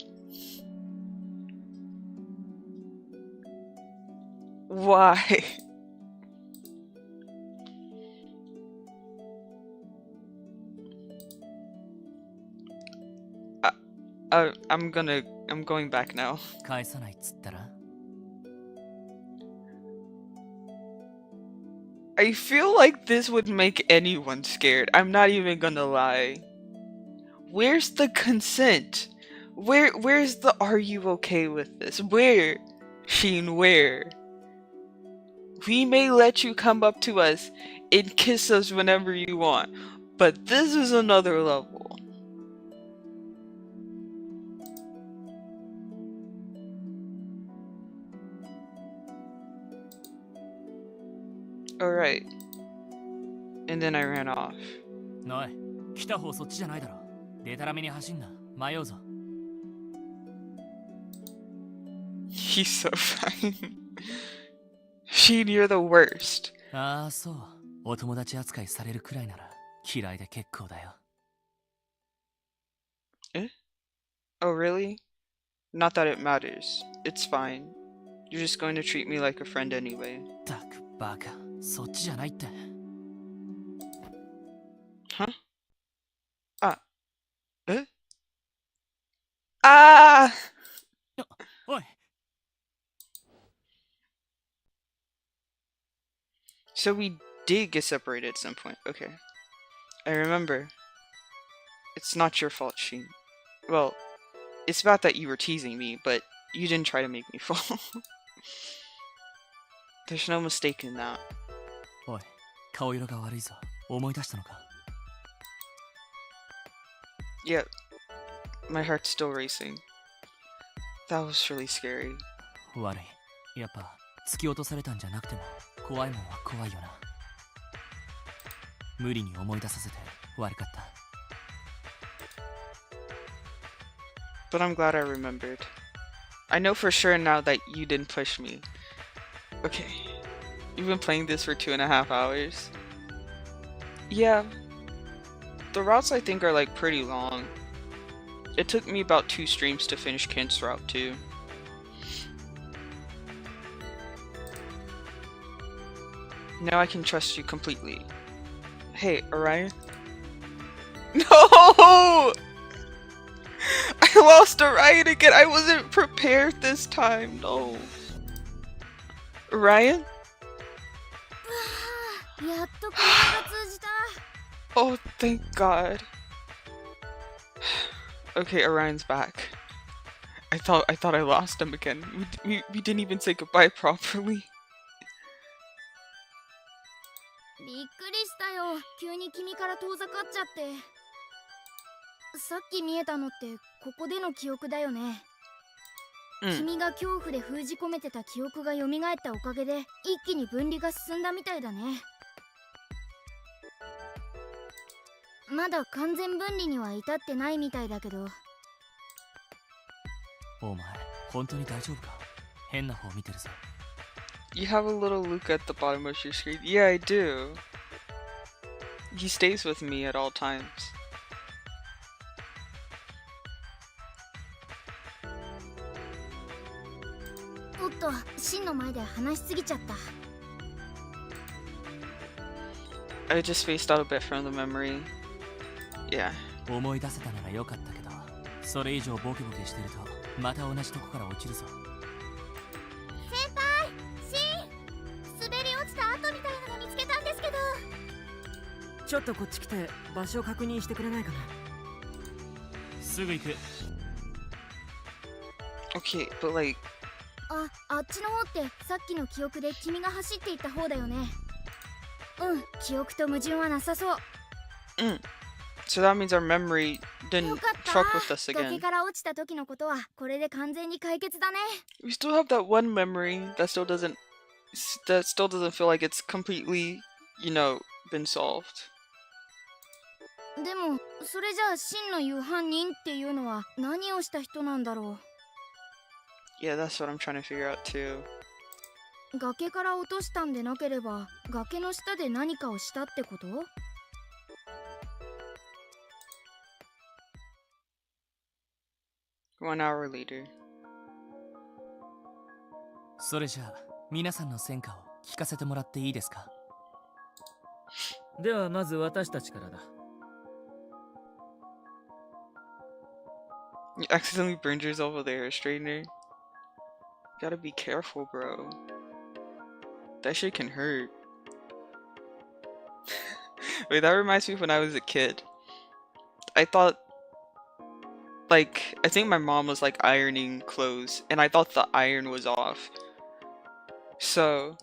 Why? I'm going back now. 返さないっつったら？ I feel like this would make anyone scared. I'm not even gonna lie. Where's the consent? Where's the are you okay with this? Where? Shin, where? We may let you come up to us and kiss us whenever you want, but this is another level. Alright. And then I ran off. おい、来た方そっちじゃないだろ。デタラメに走んな。迷うぞ。He's so fine. Shin, you're the worst. ああ、そう。お友達扱いされるくらいなら嫌いで結構だよ。Eh? Oh, really? Not that it matters. It's fine. You're just going to treat me like a friend anyway. たくバカ。そっちじゃないって。Huh? Ah. Eh? Ah! おい。So we did get separated at some point. Okay. I remember. It's not your fault, Shin. Well, it's bad that you were teasing me, but you didn't try to make me fall. There's no mistake in that. おい、顔色が悪いぞ。思い出したのか？ Yep. My heart's still racing. That was really scary. 悪い。やっぱ突き落とされたんじゃなくても怖いもんは怖いよな。無理に思い出させて悪かった。But I'm glad I remembered. I know for sure now that you didn't push me. Okay. You've been playing this for 2.5 hours? Yeah. The routes I think are like pretty long. It took me about 2 streams to finish Kent's route too. Now I can trust you completely. Hey, Orion? No! I lost Orion again! I wasn't prepared this time, no. Orion? Oh, thank God. Okay, Orion's back. I thought I lost him again. We didn't even say goodbye properly. びっくりしたよ。急に君から遠ざかっちゃって。さっき見えたのってここでの記憶だよね。君が恐怖で封じ込めてた記憶が蘇ったおかげで一気に分離が進んだみたいだね。まだ完全分離には至ってないみたいだけど。お前、本当に大丈夫か？変な方見てるぞ。You have a little Luca at the bottom of your screen. Yeah, I do. He stays with me at all times. おっと、シンの前で話しすぎちゃった。I just spaced out a bit from the memory. Yeah. 思い出せたならよかったけど、それ以上ボケボケしてるとまた同じとこから落ちるぞ。先輩、シン、滑り落ちた跡みたいなの見つけたんですけど。ちょっとこっち来て場所を確認してくれないかな。すぐ行く。Okay, but like. あっちの方ってさっきの記憶で君が走っていった方だよね。うん、記憶と矛盾はなさそう。So that means our memory didn't fuck with us again. 崖から落ちた時のことはこれで完全に解決だね。We still have that one memory that still doesn't feel like it's completely, been solved. でも、それじゃあ真の言う犯人っていうのは何をした人なんだろう。Yeah, that's what I'm trying to figure out too. 崖から落としたんでなければ、崖の下で何かをしたってこと？ 1 hour later. それじゃあ、皆さんの戦果を聞かせてもらっていいですか？ではまず私たちからだ。You accidentally burned yourself with a hair straightener? Gotta be careful, bro. That shit can hurt. Wait, that reminds me of when I was a kid. I thought, I think my mom was ironing clothes, and I thought the iron was off. So,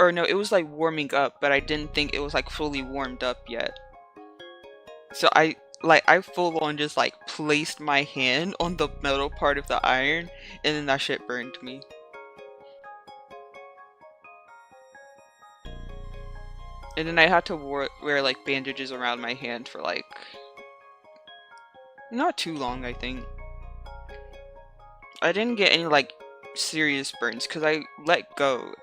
or no, it was warming up, but I didn't think it was fully warmed up yet. So I full on just placed my hand on the metal part of the iron, and then that shit burned me. And then I had to wear bandages around my hand for not too long, I think. I didn't get any serious burns because I let go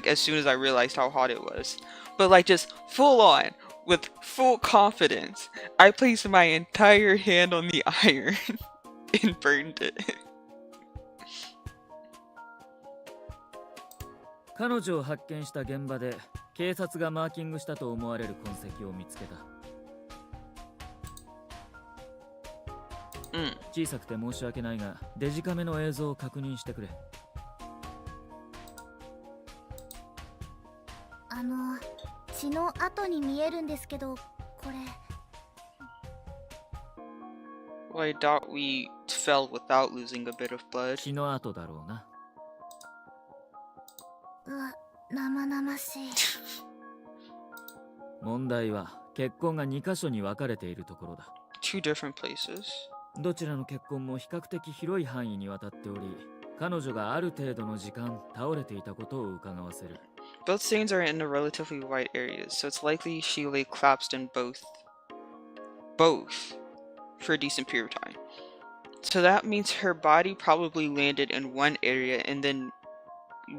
as soon as I realized how hot it was. But just full on, with full confidence, I placed my entire hand on the iron and burned it. 彼女を発見した現場で警察がマーキングしたと思われる痕跡を見つけた。小さくて申し訳ないが、デジカメの映像を確認してくれ。血の跡に見えるんですけど、これ。Well, I doubt we fell without losing a bit of blood. 血の跡だろうな。うわ、生々しい。問題は血痕が2箇所に分かれているところだ。Two different places. どちらの血痕も比較的広い範囲にわたっており、彼女がある程度の時間倒れていたことを伺わせる。Both stains are in the relatively wide areas, so it's likely she lay collapsed in both for a decent period of time. So that means her body probably landed in one area and then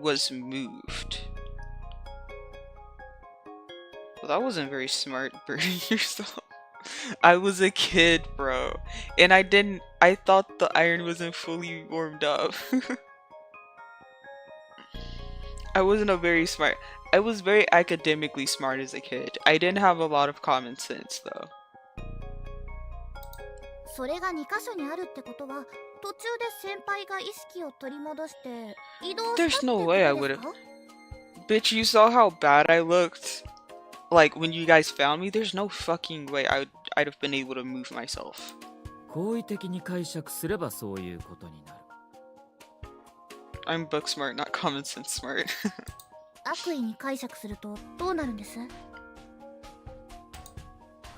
was moved. Well, that wasn't very smart, burning yourself. I was a kid, bro. And I thought the iron wasn't fully warmed up. I wasn't a very smart. I was very academically smart as a kid. I didn't have a lot of common sense, though. それが2箇所にあるってことは、途中で先輩が意識を取り戻して移動したって There's no こ way I と would です have. か？ Bitch, you saw how bad I looked? Like, when you guys found me? There's no fucking way I'd have been able to move myself. 好意的に解釈すればそういうことになる。I'm book smart, not common sense smart. 悪意に解釈するとどうなるんです？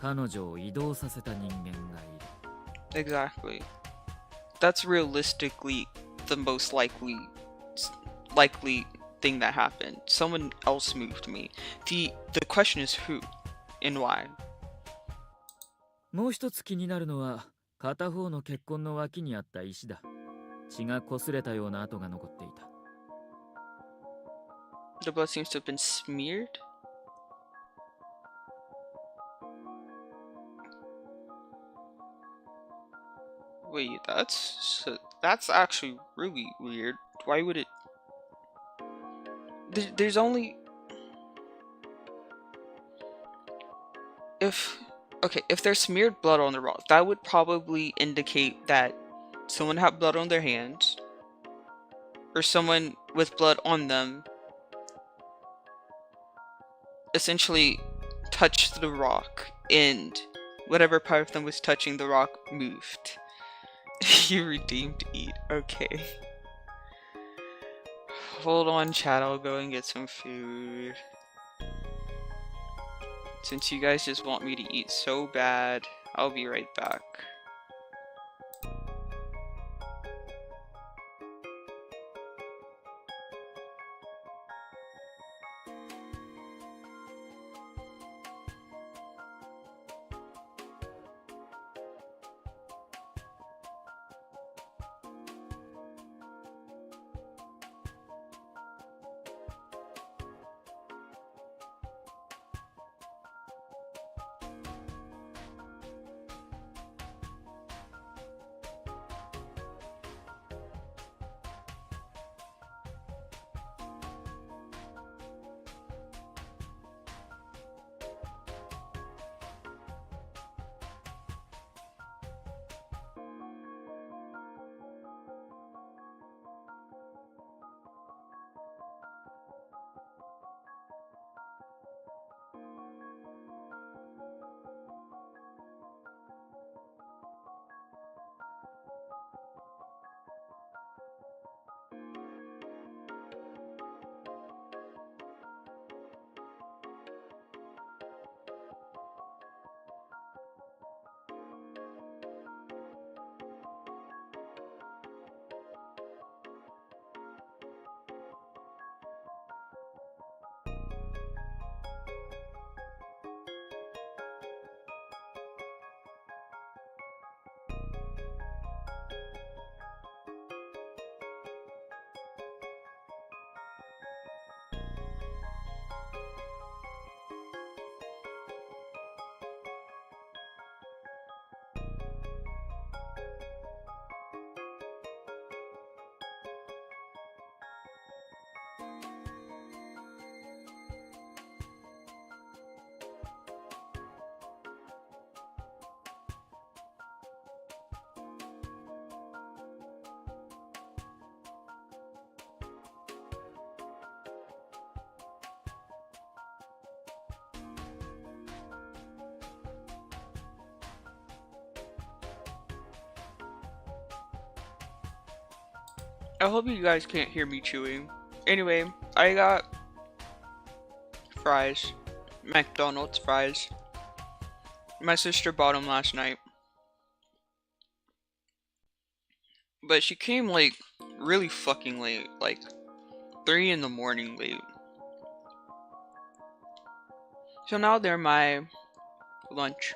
彼女を移動させた人間がいる。Exactly. That's realistically the most likely thing that happened. Someone else moved me. The question is who and why. もう一つ気になるのは片方の血痕の脇にあった石だ。血が擦れたような跡が残っていた。The blood seems to have been smeared. Wait, that's actually really weird. Why would it? There's only if there's smeared blood on the rock, that would probably indicate that someone had blood on their hands, or someone with blood on them essentially touched the rock, and whatever part of them was touching the rock moved. You redeemed eat. Okay. Hold on, chat. I'll go and get some food. Since you guys just want me to eat so bad, I'll be right back. I hope you guys can't hear me chewing. Anyway, I got fries. McDonald's fries. My sister bought them last night. But she came like really fucking late. Like 3 in the morning late. So now they're my lunch.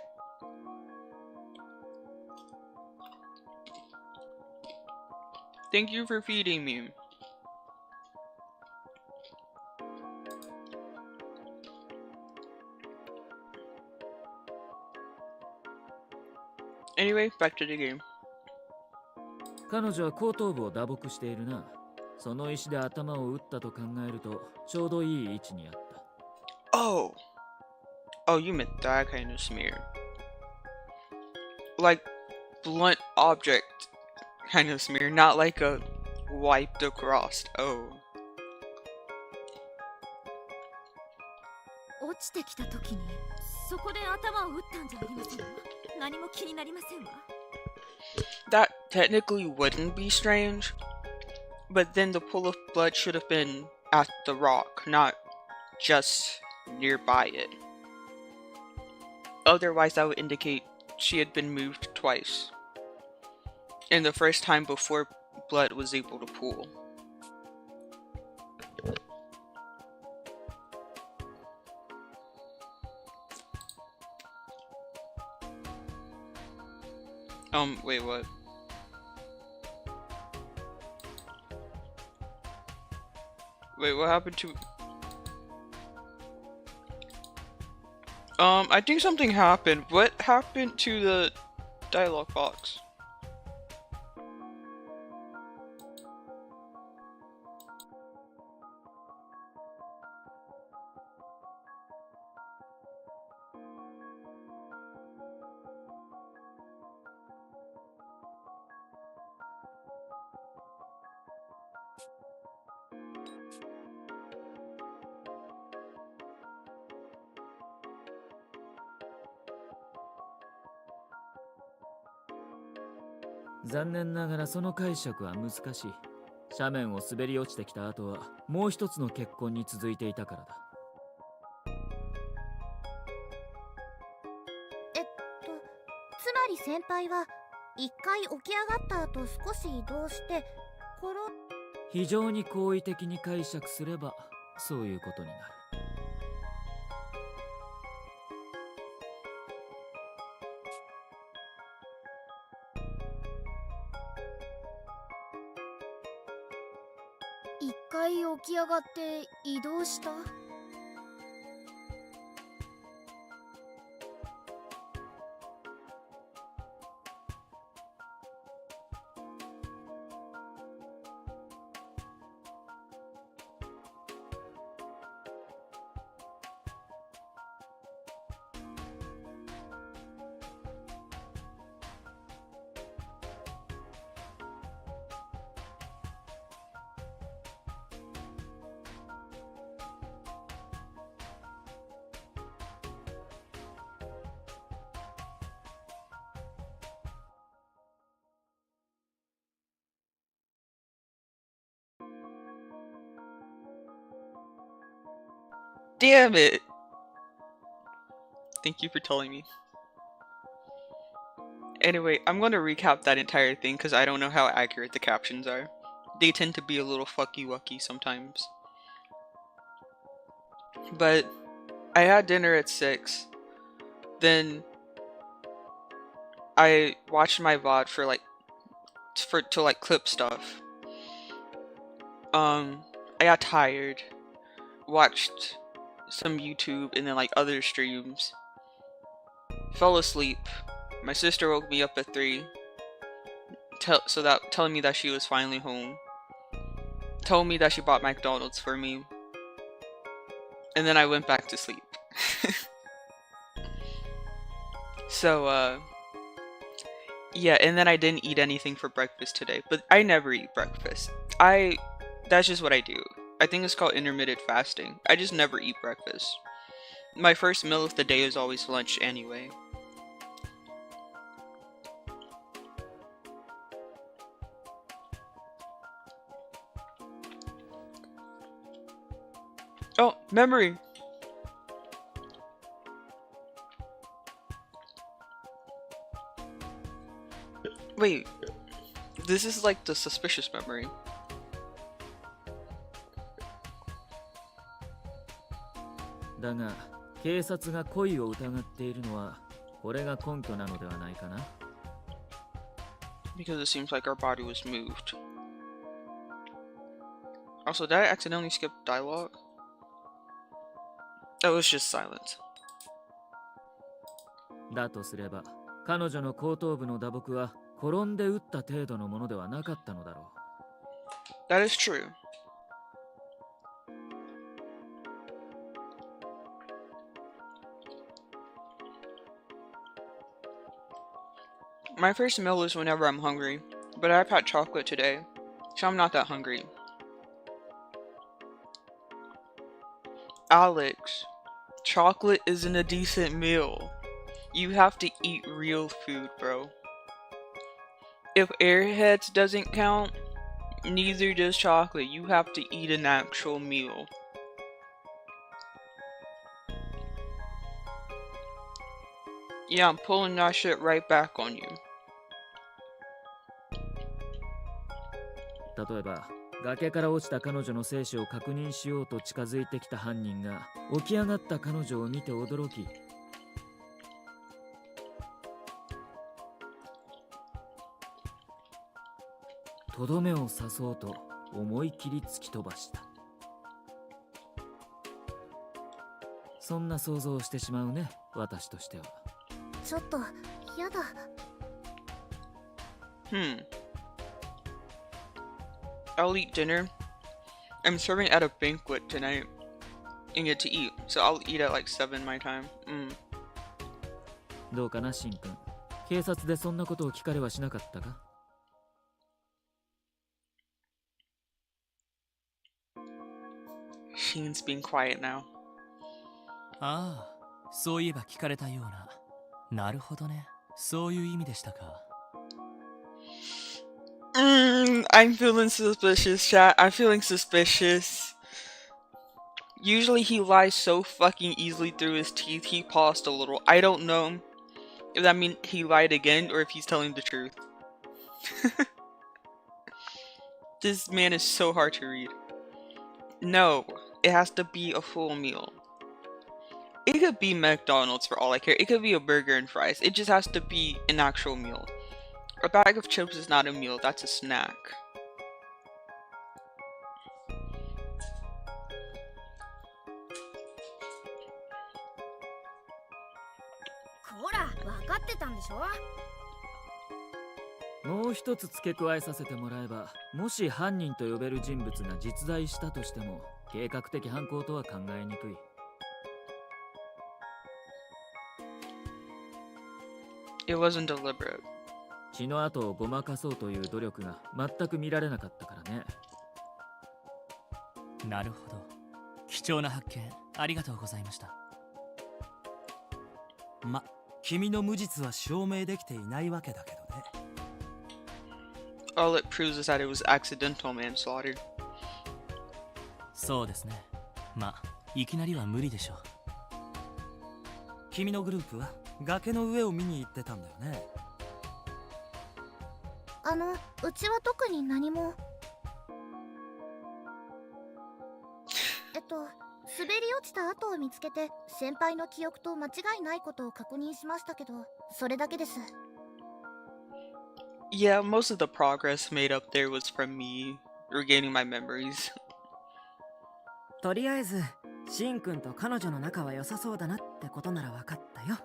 Thank you for feeding me. Anyway, back to the game. 彼女は後頭部を打撲しているな。その石で頭を打ったと考えるとちょうどいい位置にあった。Oh! Oh, you meant that kind of smear. Like, blunt object kind of smear, not like a wiped across. Oh. 落ちてきた時にそこで頭を打ったんじゃありませんわ。何も気になりませんわ。That technically wouldn't be strange, but then the pool of blood should have been at the rock, not just nearby it. Otherwise, that would indicate she had been moved twice, and the first time before blood was able to pool. Wait, what? Wait, what happened to... I think something happened. What happened to the dialogue box?「残念ながらその解釈は難しい。斜面を滑り落ちてきた後はもう一つの血痕に続いていたからだ。」つまり先輩は一回起き上がった後少し移動して非常に好意的に解釈すればそういうことになる。一回起き上がって移動した？Damn it! Thank you for telling me. Anyway, I'm going to recap that entire thing because I don't know how accurate the captions are. They tend to be a little fucky-wucky sometimes. But I had dinner at 6. Then I watched my VOD for to clip stuff. I got tired. Watched some YouTube and then other streams. Fell asleep. My sister woke me up at 3. Telling me that she was finally home. Told me that she bought McDonald's for me. And then I went back to sleep. So, yeah, and then I didn't eat anything for breakfast today. But I never eat breakfast. That's just what I do. I think it's called intermittent fasting. I just never eat breakfast. My first meal of the day is always lunch anyway. Oh, memory! Wait, this is like the suspicious memory. だが、警察が恋を疑っているのは、これが根拠なのではないかな。Because it seems like our body was moved. Also, did I accidentally skip dialogue? That was just silence. だとすれば、彼女の後頭部の打撲は転んで打った程度のものではなかったのだろう。That is true. My first meal is whenever I'm hungry, but I've had chocolate today, so I'm not that hungry. Alex, chocolate isn't a decent meal. You have to eat real food, bro. If Airheads doesn't count, neither does chocolate. You have to eat an actual meal. Yeah, I'm pulling that shit right back on you. 例えば、崖から落ちた彼女の生死を確認しようと近づいてきた犯人が起き上がった彼女を見て驚き、とどめを刺そうと思い切り突き飛ばした。そんな想像をしてしまうね、私としては。ちょっとやだ。I'll eat dinner. I'm serving at a banquet tonight and get to eat, so I'll eat at like 7 my time. どうかな、シン君。警察でそんなことを聞かれはしなかったか？ Shin's being quiet now. ああ、そういえば聞かれたような。なるほどね。そういう意味でしたか。I'm feeling suspicious, chat. I'm feeling suspicious. Usually he lies so fucking easily through his teeth, he paused a little. I don't know if that means he lied again or if he's telling the truth. This man is so hard to read. No, it has to be a full meal. It could be McDonald's for all I care. It could be a burger and fries. It just has to be an actual meal. A bag of chips is not a meal, that's a snack. Kora, もう一つ付け加えさせてもらえば、もし犯人と呼べる人物が実在したとしても、計画的犯行とは考えにくい。It wasn't deliberate. 血の跡をごまかそうという努力が全く見られなかったからね。なるほど。貴重な発見ありがとうございました。ま、君の無実は証明できていないわけだけどね。All it proves is that it was accidental manslaughter. そうですね。ま、いきなりは無理でしょう。君のグループは崖の上を見に行ってたんだよね。うちは特に何も。滑り落ちた後を見つけて先輩の記憶と間違いないことを確認しましたけど、それだけです。Yeah, most of the progress made up there was from me regaining my memories. とりあえずシン君と彼女の仲は良さそうだなってことなら分かったよ。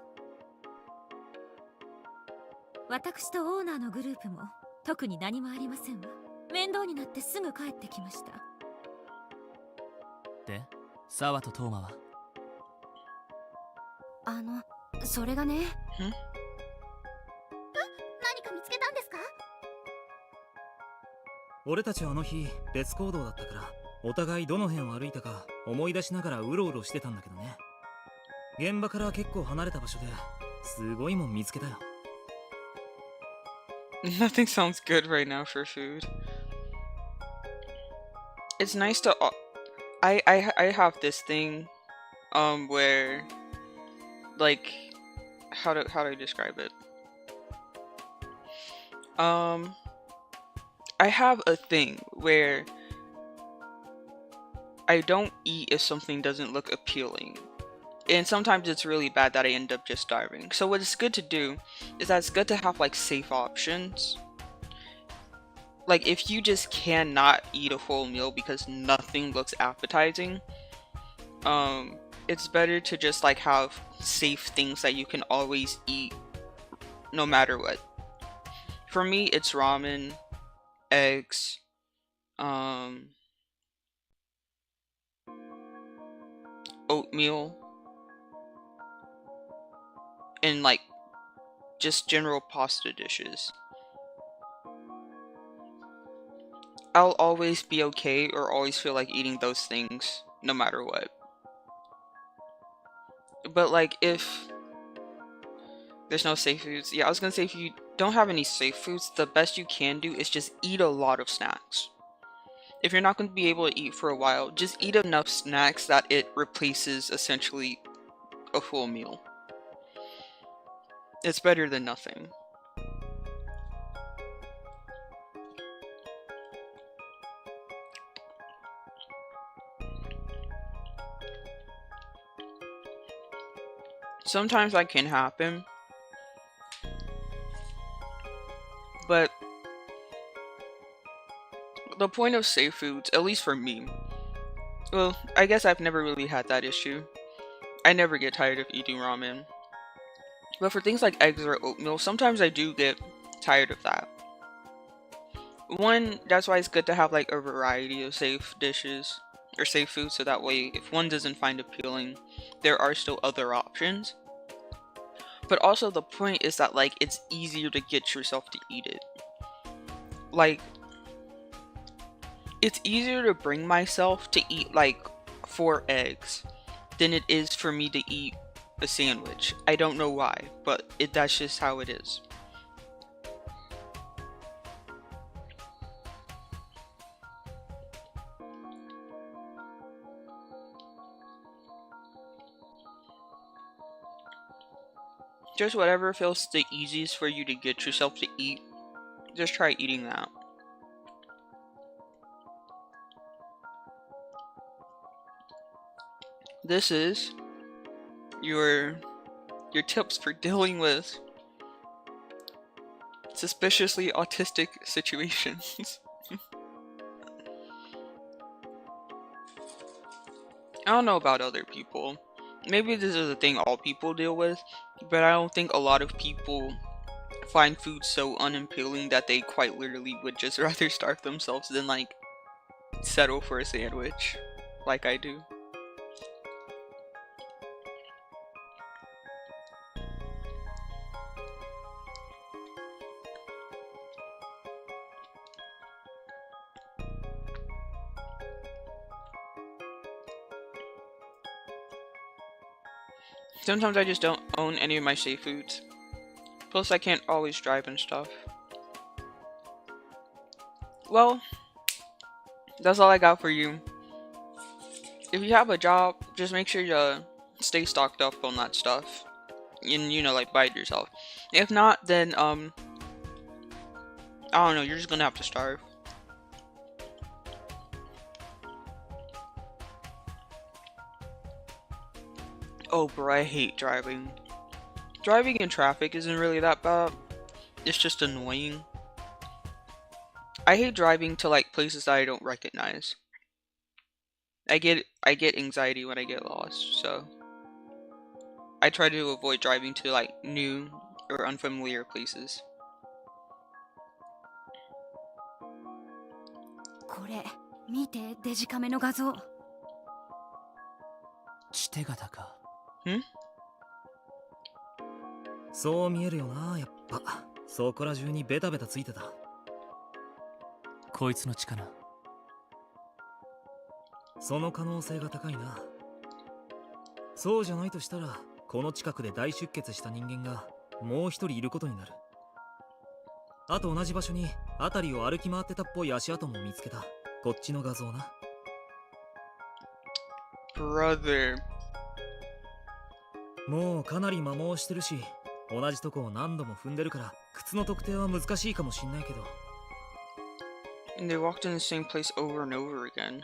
私とオーナーのグループも特に何もありませんわ。面倒になってすぐ帰ってきました。で、沢とトーマは？それがね。ん？何か見つけたんですか？俺たちはあの日別行動だったから、お互いどの辺を歩いたか思い出しながらうろうろしてたんだけどね。現場から結構離れた場所ですごいもん見つけたよ。Nothing sounds good right now for food. It's nice to. I have this thing, where, like, how do I describe it? I have a thing where I don't eat if something doesn't look appealing. And sometimes it's really bad that I end up just starving. So what it's good to do is that it's good to have like safe options. like if you just cannot eat a full meal because nothing looks appetizing, it's better to just like have safe things that you can always eat no matter what. For me, it's ramen, eggs, oatmeal, and like just general pasta dishes. I'll always be okay or always feel like eating those things no matter what. But like if there's no safe foods, yeah, I was gonna say if you don't have any safe foods, the best you can do is just eat a lot of snacks. If you're not going to be able to eat for a while, just eat enough snacks that it replaces essentially a full meal. It's better than nothing. Sometimes that can happen, but the point of safe foods, at least for me, well, I guess I've never really had that issue. I never get tired of eating ramen. But for things like eggs or oatmeal, sometimes I do get tired of that. One, that's why it's good to have like a variety of safe dishes or safe foods, so that way if one doesn't find appealing, there are still other options. But also the point is that like it's easier to get yourself to eat it. Like, it's easier to bring myself to eat like 4 eggs than it is for me to eat a sandwich. I don't know why, but that's just how it is. Just whatever feels the easiest for you to get yourself to eat, just try eating that. This is your tips for dealing with suspiciously autistic situations. I don't know about other people. Maybe this is a thing all people deal with, but I don't think a lot of people find food so unappealing that they quite literally would just rather starve themselves than like settle for a sandwich like I do. Sometimes I just don't own any of my safe foods. Plus I can't always drive and stuff. Well, that's all I got for you. If you have a job, just make sure you stay stocked up on that stuff. And, you know, like, buy it yourself. If not, then, I don't know, you're just gonna have to starve. Oh, bro, I hate driving. Driving in traffic isn't really that bad. It's just annoying. I hate driving to, like, places that I don't recognize. I get anxiety when I get lost, so I try to avoid driving to, like, new or unfamiliar places. これ見て、デジカメの画像。地手形か。ん？そう見えるよな、やっぱ。そこら中にベタベタついてた。こいつの血かな。その可能性が高いな。そうじゃないとしたら、この近くで大出血した人間がもう一人いることになる。あと同じ場所に辺りを歩き回ってたっぽい足跡も見つけた。こっちの画像な。Brother。もうかなり摩耗してるし、同じとこを何度も踏んでるから靴の特定は難しいかもしんないけど。And they walked in the same place over and over again.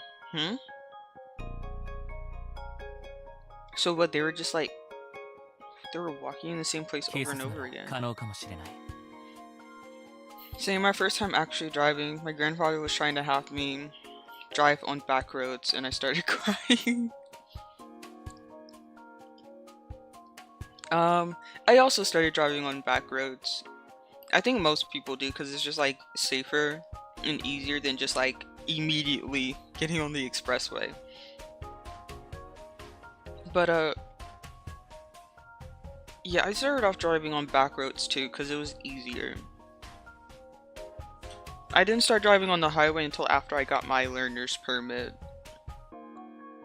So what, they were just like, they were walking in the same place over and over again. 可能かもしれない。Saying my first time actually driving, my grandfather was trying to have me drive on back roads and I started crying. I also started driving on back roads. I think most people do because it's just like safer and easier than just like immediately getting on the expressway. But yeah, I started off driving on back roads too because it was easier. I didn't start driving on the highway until after I got my learner's permit.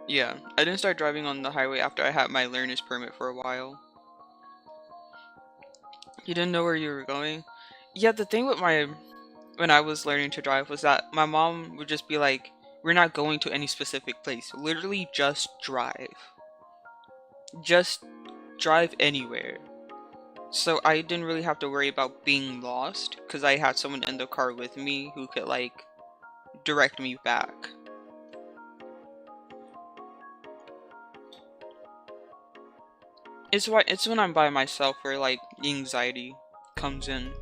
Yeah, I didn't start driving on the highway after I had my learner's permit for a while. You didn't know where you were going? Yeah, the thing with when I was learning to drive was that my mom would just be like, we're not going to any specific place. Literally just drive. Just drive anywhere. So I didn't really have to worry about being lost because I had someone in the car with me who could like direct me back. It's when I'm by myself where like anxiety comes in.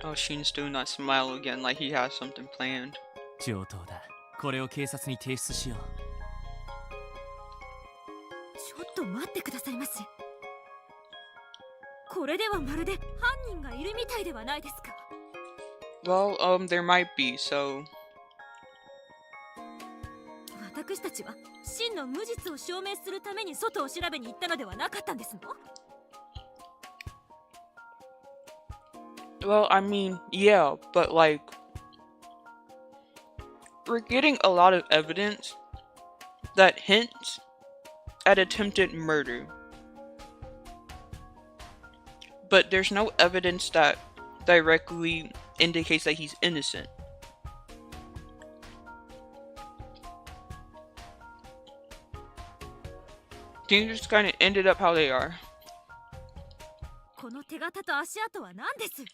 Oh, Shin's doing that smile again like he has something planned. 上等だ。これを警察に提出しよう。ちょっと待ってくださいませ。これではまるで犯人がいるみたいではないですか。Well, there might be, so. 私たちは真の無実を証明するために外を調べに行ったのではなかったんですの？ Well, I mean, yeah, but like, we're getting a lot of evidence that hints at attempted murder. But there's no evidence that directly indicates that he's innocent. Things just kind of ended up how they are. この手形と足跡は何です？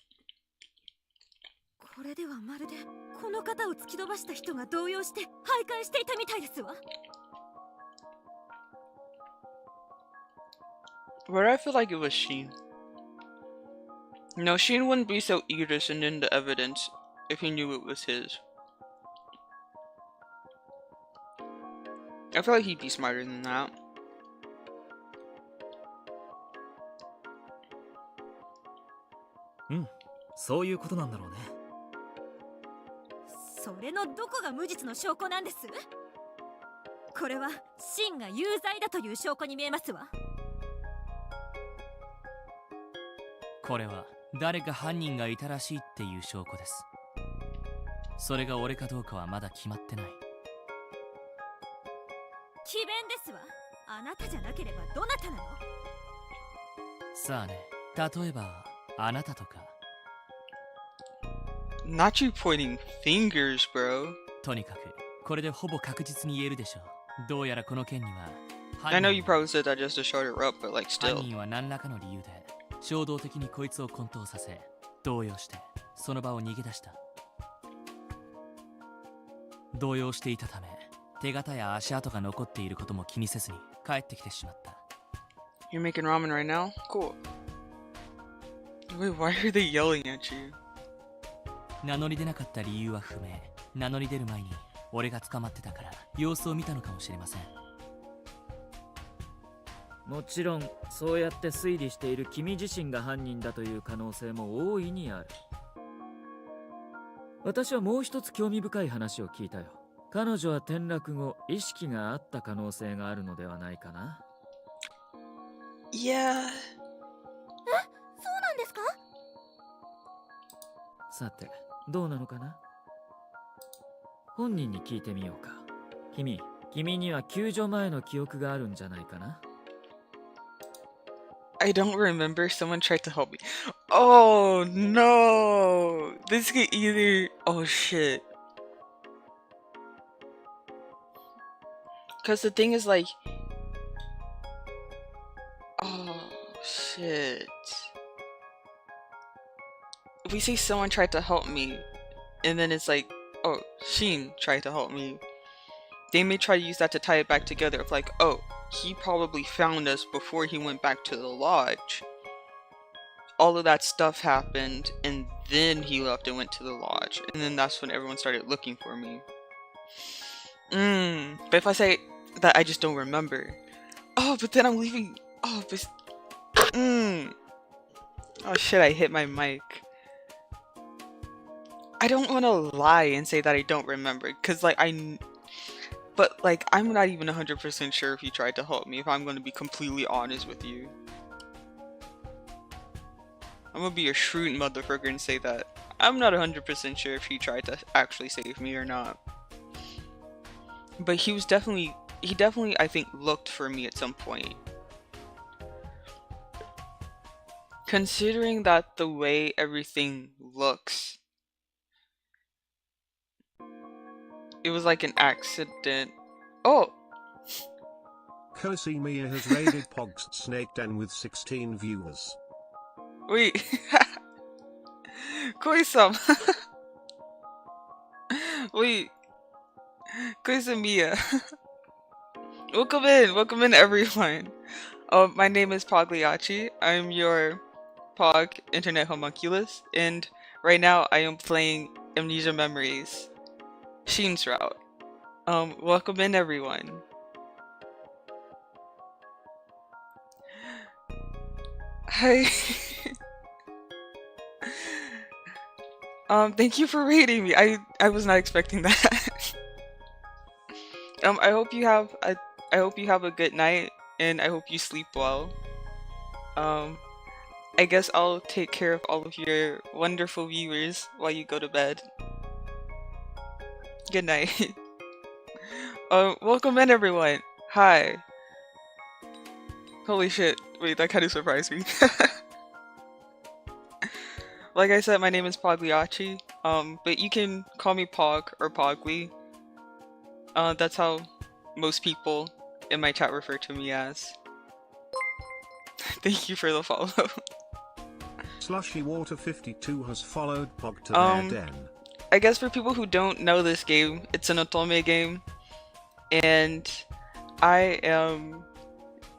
これではまるでこの方を突き飛ばした人が動揺して徘徊していたみたいですわ。But I feel like it was Shin. No, Shin wouldn't be so eager to send in the evidence if he knew it was his. I feel like he'd be smarter than that. Hmm, そういうことなんだろうね。それのどこが無実の証拠なんです？これはシンが有罪だという証拠に見えますわ。これは誰か犯人がいたらしいっていう証拠です。それが俺かどうかはまだ決まってない。詭弁ですわ。あなたじゃなければどなたなの？さあね、例えばあなたとか。Not you pointing fingers, bro. とにかくこれでほぼ確実に言えるでしょう。どうやらこの件には I know you probably said that just to shut her up, but like 犯 still. 人は何らかの理由で衝動的にこいつを混沌させ動揺してその場を逃げ出した。動揺していたため手形や足跡が残っていることも気にせずに帰ってきてしまった。 You're making ramen right now? Cool. Wait, why are they yelling at you? 名乗り出なかった理由は不明。名乗り出る前に俺が捕まってたから様子を見たのかもしれません。もちろんそうやって推理している君自身が犯人だという可能性も大いにある。私はもう一つ興味深い話を聞いたよ。彼女は転落後意識があった可能性があるのではないかな。Yeah. そうなんですか？さてどうなのかな。本人に聞いてみようか。君には救助前の記憶があるんじゃないかな。I don't remember. Someone tried to help me. Oh no! This could either. Oh shit. Because the thing is like. Oh shit. If we say someone tried to help me, and then it's like, oh, Shin tried to help me, they may try to use that to tie it back together. Of like, oh, he probably found us before he went back to the lodge. All of that stuff happened, and then he left and went to the lodge, and then that's when everyone started looking for me. But if I say that I just don't remember, oh, but then I'm leaving. Oh, but oh shit! I hit my mic. I don't want to lie and say that I don't remember, cause like but like I'm not even 100% sure if he tried to help me. If I'm going to be completely honest with you. I'm gonna be a shrewd motherfucker and say that I'm not 100% sure if he tried to actually save me or not. But he definitely, I think, looked for me at some point. Considering that the way everything looks, it was like an accident. Oh! Kosi Mia has raided Pog's Snake Den with 16 viewers. Wait. Koi-sama. Wait. Koi-sama. Welcome in everyone. My name is Pogliacciii. I'm your Pog internet homunculus, and right now I am playing Amnesia Memories, Shin's route. Welcome in everyone. Hi. Thank you for rating me. I was not expecting that. I hope you have a good night, and I hope you sleep well. I guess I'll take care of all of your wonderful viewers while you go to bed. Good night. Welcome in everyone. Hi. Holy shit. Wait, that kind of surprised me. Like I said, my name is Pogliacciii, but you can call me Pog or Pogly. That's how most people in my chat refer to me as. Thank you for the follow. Slushy Water 52 has followed Pog to their den. I guess for people who don't know this game, it's an otome game, and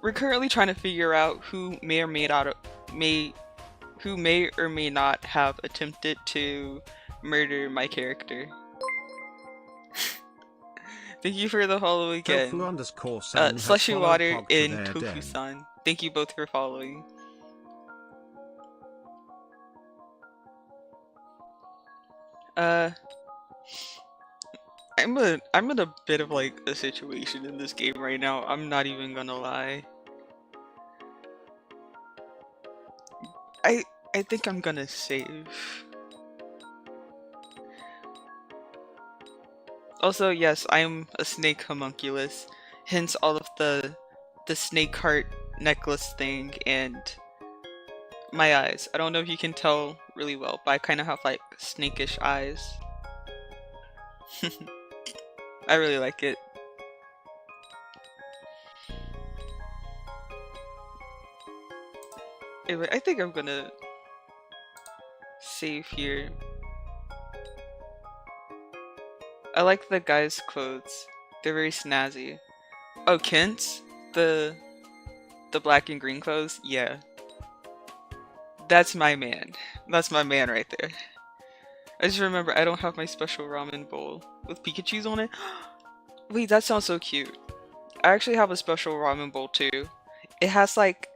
we're currently trying to figure out who may or may not have attempted to murder my character. Thank you for the follow again. Slushy Water and Tofu-san. Thank you both for following. I'm in a bit of like a situation in this game right now. I'm not even gonna lie. I think I'm gonna save. Also, yes, I'm a snake homunculus, hence all of the snake heart necklace thing and my eyes. I don't know if you can tell really well, but I kind of have like snakish eyes. I really like it. Anyway, I think I'm gonna save here. I like the guy's clothes. They're very snazzy. Oh, Kent? The black and green clothes? Yeah. That's my man. That's my man right there. I just remember I don't have my special ramen bowl with Pikachu's on it. Wait, that sounds so cute. I actually have a special ramen bowl too. It has like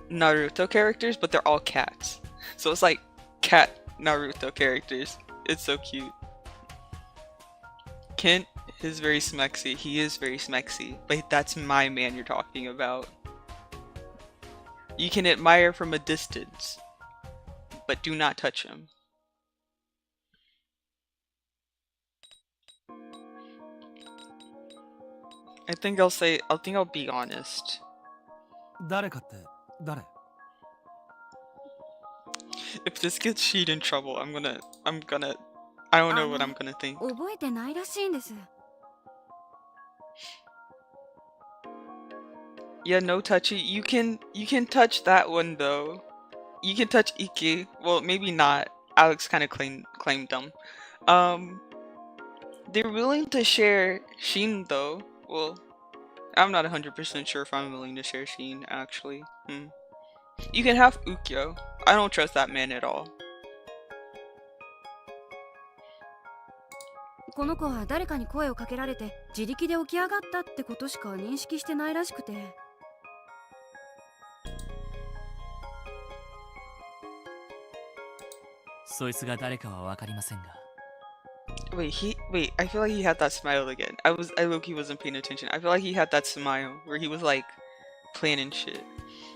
Naruto characters, but they're all cats. So it's like cat Naruto characters. It's so cute. Kent is very smexy. He is very smexy. But that's my man you're talking about. You can admire from a distance, but do not touch him. I think I'll be honest. 誰かって誰? If this gets Shin in trouble, I don't know what I'm gonna think. 覚えてないらしいんです。 Yeah, no touchy. You can touch that one though. You can touch Iki. Well, maybe not. Alex kind of claimed them. They're willing to share Shin though. Well, I'm not 100% sure if I'm willing to share Shin, actually. You can have Ukyo. I don't trust that man at all. この子は誰かに声をかけられて自力で起き上がったってことしか認識してないらしくて。そいつが誰かは分かりませんが。Wait, I feel like he had that smile again. I low-key wasn't paying attention. I feel like he had that smile where he was like planning shit.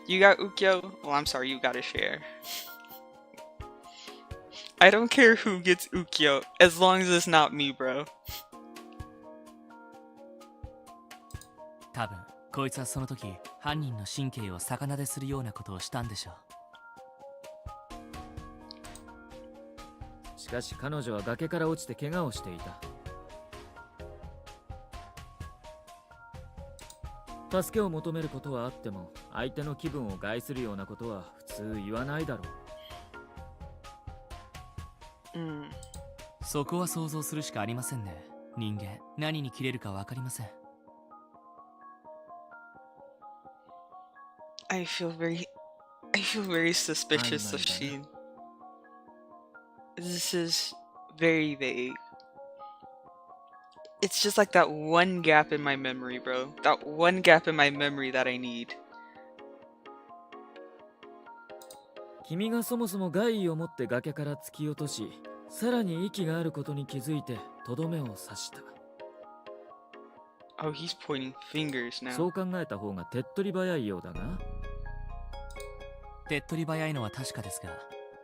You got Ukyo? Well, I'm sorry, you gotta share. I don't care who gets Ukyo, as long as it's not me, bro. 多分こいつはその時犯人の神経を逆なでするようなことをしたんでしょう。しかし彼女は崖から落ちて怪我をしていた。助けを求めることはあっても相手の気分を害するようなことは普通言わないだろう。そこは想像するしかありませんね。人間何に切れるか分かりません。I feel very suspicious of Shin. This is very vague. It's just like that one gap in my memory, bro. That one gap in my memory that I need. 君がそもそも害意を持って崖から突き落とし、さらに息があることに気づいてとどめを刺した。Oh, he's pointing fingers now. そう考えた方が手っ取り早いようだが。手っ取り早いのは確かですが、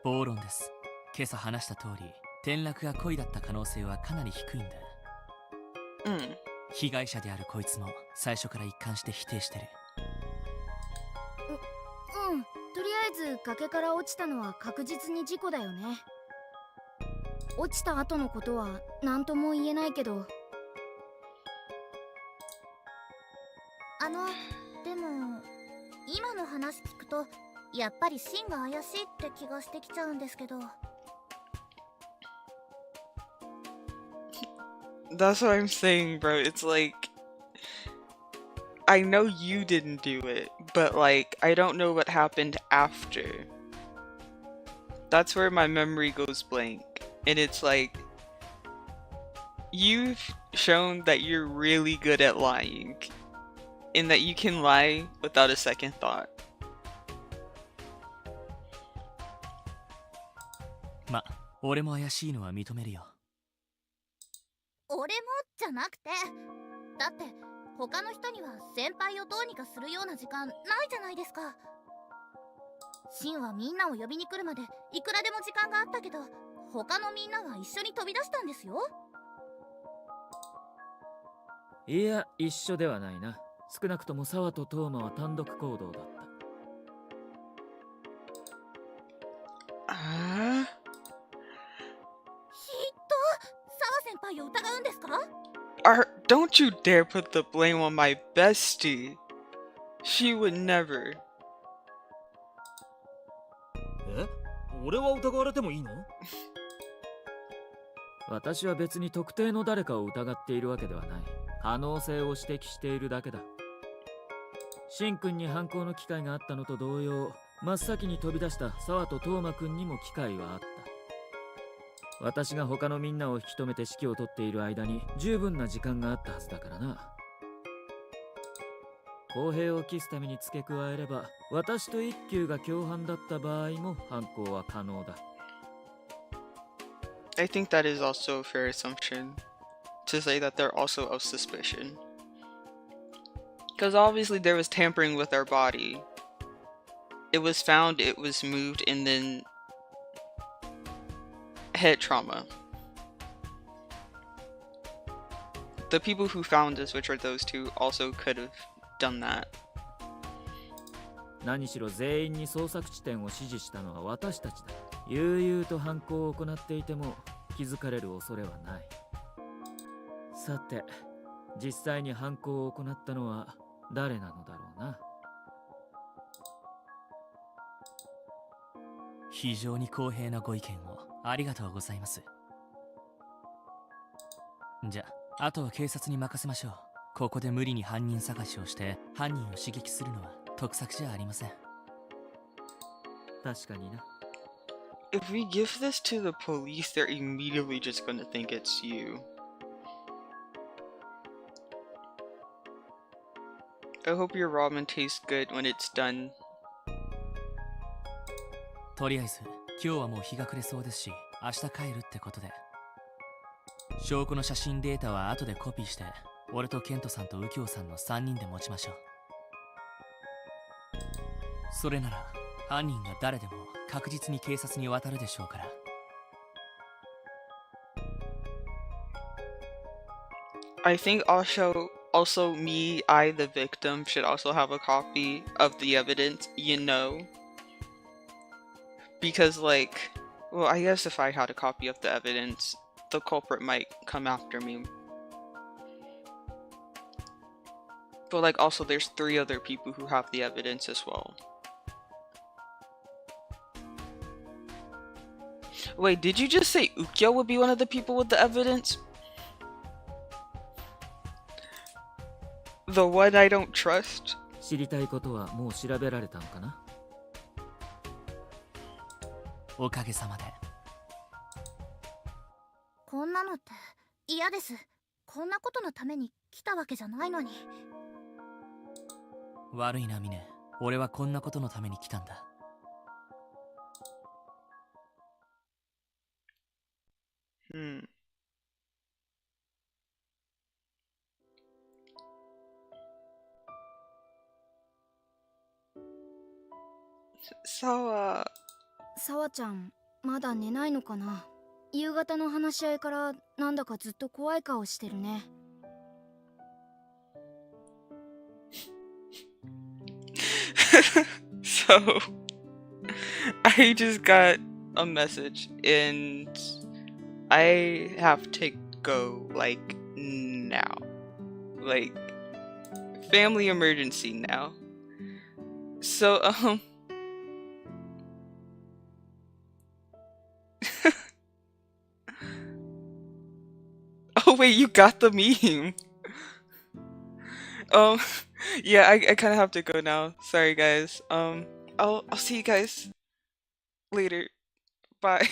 暴論です。今朝話した通り、転落が故意だった可能性はかなり低いんだ。被害者であるこいつも最初から一貫して否定してる。とりあえず崖から落ちたのは確実に事故だよね。落ちた後のことは何とも言えないけど。でも今の話聞くとやっぱりシンが怪しいって気がしてきちゃうんですけど。That's what I'm saying, bro. It's like, I know you didn't do it, but like, I don't know what happened after. That's where my memory goes blank. And it's like, you've shown that you're really good at lying, and that you can lie without a second thought. ま、俺も怪しいのは認めるよ。俺もじゃなくて、だって他の人には先輩をどうにかするような時間ないじゃないですか。シンはみんなを呼びに来るまでいくらでも時間があったけど、他のみんなは一緒に飛び出したんですよ。いや、一緒ではないな。少なくとも沢とトーマは単独行動だった。Don't you dare put the blame on my bestie. She would never. え？俺は疑われてもいいの？私は別に特定の誰かを疑っているわけではない。可能性を指摘しているだけだ。シン君に犯行の機会があったのと同様、真っ先に飛び出した沢とトーマ君にも機会はあった。私が他のみんなを引き止めて指揮を取っている間に十分な時間があったはずだからな。公平を期すために付け加えれば、私と一休が共犯だった場合も犯行は可能だ。I think that is also a fair assumption to say that they're also of suspicion. Because obviously there was tampering with our body. It was found, it was moved, and then head trauma. The people who found us, which are those two, also could have done that. 何しろ全員に捜索地点を指示したのは私たちだ。悠々と犯行を行っていても気づかれる恐れはない。さて、実際に犯行を行ったのは誰なのだろうな。非常に公平なご意見をありがとうございます。じゃあ、あとは警察に任せましょう。ここで無理に犯人探しをして犯人を刺激するのは得策じゃありません。確かにな。If we give this to the police, they're immediately just gonna think it's you. I hope your ramen tastes good when it's done. とりあえず今日はもう日が暮れそうですし、明日帰るってことで。証拠の写真データは後でコピーして、俺とケントさんと右京さんの3人で持ちましょう。それなら犯人が誰でも確実に警察に渡るでしょうから。I think also me, the victim, should also have a copy of the evidence, you know? Because like, well, I guess if I had a copy of the evidence, the culprit might come after me. But like also there's 3 other people who have the evidence as well. Wait, did you just say Ukyo would be one of the people with the evidence? The one I don't trust? 知りたいことはもう調べられたのかな？おかげさまで。こんなのって嫌です。こんなことのために来たわけじゃないのに。悪いなミネ、俺はこんなことのために来たんだ。サワちゃんまだ寝ないのかな。夕方の話し合いからなんだかずっと怖い顔してるね。So, I just got a message and I have to go like now. Like family emergency now. So, oh wait, you got the meme. Yeah, I kind of have to go now. Sorry guys. I'll see you guys later. Bye.